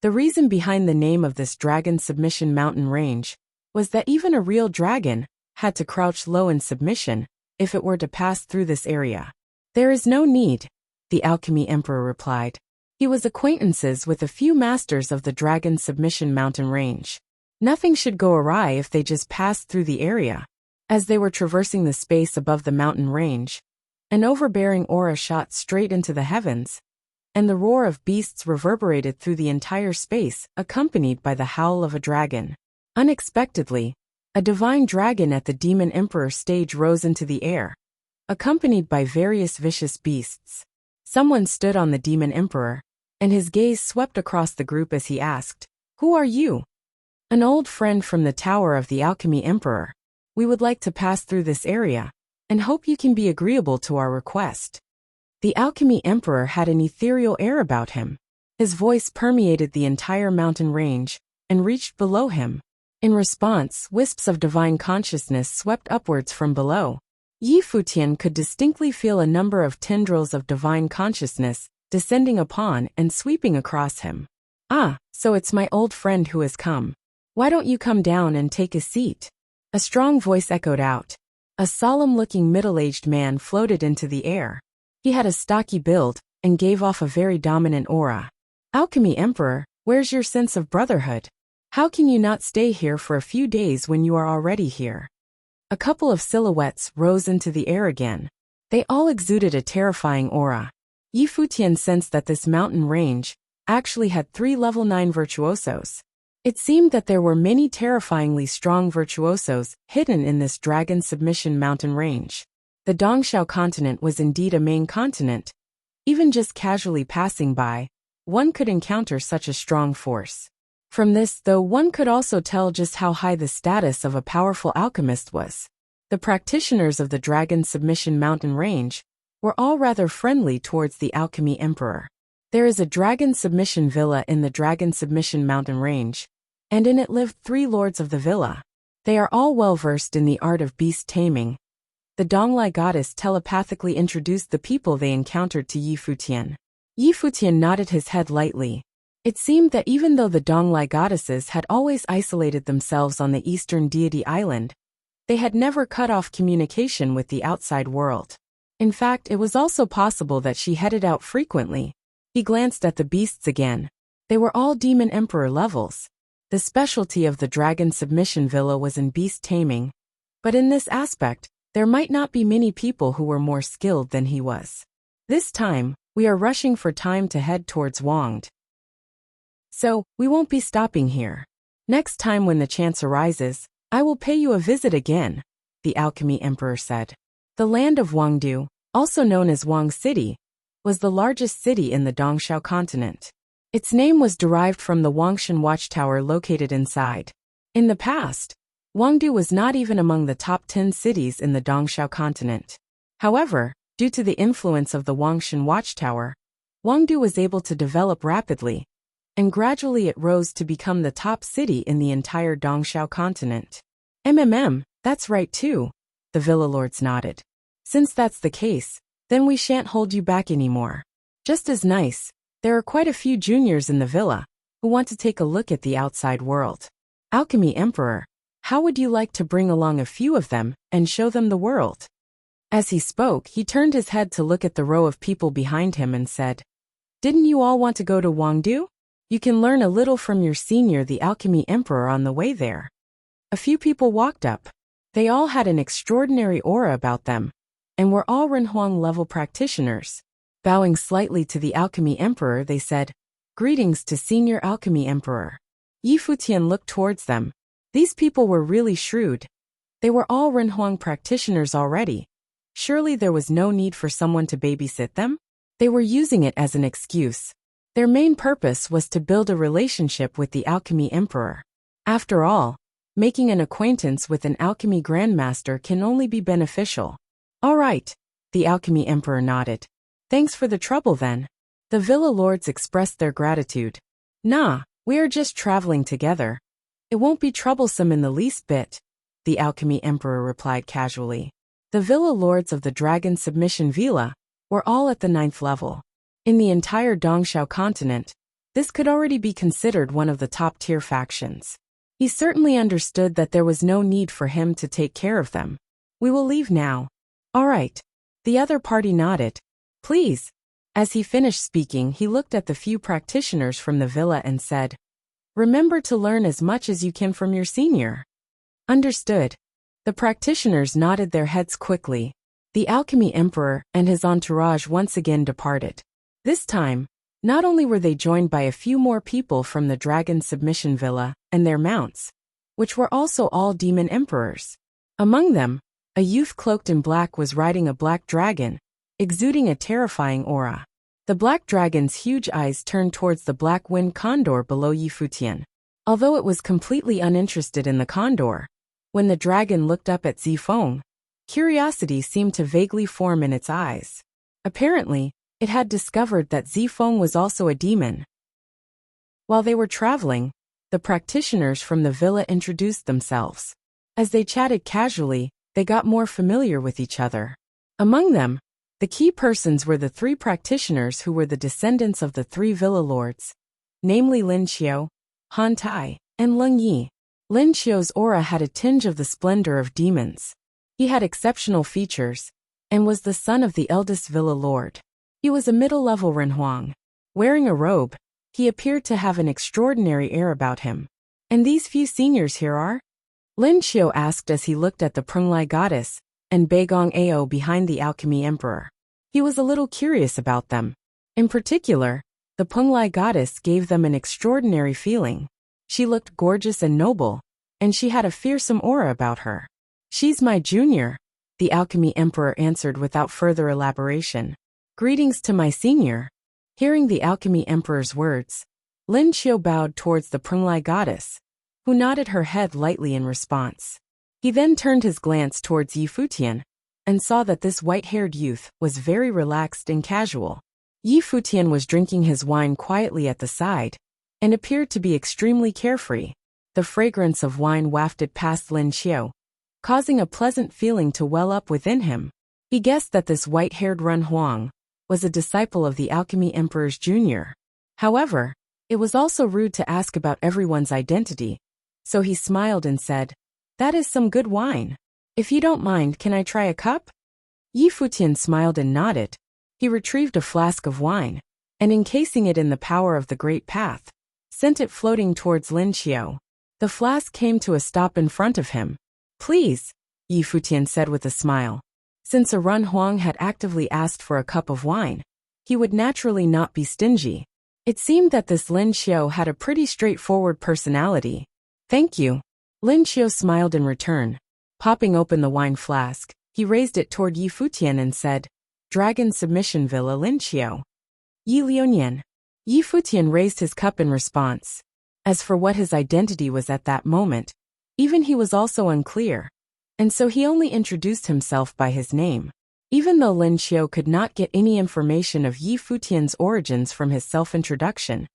The reason behind the name of this Dragon Submission Mountain Range was that even a real dragon had to crouch low in submission if it were to pass through this area. There is no need, the Alchemy Emperor replied. He was acquaintances with a few masters of the Dragon Submission Mountain Range. Nothing should go awry if they just passed through the area. As they were traversing the space above the mountain range, an overbearing aura shot straight into the heavens, and the roar of beasts reverberated through the entire space, accompanied by the howl of a dragon. Unexpectedly, a divine dragon at the Demon Emperor stage rose into the air, accompanied by various vicious beasts. Someone stood on the Demon Emperor, and his gaze swept across the group as he asked, "Who are you?" "An old friend from the Tower of the Alchemy Emperor. We would like to pass through this area, and hope you can be agreeable to our request." The Alchemy Emperor had an ethereal air about him. His voice permeated the entire mountain range and reached below him. In response, wisps of divine consciousness swept upwards from below. Yi Futian could distinctly feel a number of tendrils of divine consciousness descending upon and sweeping across him. "Ah, so it's my old friend who has come. Why don't you come down and take a seat?" A strong voice echoed out. A solemn-looking middle-aged man floated into the air. He had a stocky build and gave off a very dominant aura. "Alchemy Emperor, where's your sense of brotherhood? How can you not stay here for a few days when you are already here?" A couple of silhouettes rose into the air again. They all exuded a terrifying aura. Yi Futian sensed that this mountain range actually had 3 level 9 virtuosos. It seemed that there were many terrifyingly strong virtuosos hidden in this Dragon Submission Mountain Range. The Dongxiao continent was indeed a main continent. Even just casually passing by, one could encounter such a strong force. From this, though, one could also tell just how high the status of a powerful alchemist was. The practitioners of the Dragon Submission Mountain Range were all rather friendly towards the Alchemy Emperor. There is a Dragon Submission Villa in the Dragon Submission Mountain Range, and in it lived 3 lords of the villa. They are all well versed in the art of beast taming. The Donglai goddess telepathically introduced the people they encountered to Yi Futian. Yi Futian nodded his head lightly. It seemed that even though the Donglai goddesses had always isolated themselves on the eastern deity island, they had never cut off communication with the outside world. In fact, it was also possible that she headed out frequently. He glanced at the beasts again. They were all Demon Emperor levels. The specialty of the Dragon Submission Villa was in beast taming, but in this aspect, there might not be many people who were more skilled than he was. This time, we are rushing for time to head towards Wangde. So, we won't be stopping here. Next time when the chance arises, I will pay you a visit again, the Alchemy Emperor said. The land of Wangdu, also known as Wang City, was the largest city in the Dongxiao continent. Its name was derived from the Wangshan watchtower located inside. In the past, Wangdu was not even among the top 10 cities in the Dongxiao continent. However, due to the influence of the Wangshan watchtower, Wangdu was able to develop rapidly, and gradually it rose to become the top city in the entire Dongxiao continent. That's right too, the villa lords nodded. Since that's the case, then we shan't hold you back anymore. Just as nice, there are quite a few juniors in the villa who want to take a look at the outside world. Alchemy Emperor, how would you like to bring along a few of them and show them the world? As he spoke, he turned his head to look at the row of people behind him and said, Didn't you all want to go to Wangdu? You can learn a little from your senior, the Alchemy Emperor, on the way there. A few people walked up. They all had an extraordinary aura about them, and were all Renhuang level practitioners. Bowing slightly to the Alchemy Emperor, they said, Greetings to Senior Alchemy Emperor. Yi Futian looked towards them. These people were really shrewd. They were all Renhuang practitioners already. Surely there was no need for someone to babysit them? They were using it as an excuse. Their main purpose was to build a relationship with the Alchemy Emperor. After all, making an acquaintance with an alchemy grandmaster can only be beneficial. All right, the Alchemy Emperor nodded. Thanks for the trouble then. The villa lords expressed their gratitude. Nah, we are just traveling together. It won't be troublesome in the least bit, the Alchemy Emperor replied casually. The villa lords of the Dragon Submission Villa were all at the 9th level. In the entire Dongxiao continent, this could already be considered one of the top-tier factions. He certainly understood that there was no need for him to take care of them. We will leave now. All right. The other party nodded. Please. As he finished speaking, he looked at the few practitioners from the villa and said, Remember to learn as much as you can from your senior. Understood. The practitioners nodded their heads quickly. The Alchemy Emperor and his entourage once again departed. This time, not only were they joined by a few more people from the Dragon Submission Villa and their mounts, which were also all demon emperors. Among them, a youth cloaked in black was riding a black dragon, exuding a terrifying aura. The black dragon's huge eyes turned towards the black wind condor below Yi Futian. Although it was completely uninterested in the condor, when the dragon looked up at Zifeng, curiosity seemed to vaguely form in its eyes. Apparently, it had discovered that Zifeng was also a demon. While they were traveling, the practitioners from the villa introduced themselves. As they chatted casually, they got more familiar with each other. Among them, the key persons were the 3 practitioners who were the descendants of the 3 villa lords, namely Lin Xiao, Han Tai, and Leng Yi. Lin Xiao's aura had a tinge of the splendor of demons. He had exceptional features, and was the son of the eldest villa lord. He was a middle-level Renhuang. Wearing a robe, he appeared to have an extraordinary air about him. And these few seniors here are? Lin Xiao asked as he looked at the Prunglai goddess and Beigong Ao behind the Alchemy Emperor. He was a little curious about them. In particular, the Prunglai goddess gave them an extraordinary feeling. She looked gorgeous and noble, and she had a fearsome aura about her. She's my junior, the Alchemy Emperor answered without further elaboration. Greetings to my senior. Hearing the Alchemy Emperor's words, Lin Xiu bowed towards the Prunglai goddess, who nodded her head lightly in response. He then turned his glance towards Yi Futian, and saw that this white-haired youth was very relaxed and casual. Yi Futian was drinking his wine quietly at the side, and appeared to be extremely carefree. The fragrance of wine wafted past Lin Xiu, causing a pleasant feeling to well up within him. He guessed that this white-haired Run Huang was a disciple of the Alchemy Emperor's junior. However, it was also rude to ask about everyone's identity, so he smiled and said, "That is some good wine. If you don't mind, can I try a cup?" Yi Futian smiled and nodded. He retrieved a flask of wine, and encasing it in the power of the Great Path, sent it floating towards Lin Xiu. The flask came to a stop in front of him. "Please," Yi Futian said with a smile. Since a Run Huang had actively asked for a cup of wine, he would naturally not be stingy. It seemed that this Lin Xiu had a pretty straightforward personality. "Thank you." Lin Xiu smiled in return. Popping open the wine flask, he raised it toward Yi Futian and said, "Dragon Submission Villa Lin Xiu." Yi Liunian. Yi Futian raised his cup in response. As for what his identity was at that moment, even he was also unclear, and so he only introduced himself by his name. Even though Lin Xiu could not get any information of Yi Futian's origins from his self-introduction,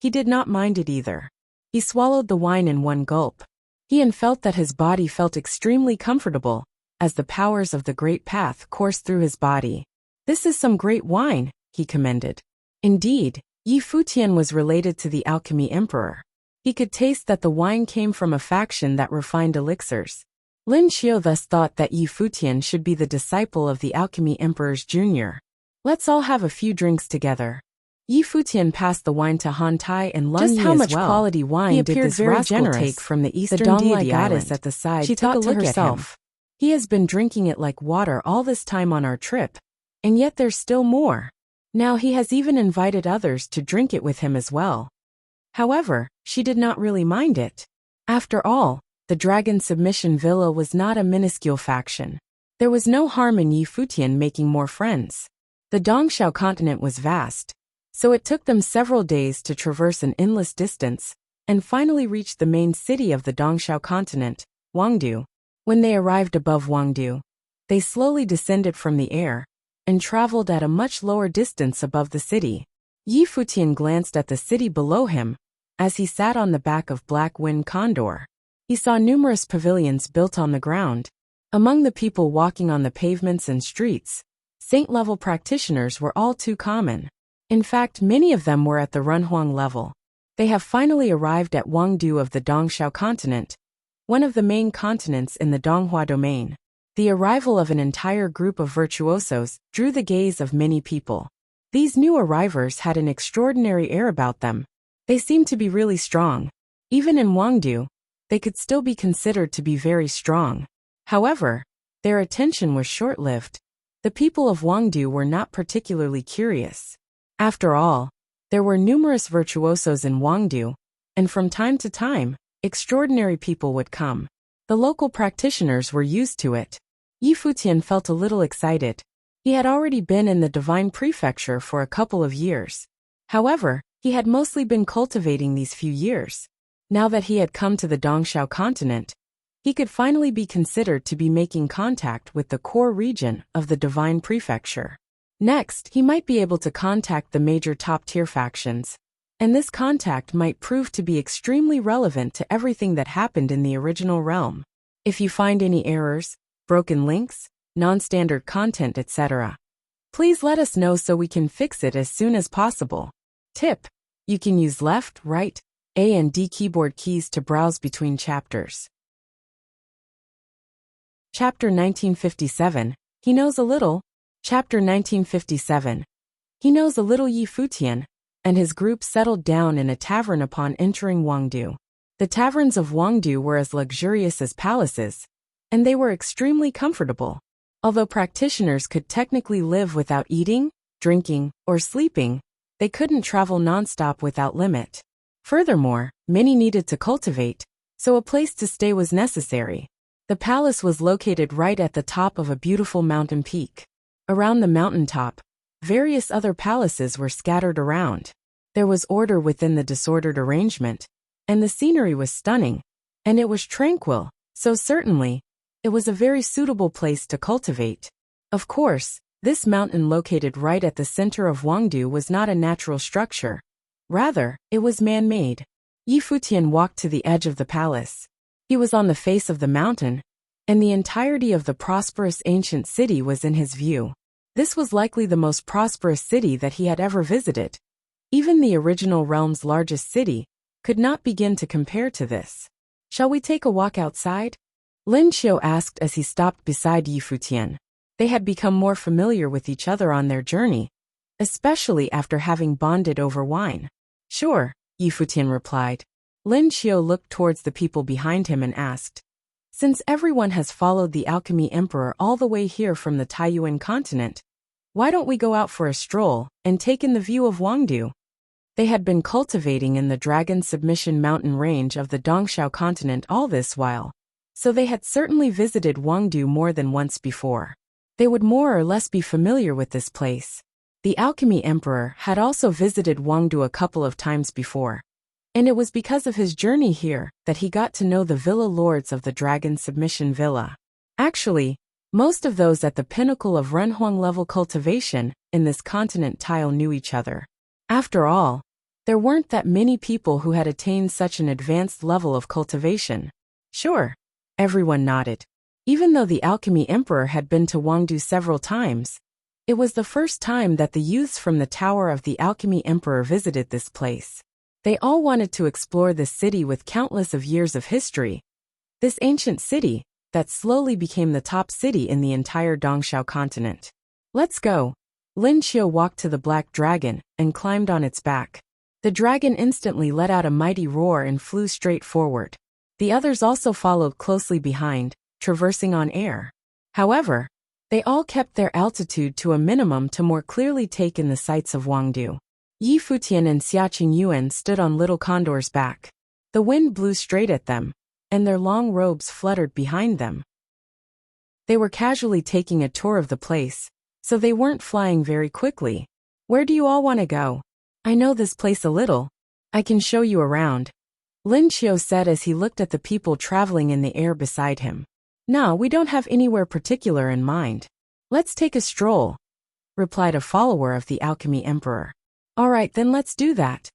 he did not mind it either. He swallowed the wine in one gulp. He felt that his body felt extremely comfortable, as the powers of the Great Path coursed through his body. "This is some great wine," he commended. Indeed, Yi Futian was related to the Alchemy Emperor. He could taste that the wine came from a faction that refined elixirs. Lin Xiu thus thought that Yi Futian should be the disciple of the Alchemy Emperor's junior. "Let's all have a few drinks together." Yi Futian passed the wine to Han Tai and Lun Yi Just how as much well. Quality wine He did appeared this very rascal generous. take from the Eastern Donglai deity goddess island? at the side She took thought a to look at herself, him. He has been drinking it like water all this time on our trip, and yet there's still more. Now he has even invited others to drink it with him as well. However, she did not really mind it. After all, the Dragon Submission Villa was not a minuscule faction. There was no harm in Yi Futian making more friends. The Dongxiao continent was vast, so it took them several days to traverse an endless distance, and finally reach the main city of the Dongxiao continent, Wangdu. When they arrived above Wangdu, they slowly descended from the air, and traveled at a much lower distance above the city. Yi Futian glanced at the city below him, as he sat on the back of Black Wind Condor. He saw numerous pavilions built on the ground. Among the people walking on the pavements and streets, saint-level practitioners were all too common. In fact, many of them were at the Runhuang level. They have finally arrived at Wangdu of the Dongxiao continent, one of the main continents in the Donghua domain. The arrival of an entire group of virtuosos drew the gaze of many people. These new arrivers had an extraordinary air about them. They seemed to be really strong. Even in Wangdu, they could still be considered to be very strong. However, their attention was short-lived. The people of Wangdu were not particularly curious. After all, there were numerous virtuosos in Wangdu, and from time to time, extraordinary people would come. The local practitioners were used to it. Yi Futian felt a little excited. He had already been in the Divine Prefecture for a couple of years. However, he had mostly been cultivating these few years. Now that he had come to the Dongxiao continent, he could finally be considered to be making contact with the core region of the Divine Prefecture. Next, he might be able to contact the major top-tier factions, and this contact might prove to be extremely relevant to everything that happened in the original realm. If you find any errors, broken links, non-standard content, etc., please let us know so we can fix it as soon as possible. Tip: you can use left, right, A and D keyboard keys to browse between chapters. Chapter 1957, He Knows a Little. Chapter 1957. He knows a little. Yi Futian and his group settled down in a tavern upon entering Wangdu. The taverns of Wangdu were as luxurious as palaces, and they were extremely comfortable. Although practitioners could technically live without eating, drinking, or sleeping, they couldn't travel non-stop without limit. Furthermore, many needed to cultivate, so a place to stay was necessary. The palace was located right at the top of a beautiful mountain peak. Around the mountaintop, various other palaces were scattered around. There was order within the disordered arrangement, and the scenery was stunning, and it was tranquil, so certainly, it was a very suitable place to cultivate. Of course, this mountain located right at the center of Wangdu was not a natural structure. Rather, it was man-made. Futian walked to the edge of the palace. He was on the face of the mountain, and the entirety of the prosperous ancient city was in his view. This was likely the most prosperous city that he had ever visited. Even the original realm's largest city could not begin to compare to this. Shall we take a walk outside? Lin Xiu asked as he stopped beside Futian. They had become more familiar with each other on their journey, especially after having bonded over wine. Sure, Futian replied. Lin Xiu looked towards the people behind him and asked, since everyone has followed the alchemy emperor all the way here from the Taiyuan continent, why don't we go out for a stroll and take in the view of Wangdu? They had been cultivating in the Dragon Submission mountain range of the Dongxiao continent all this while, so they had certainly visited Wangdu more than once before. They would more or less be familiar with this place. The alchemy emperor had also visited Wangdu a couple of times before, and it was because of his journey here that he got to know the villa lords of the Dragon Submission Villa. Actually, most of those at the pinnacle of Renhuang level cultivation in this continent tile knew each other. After all, there weren't that many people who had attained such an advanced level of cultivation. Sure, everyone nodded. Even though the alchemy emperor had been to Wangdu several times, it was the first time that the youths from the tower of the alchemy emperor visited this place. They all wanted to explore this city with countless of years of history. This ancient city that slowly became the top city in the entire Dongxiao continent. Let's go. Lin Xiu walked to the black dragon and climbed on its back. The dragon instantly let out a mighty roar and flew straight forward. The others also followed closely behind, traversing on air. However, they all kept their altitude to a minimum to more clearly take in the sights of Wangdu. Futian and Xiaqing Yuan stood on Little Condor's back. The wind blew straight at them, and their long robes fluttered behind them. They were casually taking a tour of the place, so they weren't flying very quickly. Where do you all want to go? I know this place a little. I can show you around. Lin Xiu said as he looked at the people traveling in the air beside him. No, we don't have anywhere particular in mind. Let's take a stroll, replied a follower of the alchemy emperor. All right, then let's do that.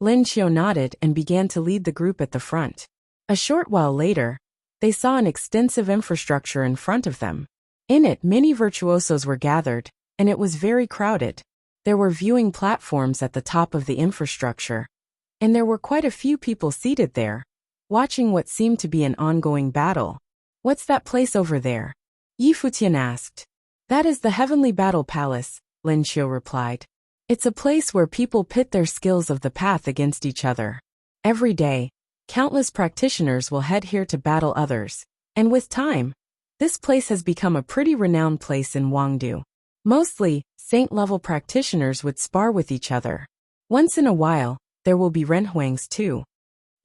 Lin Xiu nodded and began to lead the group at the front. A short while later, they saw an extensive infrastructure in front of them. In it, many virtuosos were gathered, and it was very crowded. There were viewing platforms at the top of the infrastructure, and there were quite a few people seated there, watching what seemed to be an ongoing battle. What's that place over there? Futian asked. That is the Heavenly Battle Palace, Lin Xiu replied. It's a place where people pit their skills of the path against each other. Every day, countless practitioners will head here to battle others, and with time, this place has become a pretty renowned place in Wangdu. Mostly, saint-level practitioners would spar with each other. Once in a while, there will be renhuangs too.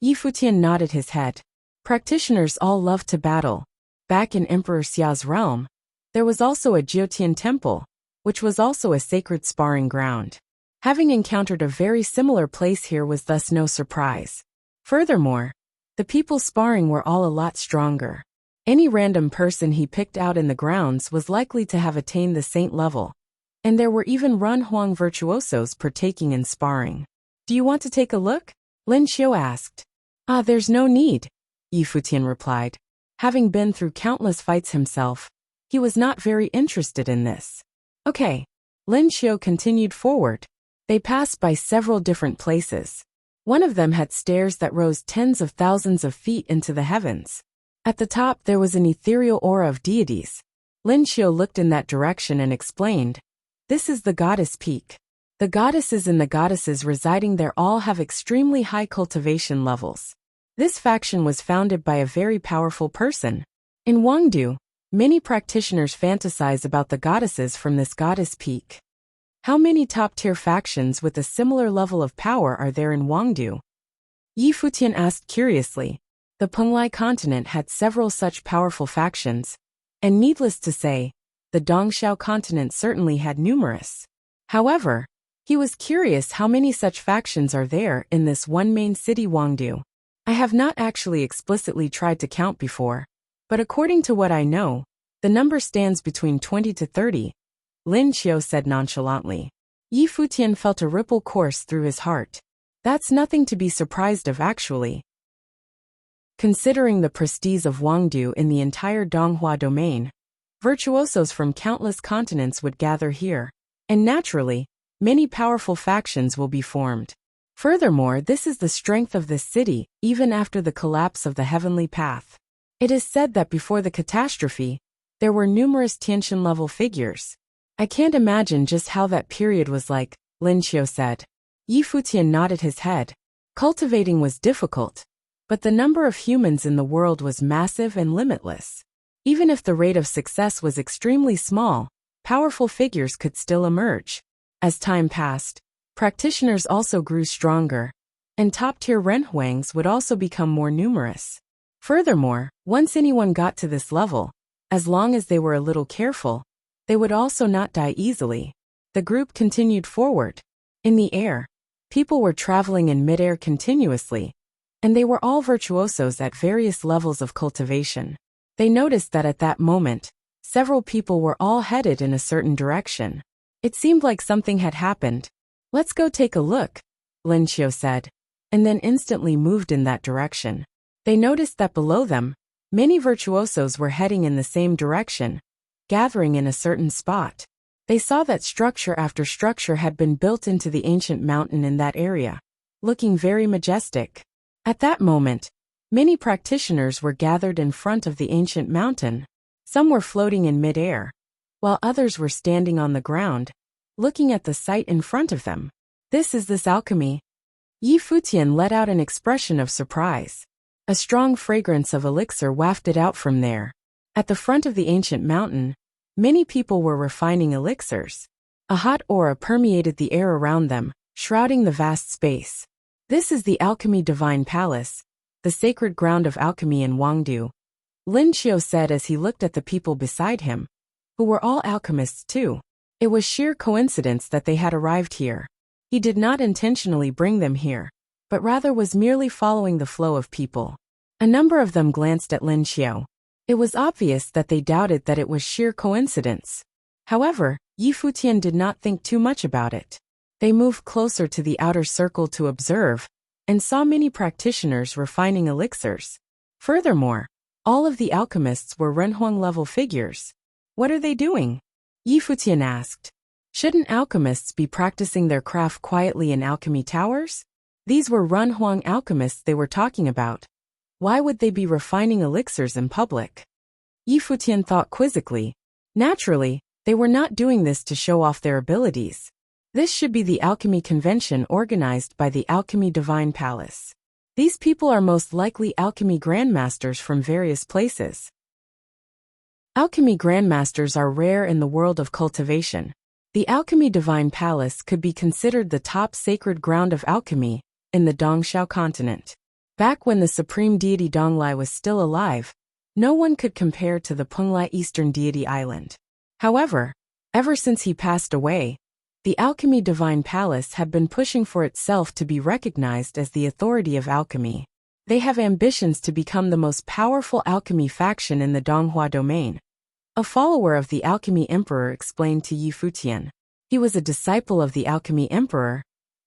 Futian nodded his head. Practitioners all love to battle. Back in Emperor Xia's realm, there was also a Jiutian temple, which was also a sacred sparring ground. Having encountered a very similar place here was thus no surprise. Furthermore, the people sparring were all a lot stronger. Any random person he picked out in the grounds was likely to have attained the saint level, and there were even Renhuang virtuosos partaking in sparring. Do you want to take a look? Lin Xiu asked. There's no need, Futian replied. Having been through countless fights himself, he was not very interested in this. Okay. Lin Xiu continued forward. They passed by several different places. One of them had stairs that rose tens of thousands of feet into the heavens. At the top there was an ethereal aura of deities. Lin Xiu looked in that direction and explained, this is the goddess peak. The goddesses and the goddesses residing there all have extremely high cultivation levels. This faction was founded by a very powerful person. In Wangdu, many practitioners fantasize about the goddesses from this goddess peak. How many top-tier factions with a similar level of power are there in Wangdu? Futian asked curiously. The Penglai continent had several such powerful factions, and needless to say, the Dongxiao continent certainly had numerous. However, He was curious how many such factions are there in this one main city Wangdu. I have not actually explicitly tried to count before, but according to what I know, the number stands between 20 to 30, Lin Qiu said nonchalantly. Yi Futian felt a ripple course through his heart. That's nothing to be surprised of actually. Considering the prestige of Wangdu in the entire Donghua domain, virtuosos from countless continents would gather here, and naturally, many powerful factions will be formed. Furthermore, this is the strength of this city, even after the collapse of the heavenly path. It is said that before the catastrophe, there were numerous Tiantian-level figures. I can't imagine just how that period was like, Lin Qiu said. Yi Futian nodded his head. Cultivating was difficult, but the number of humans in the world was massive and limitless. Even if the rate of success was extremely small, powerful figures could still emerge. As time passed, practitioners also grew stronger, and top-tier renhuangs would also become more numerous. Furthermore, once anyone got to this level, as long as they were a little careful, they would also not die easily. The group continued forward. In the air, people were traveling in midair continuously, and they were all virtuosos at various levels of cultivation. They noticed that at that moment, several people were all headed in a certain direction. It seemed like something had happened. Let's go take a look, Lin Qiu said, and then instantly moved in that direction. They noticed that below them, many virtuosos were heading in the same direction, gathering in a certain spot. They saw that structure after structure had been built into the ancient mountain in that area, looking very majestic. At that moment, many practitioners were gathered in front of the ancient mountain. Some were floating in midair, while others were standing on the ground, looking at the sight in front of them. This is this alchemy. Yi Futian let out an expression of surprise. A strong fragrance of elixir wafted out from there. At the front of the ancient mountain, many people were refining elixirs. A hot aura permeated the air around them, shrouding the vast space. This is the Alchemy Divine Palace, the sacred ground of alchemy in Wangdu, Lin Qiu said as he looked at the people beside him, who were all alchemists too. It was sheer coincidence that they had arrived here. He did not intentionally bring them here, but rather was merely following the flow of people. A number of them glanced at Lin Qiu. It was obvious that they doubted that it was sheer coincidence. However, Yi Futian did not think too much about it. They moved closer to the outer circle to observe, and saw many practitioners refining elixirs. Furthermore, all of the alchemists were renhuang-level figures. What are they doing? Yi Futian asked. Shouldn't alchemists be practicing their craft quietly in alchemy towers? These were renhuang alchemists they were talking about. Why would they be refining elixirs in public? Yi Futian thought quizzically. Naturally, they were not doing this to show off their abilities. This should be the alchemy convention organized by the Alchemy Divine Palace. These people are most likely alchemy grandmasters from various places. Alchemy grandmasters are rare in the world of cultivation. The Alchemy Divine Palace could be considered the top sacred ground of alchemy in the Dongxiao continent. Back when the supreme deity Donglai was still alive, no one could compare to the Penglai Eastern Deity Island. However, ever since he passed away, the Alchemy Divine Palace had been pushing for itself to be recognized as the authority of alchemy. They have ambitions to become the most powerful alchemy faction in the Donghua domain. A follower of the Alchemy Emperor explained to Yi Futian. He was a disciple of the Alchemy Emperor,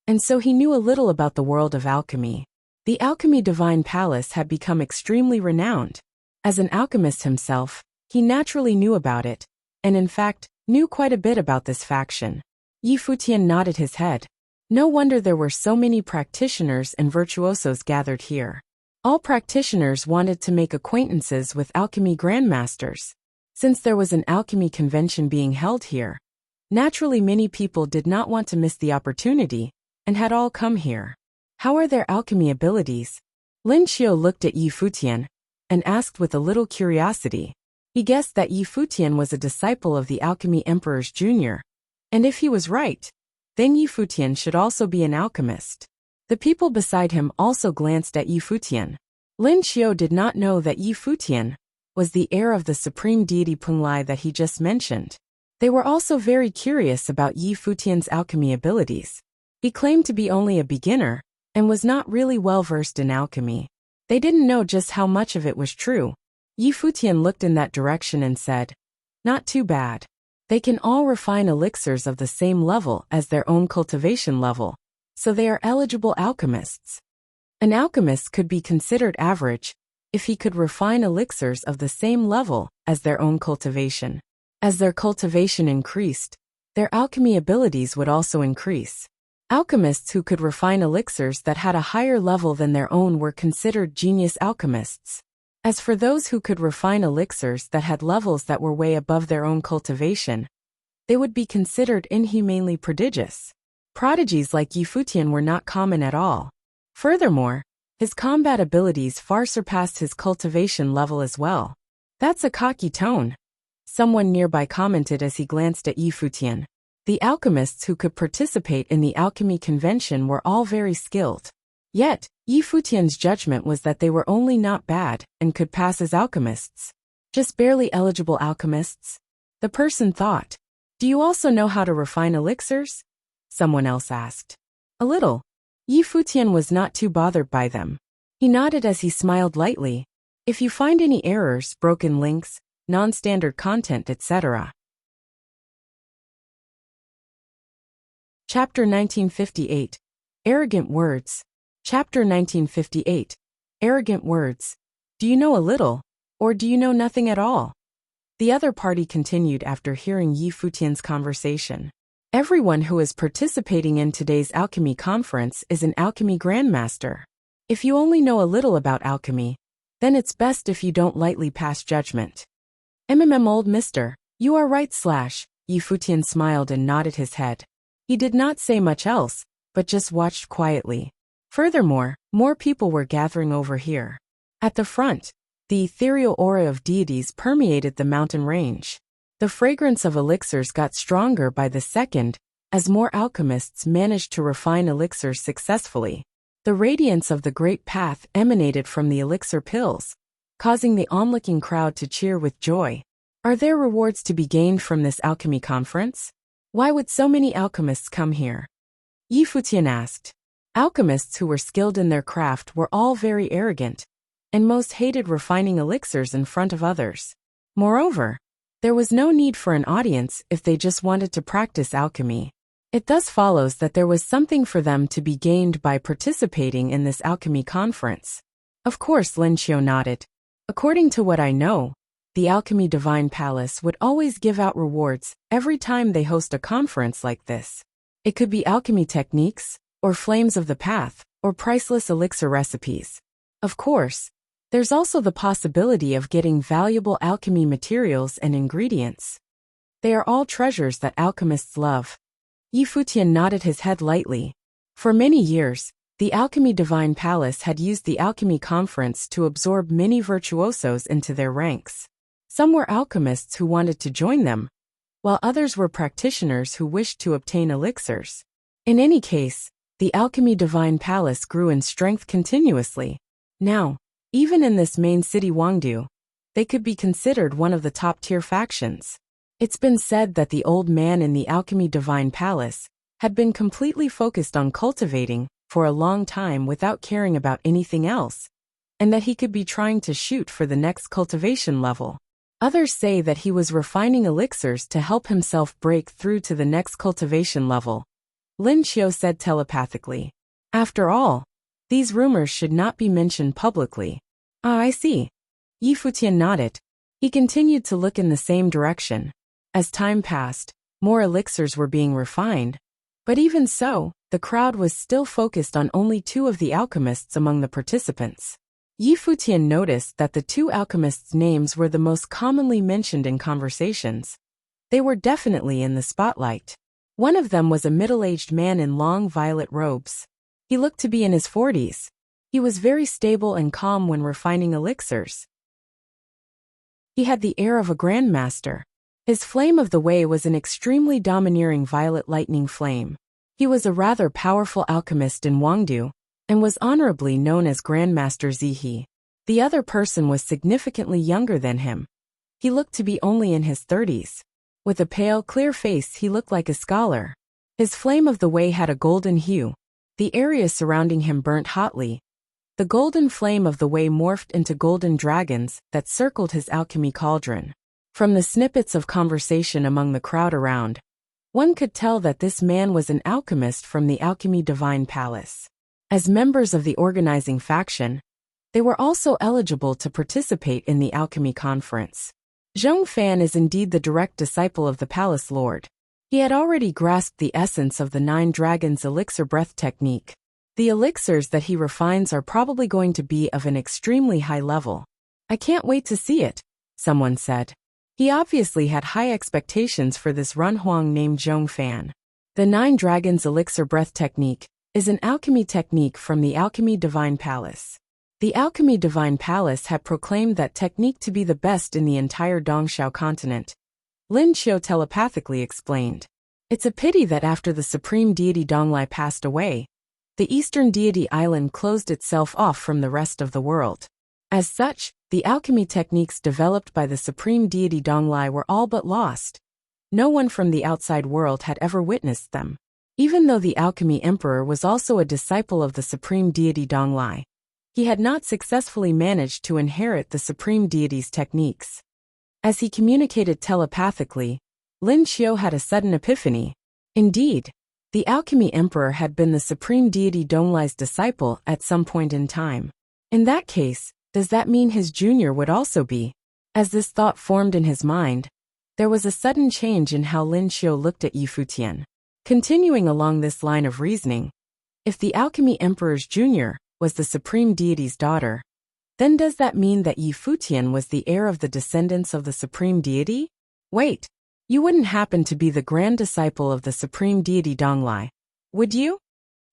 and so he knew a little about the world of alchemy. The Alchemy Divine Palace had become extremely renowned. As an alchemist himself, he naturally knew about it, and in fact, knew quite a bit about this faction. Yi Futian nodded his head. No wonder there were so many practitioners and virtuosos gathered here. All practitioners wanted to make acquaintances with alchemy grandmasters. Since there was an alchemy convention being held here, naturally many people did not want to miss the opportunity, and had all come here. How are their alchemy abilities? Lin Qiu looked at Yi Futian, and asked with a little curiosity. He guessed that Yi Futian was a disciple of the Alchemy Emperor's junior, and if he was right, then Yi Futian should also be an alchemist. The people beside him also glanced at Yi Futian. Lin Qiu did not know that Yi Futian was the heir of the supreme deity Penglai that he just mentioned. They were also very curious about Yi Futian's alchemy abilities. He claimed to be only a beginner, and was not really well versed in alchemy. They didn't know just how much of it was true. Yi Futian looked in that direction and said, "Not too bad. They can all refine elixirs of the same level as their own cultivation level, so they are eligible alchemists." An alchemist could be considered average if he could refine elixirs of the same level as their own cultivation. As their cultivation increased, their alchemy abilities would also increase. Alchemists who could refine elixirs that had a higher level than their own were considered genius alchemists. As for those who could refine elixirs that had levels that were way above their own cultivation, they would be considered inhumanely prodigious. Prodigies like Yi Futian were not common at all. Furthermore, his combat abilities far surpassed his cultivation level as well. "That's a cocky tone," someone nearby commented as he glanced at Yi Futian. The alchemists who could participate in the alchemy convention were all very skilled. Yet, Yi Futian's judgment was that they were only not bad and could pass as alchemists. Just barely eligible alchemists? The person thought. "Do you also know how to refine elixirs?" someone else asked. "A little." Yi Futian was not too bothered by them. He nodded as he smiled lightly. "If you find any errors, broken links, non-standard content, etc." Chapter 1958. Arrogant Words. Chapter 1958. Arrogant Words. "Do you know a little, or do you know nothing at all?" The other party continued after hearing Yi Futian's conversation. "Everyone who is participating in today's alchemy conference is an alchemy grandmaster. If you only know a little about alchemy, then it's best if you don't lightly pass judgment." Old mister, you are right / Yi Futian smiled and nodded his head. He did not say much else, but just watched quietly. Furthermore, more people were gathering over here. At the front, the ethereal aura of deities permeated the mountain range. The fragrance of elixirs got stronger by the second, as more alchemists managed to refine elixirs successfully. The radiance of the great path emanated from the elixir pills, causing the onlooking crowd to cheer with joy. Are there rewards to be gained from this alchemy conference? Why would so many alchemists come here? Yi Futian asked. Alchemists who were skilled in their craft were all very arrogant, and most hated refining elixirs in front of others. Moreover, there was no need for an audience if they just wanted to practice alchemy. It thus follows that there was something for them to be gained by participating in this alchemy conference. Of course, Lin Qiu nodded. According to what I know, the Alchemy Divine Palace would always give out rewards every time they host a conference like this. It could be alchemy techniques, or flames of the path, or priceless elixir recipes. Of course, there's also the possibility of getting valuable alchemy materials and ingredients. They are all treasures that alchemists love. Yi Futian nodded his head lightly. For many years, the Alchemy Divine Palace had used the alchemy conference to absorb many virtuosos into their ranks. Some were alchemists who wanted to join them, while others were practitioners who wished to obtain elixirs. In any case, the Alchemy Divine Palace grew in strength continuously. Now, even in this main city Wangdu, they could be considered one of the top-tier factions. It's been said that the old man in the Alchemy Divine Palace had been completely focused on cultivating for a long time without caring about anything else, and that he could be trying to shoot for the next cultivation level. Others say that he was refining elixirs to help himself break through to the next cultivation level. Lin Qiu said telepathically. After all, these rumors should not be mentioned publicly. Ah, I see. Yi Futian nodded. He continued to look in the same direction. As time passed, more elixirs were being refined, but even so, the crowd was still focused on only two of the alchemists among the participants. Yi Futian noticed that the two alchemists' names were the most commonly mentioned in conversations. They were definitely in the spotlight. One of them was a middle-aged man in long violet robes. He looked to be in his 40s. He was very stable and calm when refining elixirs. He had the air of a grandmaster. His flame of the way was an extremely domineering violet lightning flame. He was a rather powerful alchemist in Wangdu, and was honorably known as Grandmaster Zihe. The other person was significantly younger than him. He looked to be only in his 30s. With a pale, clear face, he looked like a scholar. His flame of the way had a golden hue. The area surrounding him burnt hotly. The golden flame of the way morphed into golden dragons that circled his alchemy cauldron. From the snippets of conversation among the crowd around, one could tell that this man was an alchemist from the Alchemy Divine Palace. As members of the organizing faction, they were also eligible to participate in the alchemy conference. Zhong Fan is indeed the direct disciple of the Palace Lord. He had already grasped the essence of the 9 Dragons elixir breath technique. The elixirs that he refines are probably going to be of an extremely high level. I can't wait to see it, someone said. He obviously had high expectations for this Runhuang named Zhong Fan. The 9 Dragons elixir breath technique is an alchemy technique from the Alchemy Divine Palace. The Alchemy Divine Palace had proclaimed that technique to be the best in the entire Dongxiao continent. Lin Xiu telepathically explained. It's a pity that after the supreme deity Donglai passed away, the eastern deity island closed itself off from the rest of the world. As such, the alchemy techniques developed by the supreme deity Donglai were all but lost. No one from the outside world had ever witnessed them. Even though the alchemy emperor was also a disciple of the supreme deity Donglai, he had not successfully managed to inherit the supreme deity's techniques. As he communicated telepathically, Lin Xiu had a sudden epiphany. Indeed, the alchemy emperor had been the supreme deity Donglai's disciple at some point in time. In that case, does that mean his junior would also be? As this thought formed in his mind, there was a sudden change in how Lin Xiu looked at Yi Futian. Continuing along this line of reasoning, if the alchemy emperor's junior was the supreme deity's daughter, then does that mean that Yi Futian was the heir of the descendants of the supreme deity? Wait, you wouldn't happen to be the grand disciple of the supreme deity Donglai, would you?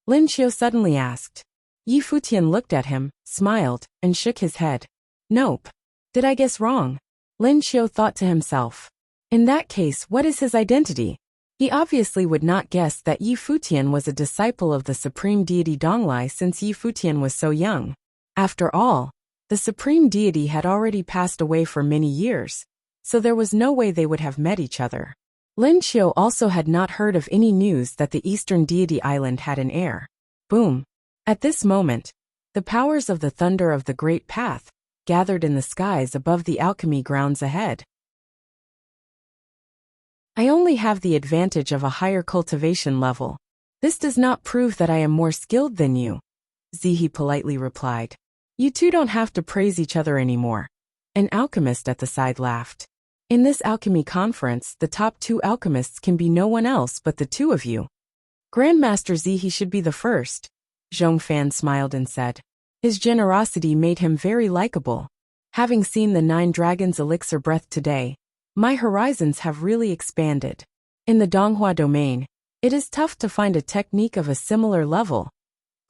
Lin Xiu suddenly asked. Yi Futian looked at him, smiled, and shook his head. Nope. Did I guess wrong? Lin Xiu thought to himself. In that case, what is his identity? He obviously would not guess that Yi Futian was a disciple of the supreme deity Donglai since Yi Futian was so young. After all, the supreme deity had already passed away for many years, so there was no way they would have met each other. Lin Xiu also had not heard of any news that the eastern deity island had an heir. Boom. At this moment, the powers of the thunder of the Great Path gathered in the skies above the alchemy grounds ahead. I only have the advantage of a higher cultivation level. This does not prove that I am more skilled than you, Zihi politely replied. You two don't have to praise each other anymore. An alchemist at the side laughed. In this alchemy conference, the top 2 alchemists can be no one else but the 2 of you. Grandmaster Zihi should be the first, Zhong Fan smiled and said. His generosity made him very likable. Having seen the 9 Dragons elixir breath today, my horizons have really expanded. In the Donghua domain, it is tough to find a technique of a similar level,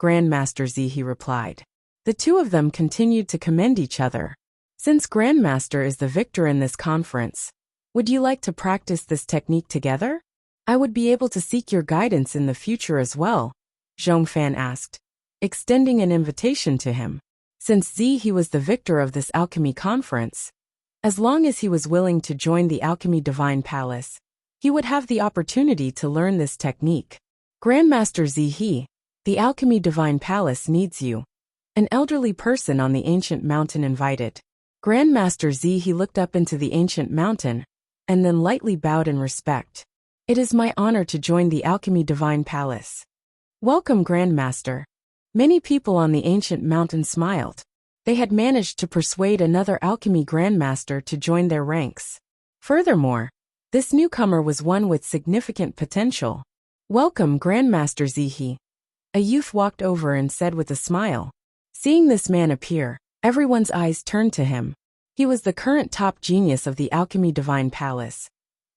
Grandmaster Zihi replied. The 2 of them continued to commend each other. Since Grandmaster is the victor in this conference, would you like to practice this technique together? I would be able to seek your guidance in the future as well, Zhong Fan asked, extending an invitation to him. Since Zihi was the victor of this alchemy conference, as long as he was willing to join the Alchemy Divine Palace, he would have the opportunity to learn this technique. Grandmaster Zihi, the Alchemy Divine Palace needs you. An elderly person on the ancient mountain invited. Grandmaster Zihi looked up into the ancient mountain, and then lightly bowed in respect. It is my honor to join the Alchemy Divine Palace. Welcome, Grandmaster. Many people on the ancient mountain smiled. They had managed to persuade another alchemy grandmaster to join their ranks. Furthermore, this newcomer was one with significant potential. Welcome, Grandmaster Zihi. A youth walked over and said with a smile. Seeing this man appear, everyone's eyes turned to him. He was the current top genius of the Alchemy Divine Palace.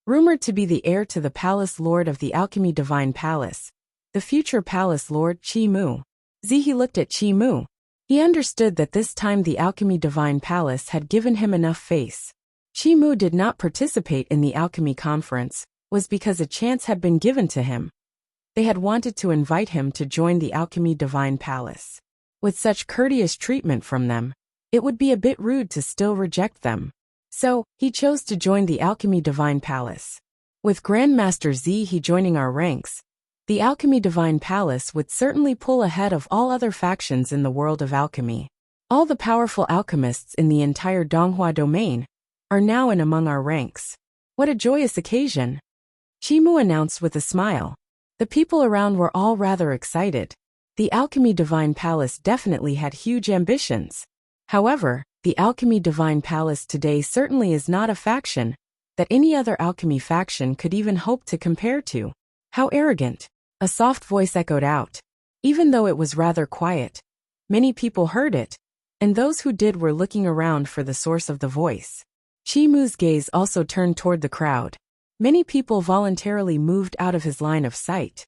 Rumored to be the heir to the Palace Lord of the Alchemy Divine Palace, the future Palace Lord Qi Mu. Zihi looked at Qi Mu. He understood that this time the Alchemy Divine Palace had given him enough face. Qi Mu did not participate in the alchemy conference, was because a chance had been given to him. They had wanted to invite him to join the Alchemy Divine Palace. With such courteous treatment from them, it would be a bit rude to still reject them. So, he chose to join the Alchemy Divine Palace. With Grandmaster Zihe joining our ranks, the Alchemy Divine Palace would certainly pull ahead of all other factions in the world of alchemy. All the powerful alchemists in the entire Donghua domain are now in among our ranks. What a joyous occasion! Chimu announced with a smile. The people around were all rather excited. The Alchemy Divine Palace definitely had huge ambitions. However, the Alchemy Divine Palace today certainly is not a faction that any other alchemy faction could even hope to compare to. How arrogant! A soft voice echoed out. Even though it was rather quiet, many people heard it, and those who did were looking around for the source of the voice. Chimu's gaze also turned toward the crowd. Many people voluntarily moved out of his line of sight.